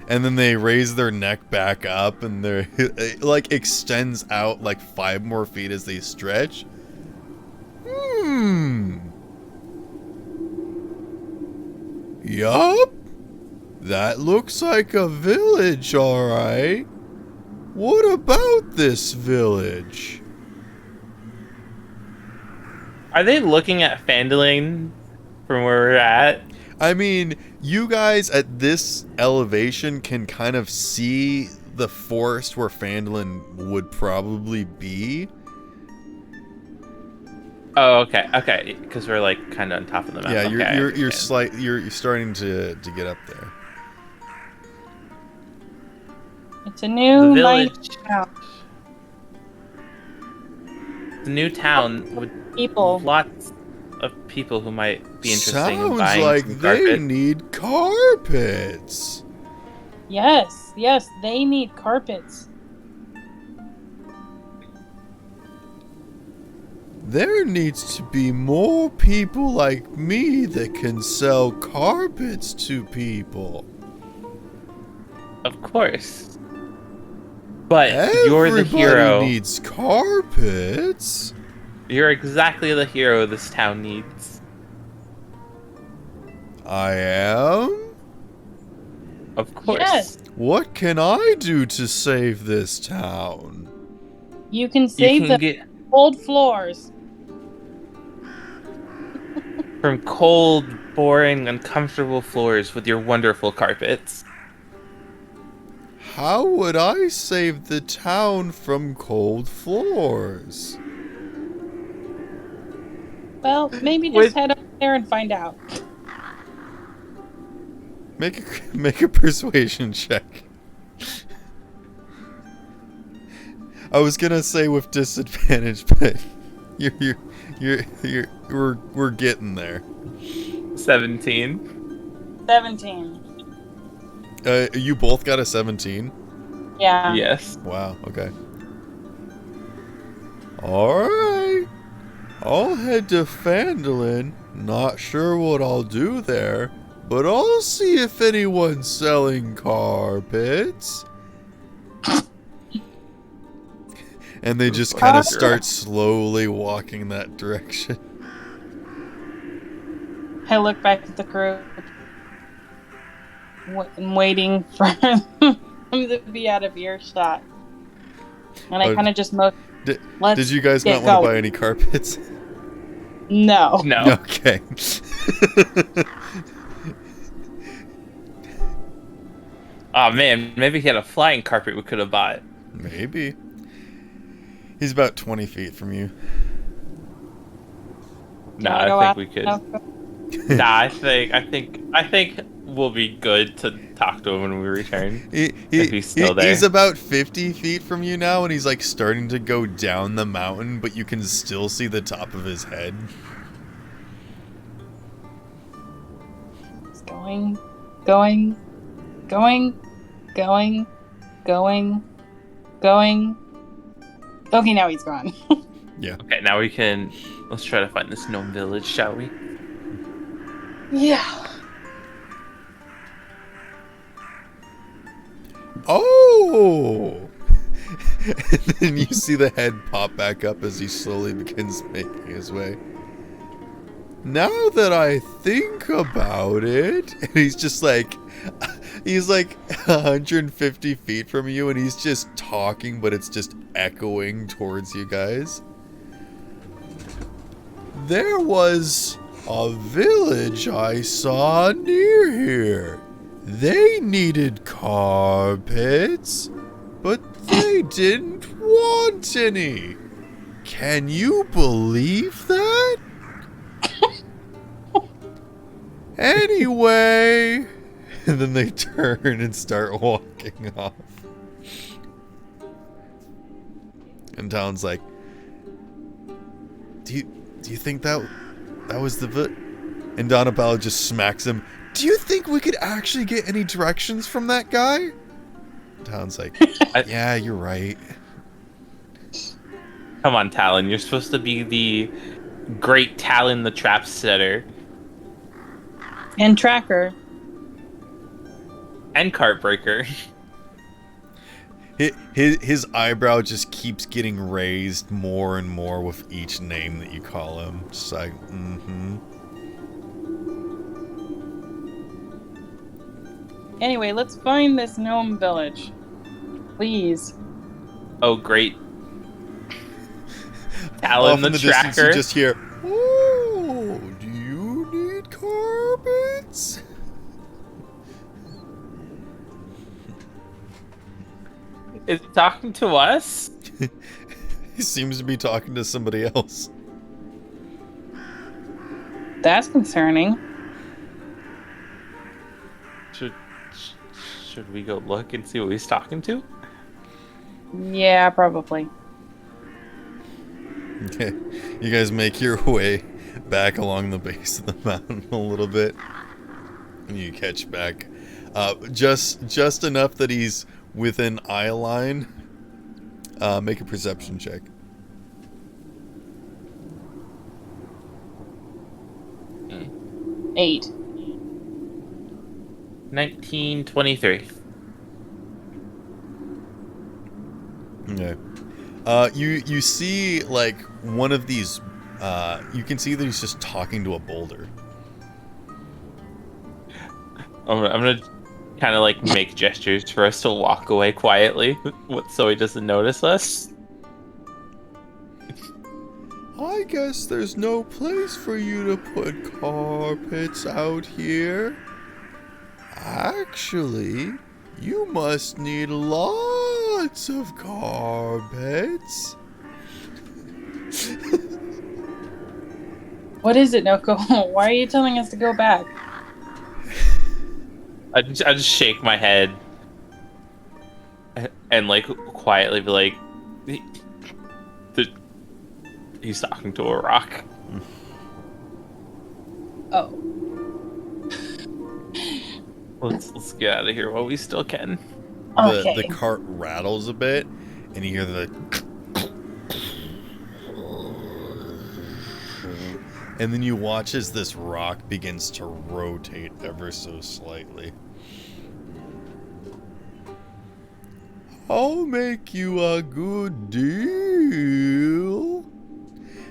And then they raise their neck back up, and they're it, like, extends out like 5 more feet as they stretch. Yup. That looks like a village, alright. What about this village? Are they looking at Fandolin from where we're at? I mean, you guys at this elevation can kind of see the forest where Fandolin would probably be. Oh, okay, okay, because we're like kind of on top of the mountain. Yeah, Okay, you're starting to get up there. It's a new The night village. town. The new town with People. lots of people who might be interested in Sounds buying like some they carpet. need carpets. Yes, they need carpets. There needs to be more people like me that can sell carpets to people. Of course. But you're the Everybody hero. needs carpets. You're exactly the hero this town needs. I am? Of course. Yes. What can I do to save this town? You can You save can the get old floors. from cold, boring, uncomfortable floors with your wonderful carpets. How would I save the town from cold floors? Well, maybe just Wait. head up there and find out. Make a persuasion check. I was gonna say with disadvantage, but we're getting there. 17. 17. You both got a 17. Yeah. Yes. Wow. Okay. All right. I'll head to Fandolin. Not sure what I'll do there, but I'll see if anyone's selling carpets. And they just kind of start slowly walking that direction. I look back at the group. I'm waiting for them to be out of earshot. And I kind of just Did you guys not want to buy any carpets? No. No. Oh man, maybe he had a flying carpet we could have bought. Maybe. He's about 20 feet from you. Nah, Wanna go I out? think we could. No. Nah, I think we'll be good to talk to him when we return. If he's still there. He's about 50 feet from you now, and he's like starting to go down the mountain, but you can still see the top of his head. It's going, going, going, going, going, going. Okay, now he's gone. Yeah. Okay, now let's try to find this gnome village, shall we? Yeah. Oh! And then you see the head pop back up as he slowly begins making his way. Now that I think about it, and he's like 150 feet from you, and he's just talking, but it's just echoing towards you guys. There was a village I saw near here. They needed carpets, but they didn't want any. Can you believe that? Anyway, and then they turn and start walking off. And Talon's like, Do you think that was the And Donabella just smacks him. Do you think we could actually get any directions from that guy? Talon's like, yeah, you're right. Come on, Talon. You're supposed to be the great Talon the trap setter. And tracker. And cart breaker. His eyebrow just keeps getting raised more and more with each name that you call him. Just like, Anyway, let's find this gnome village. Please. Oh, great. Talon Off the in the distance, tracker. you just hear, oh, do you need carpets? Is he talking to us? He seems to be talking to somebody else. That's concerning. Should we go look and see what he's talking to? Yeah, probably. Okay, you guys make your way back along the base of the mountain a little bit, and you catch back just enough that he's within eye line. Make a perception check. Mm. 8. 1923. Okay. You see like one of these. You can see that he's just talking to a boulder. I'm gonna kind of like make gestures for us to walk away quietly, so he doesn't notice us. I guess there's no place for you to put carpets out here. Actually, you must need lots of carpets. What is it, Noko? Why are you telling us to go back? I just shake my head and like quietly be like, he's talking to a rock. Oh. Let's get out of here while we still can. Okay. The cart rattles a bit, and you hear the. And then you watch as this rock begins to rotate ever so slightly. I'll make you a good deal.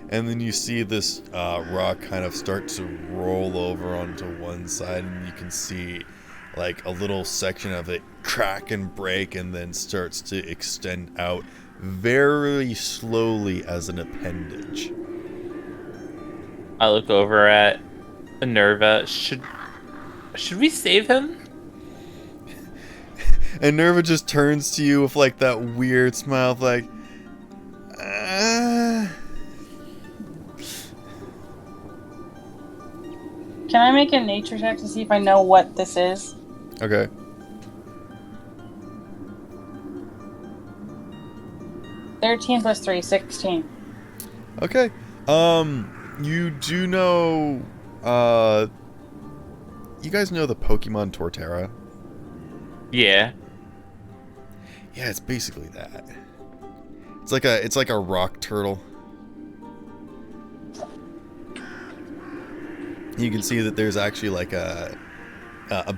And then you see this rock kind of start to roll over onto one side, and you can see like a little section of it crack and break, and then starts to extend out very slowly as an appendage. I look over at Minerva. Should we save him? And Nerva just turns to you with like that weird smile, like, Can I make a nature check to see if I know what this is? Okay. +3 + 3, 16. Okay. You do know, you guys know the Pokemon Torterra? Yeah. Yeah, it's basically that. It's like a rock turtle. You can see that there's actually like a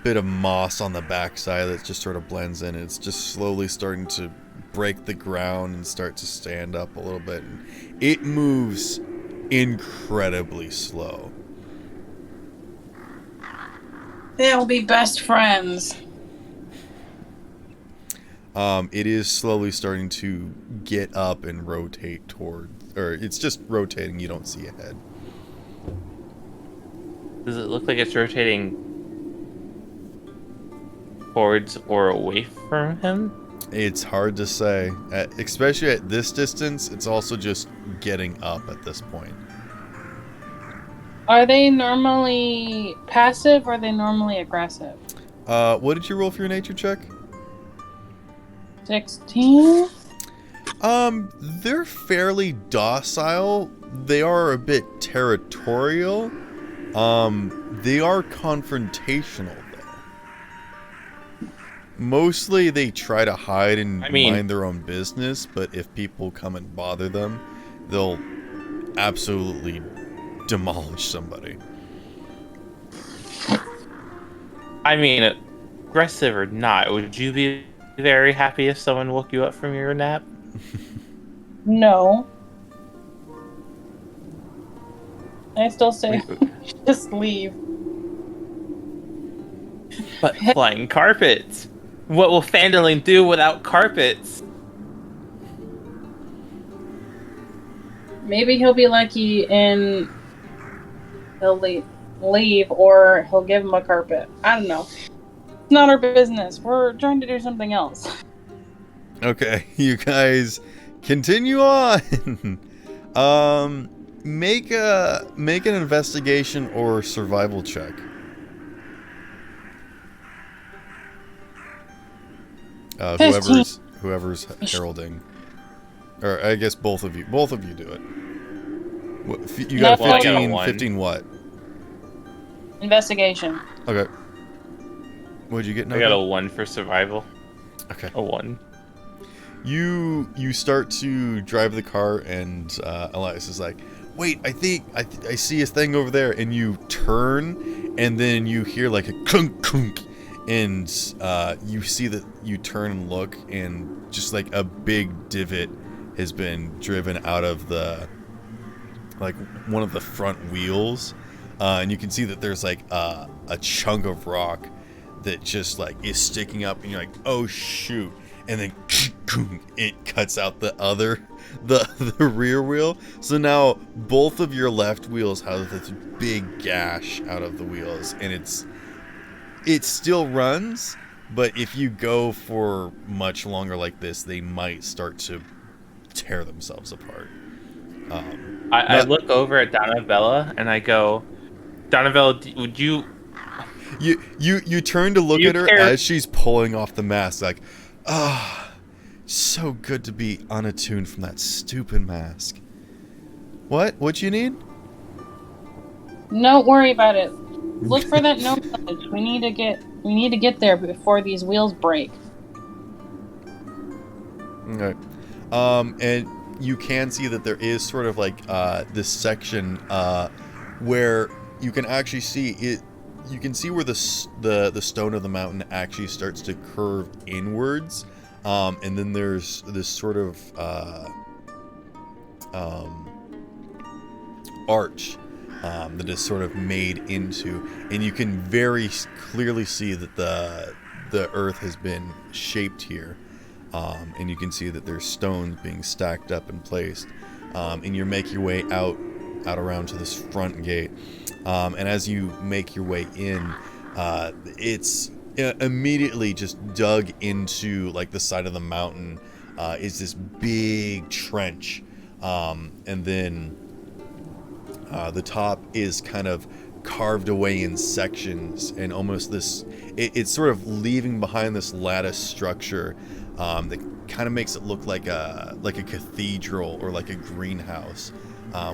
bit of moss on the backside that just sort of blends in. It's just slowly starting to break the ground and start to stand up a little bit. And it moves incredibly slow. They'll be best friends. It is slowly starting to get up and rotate toward, or it's just rotating. You don't see ahead. Does it look like it's rotating towards or away from him? It's hard to say, especially at this distance. It's also just getting up at this point. Are they normally passive or are they normally aggressive? What did you roll for your nature check? 16? They're fairly docile. They are a bit territorial. They are confrontational, though. Mostly they try to hide and mind their own business, but if people come and bother them, they'll absolutely demolish somebody. I mean, aggressive or not, would you be very happy if someone woke you up from your nap? No. I still say just leave. But flying carpets! What will Phandalin do without carpets? Maybe he'll be lucky and he'll leave or he'll give him a carpet. I don't know. It's not our business. We're trying to do something else. Okay, you guys continue on. Make an investigation or survival check. Whoever's heralding, or I guess both of you do it. You got No, 15. I got 15 what? Investigation. Okay. What'd you get? I got a 1 for survival. Okay. A 1. You start to drive the car, and Elias is like, "Wait, I think I see a thing over there." And you turn, and then you hear like a clunk clunk, and you see that you turn and look, and just like a big divot has been driven out of the one of the front wheels, and you can see that there's like a chunk of rock that just like is sticking up, and you're like, "Oh shoot." And then it cuts out the rear wheel. So now both of your left wheels have this big gash out of the wheels, and it still runs, but if you go for much longer like this, they might start to tear themselves apart. I look over at Donabella and I go, Donabella, would you... You turn to look at her as she's pulling off the mask, like, so good to be unattuned from that stupid mask. What you need? Don't worry about it. Look for that Gnome Village. We need to get there before these wheels break. Okay. And you can see that there is sort of like this section where you can actually see it. You can see where the stone of the mountain actually starts to curve inwards, and then there's this sort of arch that is sort of made into, and you can very clearly see that the earth has been shaped here, and you can see that there's stones being stacked up and placed, and you make your way out around to this front gate. And as you make your way in, it's immediately just dug into like the side of the mountain is this big trench, and then the top is kind of carved away in sections, and almost this it's sort of leaving behind this lattice structure that kind of makes it look like a cathedral or like a greenhouse,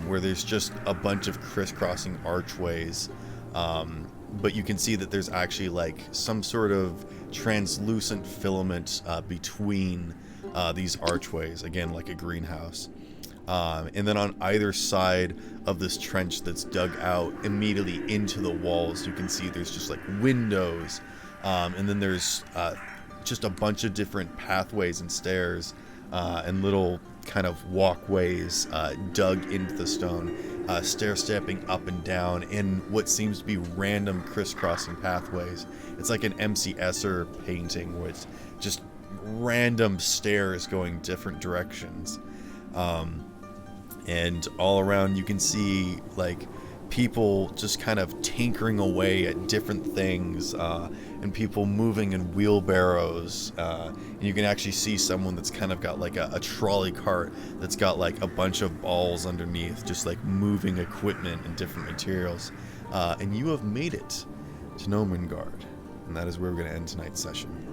where there's just a bunch of crisscrossing archways, but you can see that there's actually like some sort of translucent filament between these archways, again like a greenhouse. And then on either side of this trench that's dug out immediately into the walls, you can see there's just like windows, and then there's just a bunch of different pathways and stairs and little kind of walkways dug into the stone, stair-stepping up and down in what seems to be random crisscrossing pathways. It's like an MC Escher painting with just random stairs going different directions. And all around you can see like people just kind of tinkering away at different things, and people moving in wheelbarrows, and you can actually see someone that's kind of got like a trolley cart that's got like a bunch of balls underneath, just like moving equipment and different materials. And you have made it to Gnomengard, and that is where we're going to end tonight's session.